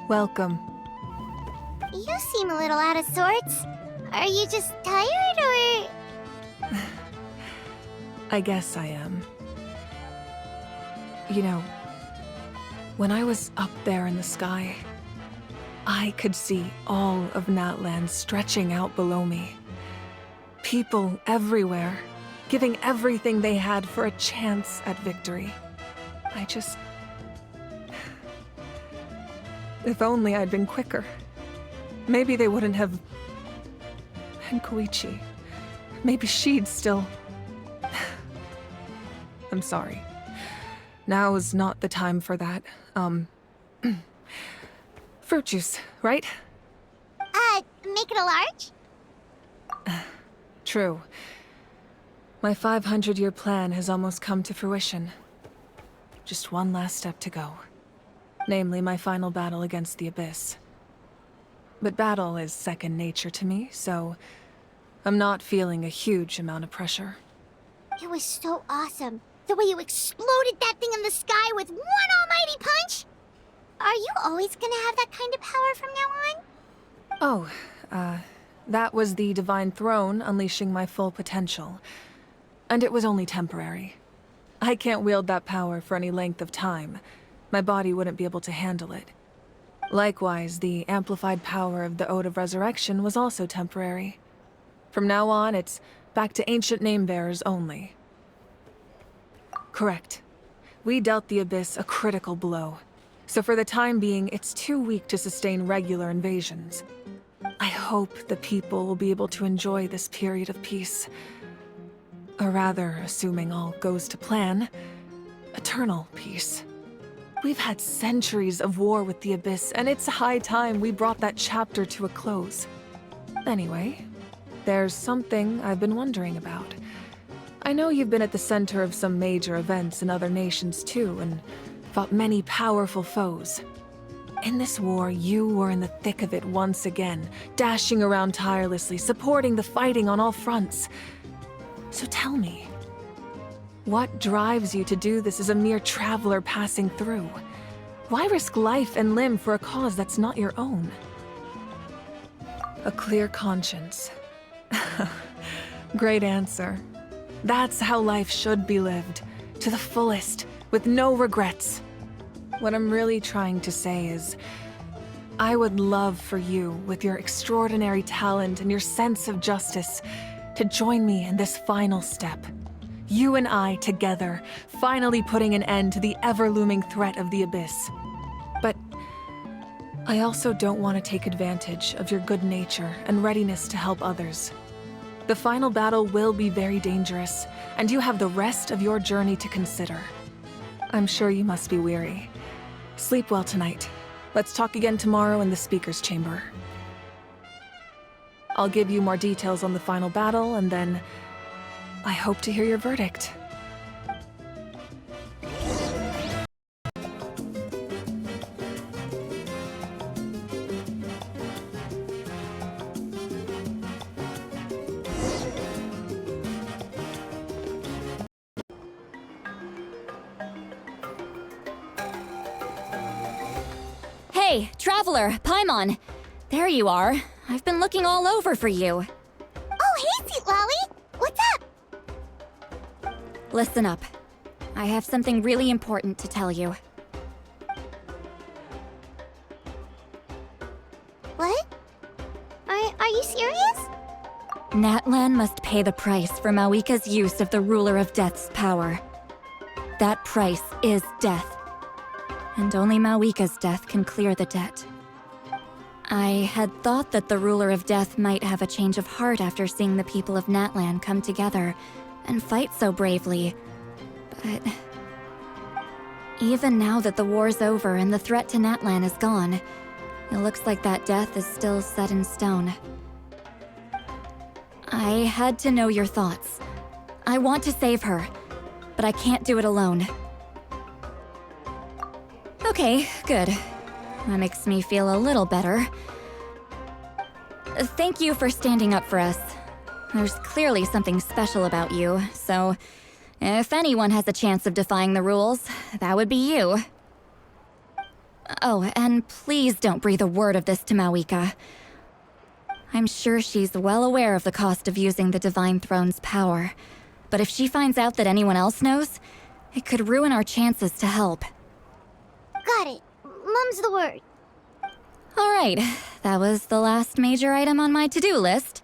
Welcome. You seem a little out of sorts. Are you just tired, or...? I guess I am. You know, when I was up there in the sky, I could see all of Natlan stretching out below me. People everywhere, giving everything they had for a chance at victory. I just... If only I'd been quicker. Maybe they wouldn't have... And Koichi. Maybe she'd still... I'm sorry. Now is not the time for that. Fruit juice, right? Make it a large? True. My 500-year plan has almost come to fruition. Just one last step to go. Namely, my final battle against the Abyss. But battle is second nature to me, so I'm not feeling a huge amount of pressure. It was so awesome. The way you exploded that thing in the sky with one almighty punch! Are you always gonna have that kind of power from now on? Oh, that was the Divine Throne unleashing my full potential. And it was only temporary. I can't wield that power for any length of time. My body wouldn't be able to handle it. Likewise, the amplified power of the Ode of Resurrection was also temporary. From now on, it's back to ancient name-bearers only. Correct. We dealt the Abyss a critical blow. So for the time being, it's too weak to sustain regular invasions. I hope the people will be able to enjoy this period of peace. Or rather, assuming all goes to plan, eternal peace. We've had centuries of war with the Abyss, and it's high time we brought that chapter to a close. Anyway, there's something I've been wondering about. I know you've been at the center of some major events in other nations too, and fought many powerful foes. In this war, you were in the thick of it once again, dashing around tirelessly, supporting the fighting on all fronts. So tell me, what drives you to do this as a mere traveler passing through? Why risk life and limb for a cause that's not your own? A clear conscience. Great answer. That's how life should be lived, to the fullest, with no regrets. What I'm really trying to say is, I would love for you, with your extraordinary talent and your sense of justice, to join me in this final step. You and I together, finally putting an end to the ever-looming threat of the Abyss. But I also don't want to take advantage of your good nature and readiness to help others. The final battle will be very dangerous, and you have the rest of your journey to consider. I'm sure you must be weary. Sleep well tonight. Let's talk again tomorrow in the speaker's chamber. I'll give you more details on the final battle, and then I hope to hear your verdict. Hey, Traveler, Paimon! There you are. I've been looking all over for you. Oh, hey, Sweet Lolly! What's up? Listen up. I have something really important to tell you. What? Are you serious? Natlan must pay the price for Mawika's use of the Ruler of Death's power. That price is death. And only Mawika's death can clear the debt. I had thought that the Ruler of Death might have a change of heart after seeing the people of Natlan come together and fight so bravely. But even now that the war's over and the threat to Natlan is gone, it looks like that death is still set in stone. I had to know your thoughts. I want to save her, but I can't do it alone. Okay, good. That makes me feel a little better. Thank you for standing up for us. There's clearly something special about you, so if anyone has a chance of defying the rules, that would be you. Oh, and please don't breathe a word of this to Mawika. I'm sure she's well aware of the cost of using the Divine Throne's power, but if she finds out that anyone else knows, it could ruin our chances to help. Got it. Mum's the word. All right, that was the last major item on my to-do list.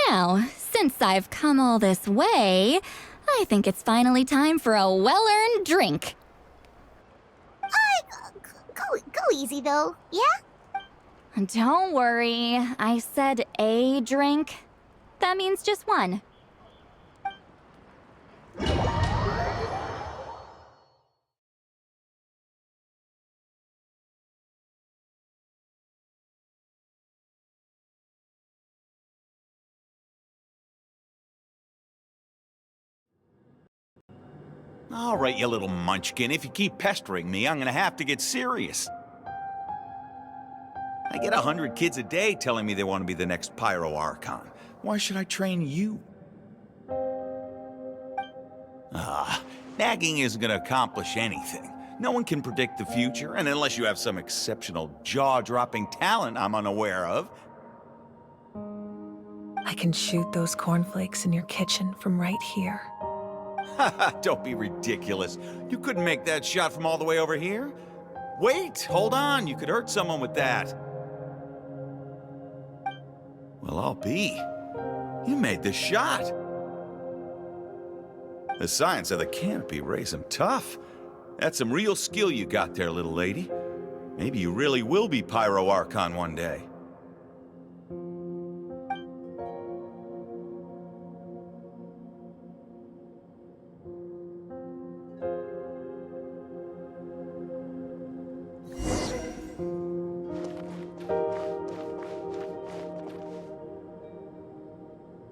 Now, since I've come all this way, I think it's finally time for a well-earned drink. Go easy though, yeah? Don't worry, I said a drink. That means just one. All right, you little munchkin. If you keep pestering me, I'm gonna have to get serious. I get 100 kids a day telling me they want to be the next Pyro Archon. Why should I train you? Nagging isn't gonna accomplish anything. No one can predict the future, and unless you have some exceptional jaw-dropping talent I'm unaware of. I can shoot those cornflakes in your kitchen from right here. Don't be ridiculous. You couldn't make that shot from all the way over here? Wait, hold on. You could hurt someone with that. Well, I'll be. You made the shot. The science of the canopy raised him tough. That's some real skill you got there, little lady. Maybe you really will be Pyro Archon one day.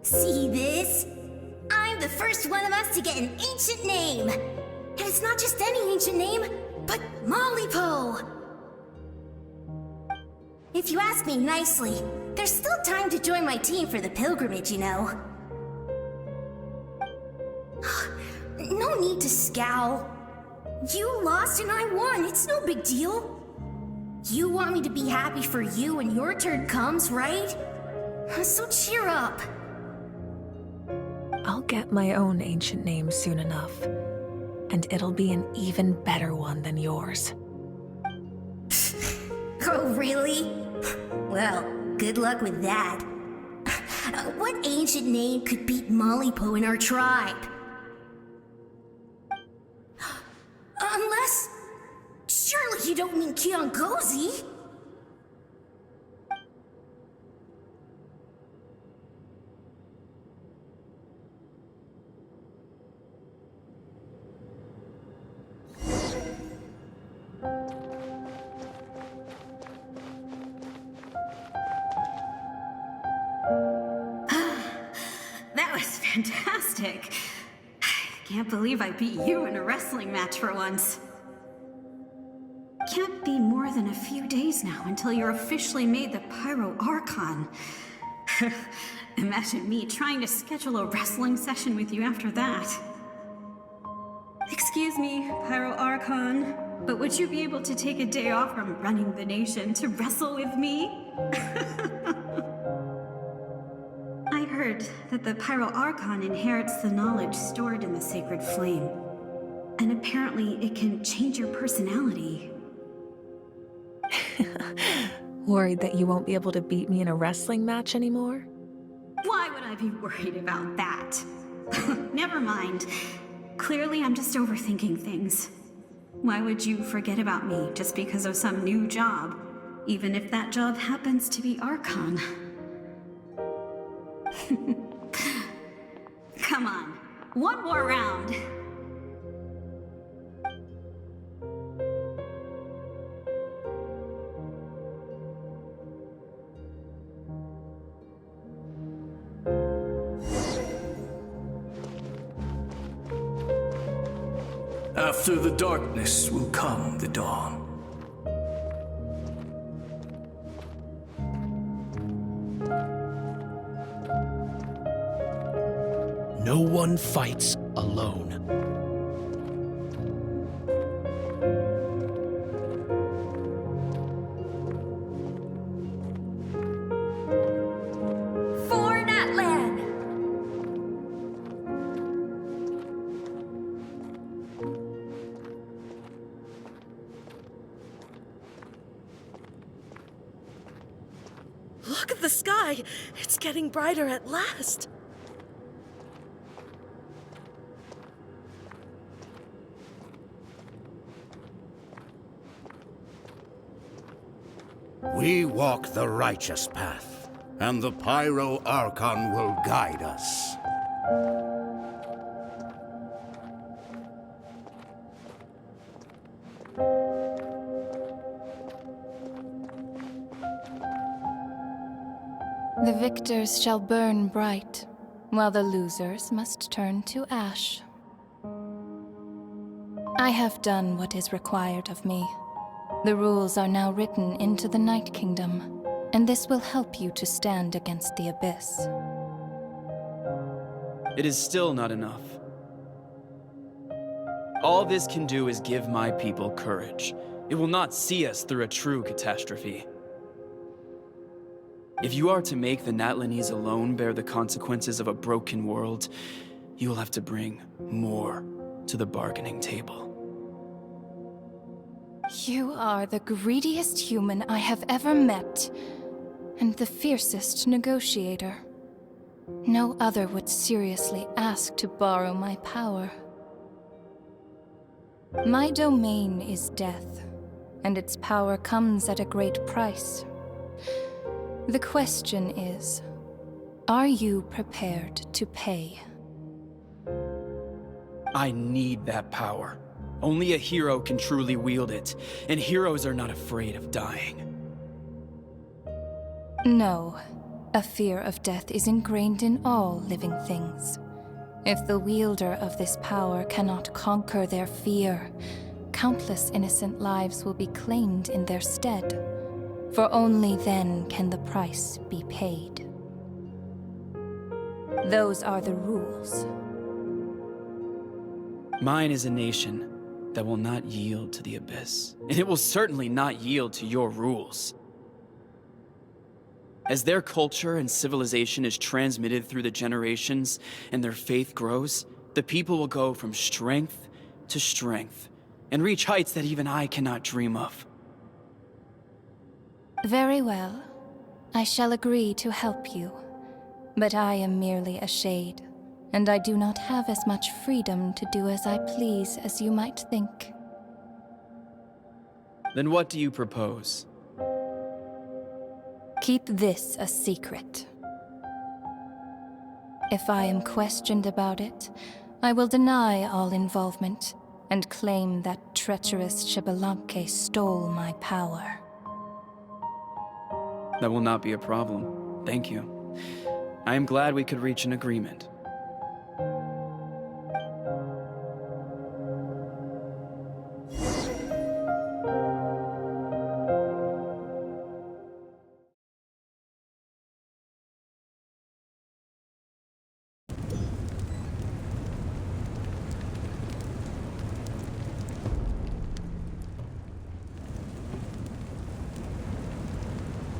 See this? I'm the first one of us to get an ancient name. And it's not just any ancient name, but Malipo. If you ask me nicely, there's still time to join my team for the pilgrimage, you know. No need to scowl. You lost and I won, it's no big deal. You want me to be happy for you when your turn comes, right? So cheer up. I'll get my own ancient name soon enough. And it'll be an even better one than yours. Oh, really? Well, good luck with that. What ancient name could beat Malipo in our tribe? Unless... surely you don't mean Kiangozi? Fantastic. Can't believe I beat you in a wrestling match for once. Can't be more than a few days now until you're officially made the Pyro Archon. Imagine me trying to schedule a wrestling session with you after that. Excuse me, Pyro Archon, but would you be able to take a day off from running the nation to wrestle with me? I heard that the Pyro Archon inherits the knowledge stored in the sacred flame. And apparently it can change your personality. Worried that you won't be able to beat me in a wrestling match anymore? Why would I be worried about that? Never mind. Clearly I'm just overthinking things. Why would you forget about me just because of some new job? Even if that job happens to be Archon. Come on, one more round. After the darkness will come the dawn. No one fights alone. For Natlan! Look at the sky! It's getting brighter at last! We walk the righteous path, and the Pyro Archon will guide us. The victors shall burn bright, while the losers must turn to ash. I have done what is required of me. The rules are now written into the Night Kingdom, and this will help you to stand against the Abyss. It is still not enough. All this can do is give my people courage. It will not see us through a true catastrophe. If you are to make the Natlanese alone bear the consequences of a broken world, you will have to bring more to the bargaining table. You are the greediest human I have ever met, and the fiercest negotiator. No other would seriously ask to borrow my power. My domain is death, and its power comes at a great price. The question is, are you prepared to pay? I need that power. Only a hero can truly wield it, and heroes are not afraid of dying. No. A fear of death is ingrained in all living things. If the wielder of this power cannot conquer their fear, countless innocent lives will be claimed in their stead. For only then can the price be paid. Those are the rules. Mine is a nation that will not yield to the Abyss, and it will certainly not yield to your rules. As their culture and civilization is transmitted through the generations and their faith grows, the people will go from strength to strength and reach heights that even I cannot dream of. Very well. I shall agree to help you. But I am merely a shade, and I do not have as much freedom to do as I please as you might think. Then what do you propose? Keep this a secret. If I am questioned about it, I will deny all involvement and claim that treacherous Xbalanque stole my power. That will not be a problem. Thank you. I am glad we could reach an agreement.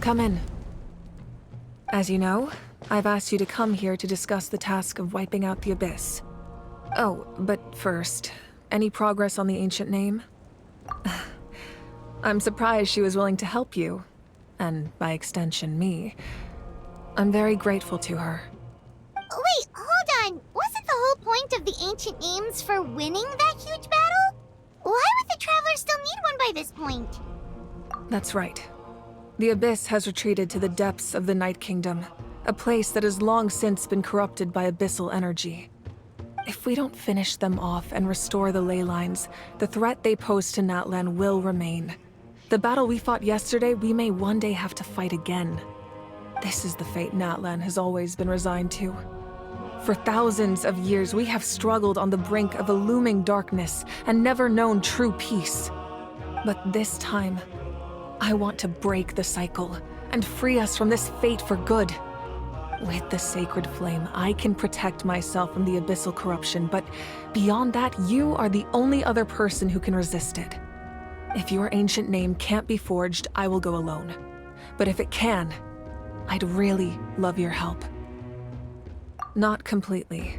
Come in. As you know, I've asked you to come here to discuss the task of wiping out the Abyss. Oh, but first, any progress on the ancient name? I'm surprised she was willing to help you, and by extension, me. I'm very grateful to her. Wait, hold on. Wasn't the whole point of the ancient names for winning that huge battle? Why would the Travelers still need one by this point? That's right. The Abyss has retreated to the depths of the Night Kingdom, a place that has long since been corrupted by abyssal energy. If we don't finish them off and restore the ley lines, the threat they pose to Natlan will remain. The battle we fought yesterday, we may one day have to fight again. This is the fate Natlan has always been resigned to. For thousands of years, we have struggled on the brink of a looming darkness and never known true peace. But this time, I want to break the cycle and free us from this fate for good. With the sacred flame, I can protect myself from the abyssal corruption, but beyond that, you are the only other person who can resist it. If your ancient name can't be forged, I will go alone. But if it can, I'd really love your help. Not completely.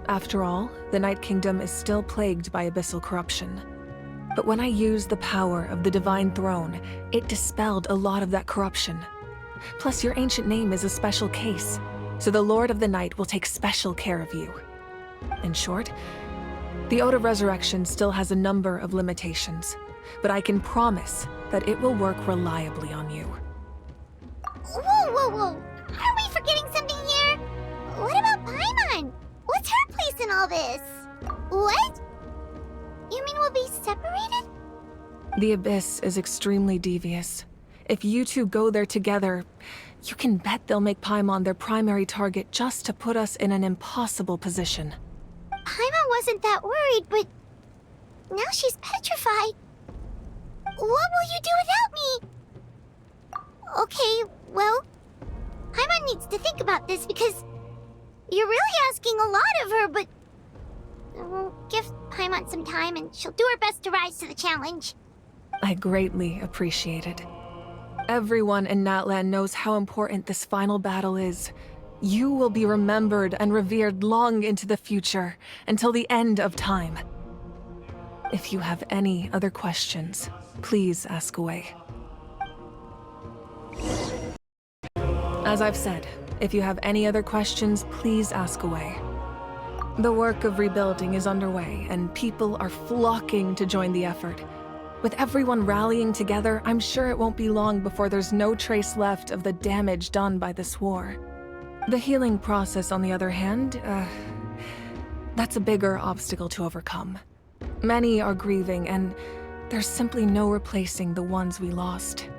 After all, the Night Kingdom is still plagued by abyssal corruption. But when I used the power of the Divine Throne, it dispelled a lot of that corruption. Plus, your ancient name is a special case, so the Lord of the Night will take special care of you. In short, the Ode of Resurrection still has a number of limitations, but I can promise that it will work reliably on you. Whoa. Are we forgetting something here? What about Paimon? What's her place in all this? What? You mean we'll be separated? The Abyss is extremely devious. If you two go there together, you can bet they'll make Paimon their primary target just to put us in an impossible position. Paimon wasn't that worried, but now she's petrified. What will you do without me? Okay, well, Paimon needs to think about this because you're really asking a lot of her, but we'll give Paimon some time and she'll do her best to rise to the challenge. I greatly appreciate it. Everyone in Natlan knows how important this final battle is. You will be remembered and revered long into the future, until the end of time. If you have any other questions, please ask away. As I've said, if you have any other questions, please ask away. The work of rebuilding is underway, and people are flocking to join the effort. With everyone rallying together, I'm sure it won't be long before there's no trace left of the damage done by this war. The healing process, on the other hand, that's a bigger obstacle to overcome. Many are grieving, and there's simply no replacing the ones we lost.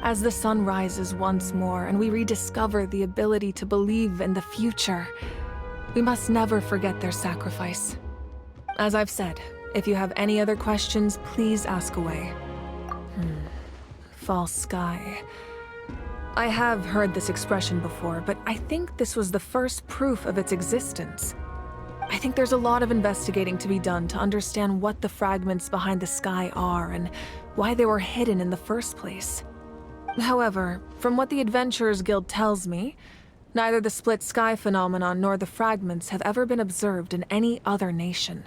As the sun rises once more and we rediscover the ability to believe in the future, we must never forget their sacrifice. As I've said, if you have any other questions, please ask away. False sky. I have heard this expression before, but I think this was the first proof of its existence. I think there's a lot of investigating to be done to understand what the fragments behind the sky are and why they were hidden in the first place. However, from what the Adventurers Guild tells me, neither the split sky phenomenon nor the fragments have ever been observed in any other nation.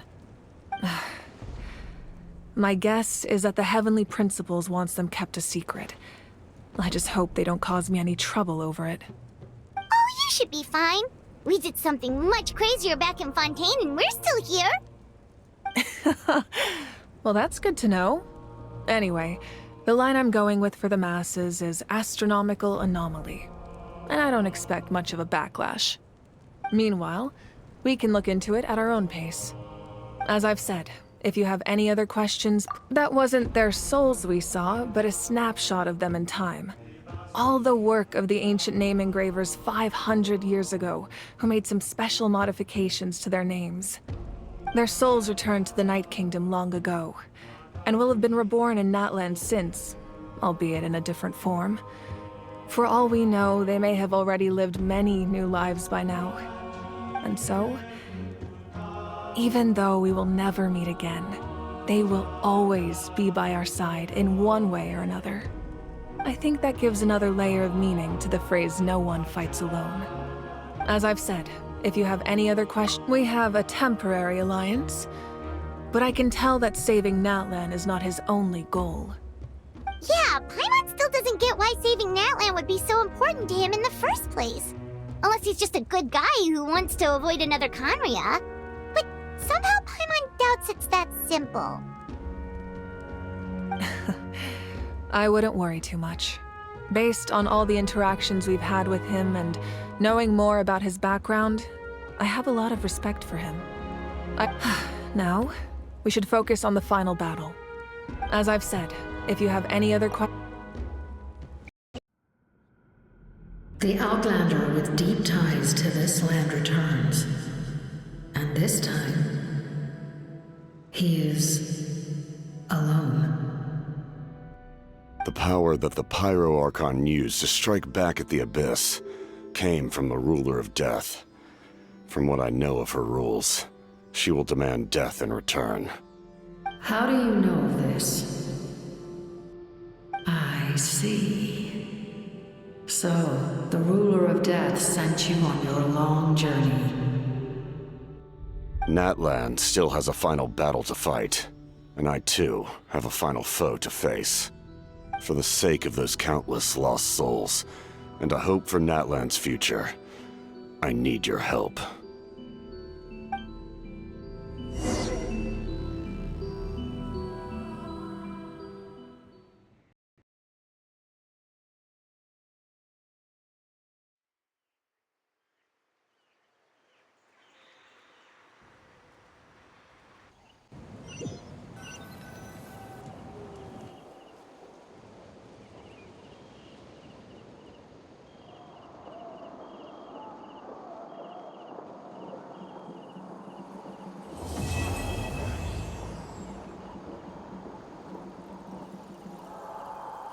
My guess is that the Heavenly Principles wants them kept a secret. I just hope they don't cause me any trouble over it. Oh, you should be fine. We did something much crazier back in Fontaine and we're still here. Well, that's good to know. Anyway, the line I'm going with for the masses is astronomical anomaly. And I don't expect much of a backlash. Meanwhile, we can look into it at our own pace. As I've said, if you have any other questions, that wasn't their souls we saw, but a snapshot of them in time. All the work of the ancient name engravers 500 years ago, who made some special modifications to their names. Their souls returned to the Night Kingdom long ago, and will have been reborn in Natlan since, albeit in a different form. For all we know, they may have already lived many new lives by now. And so, even though we will never meet again, they will always be by our side in one way or another. I think that gives another layer of meaning to the phrase, "No one fights alone." As I've said, if you have any other questions, we have a temporary alliance, but I can tell that saving Natlan is not his only goal. Yeah, Paimon still doesn't get why saving Natlan would be so important to him in the first place. Unless he's just a good guy who wants to avoid another Khaenri'ah. But somehow Paimon doubts it's that simple. I wouldn't worry too much. Based on all the interactions we've had with him and knowing more about his background, I have a lot of respect for him. Now, we should focus on the final battle. As I've said, if you have any other questions... The Outlander with deep ties to this land returns. And this time, he is alone. The power that the Pyro Archon used to strike back at the Abyss came from the Ruler of Death. From what I know of her rules, she will demand death in return. How do you know this? I see. So, the Ruler of Death sent you on your long journey. Natlan still has a final battle to fight, and I too have a final foe to face. For the sake of those countless lost souls, and a hope for Natlan's future, I need your help.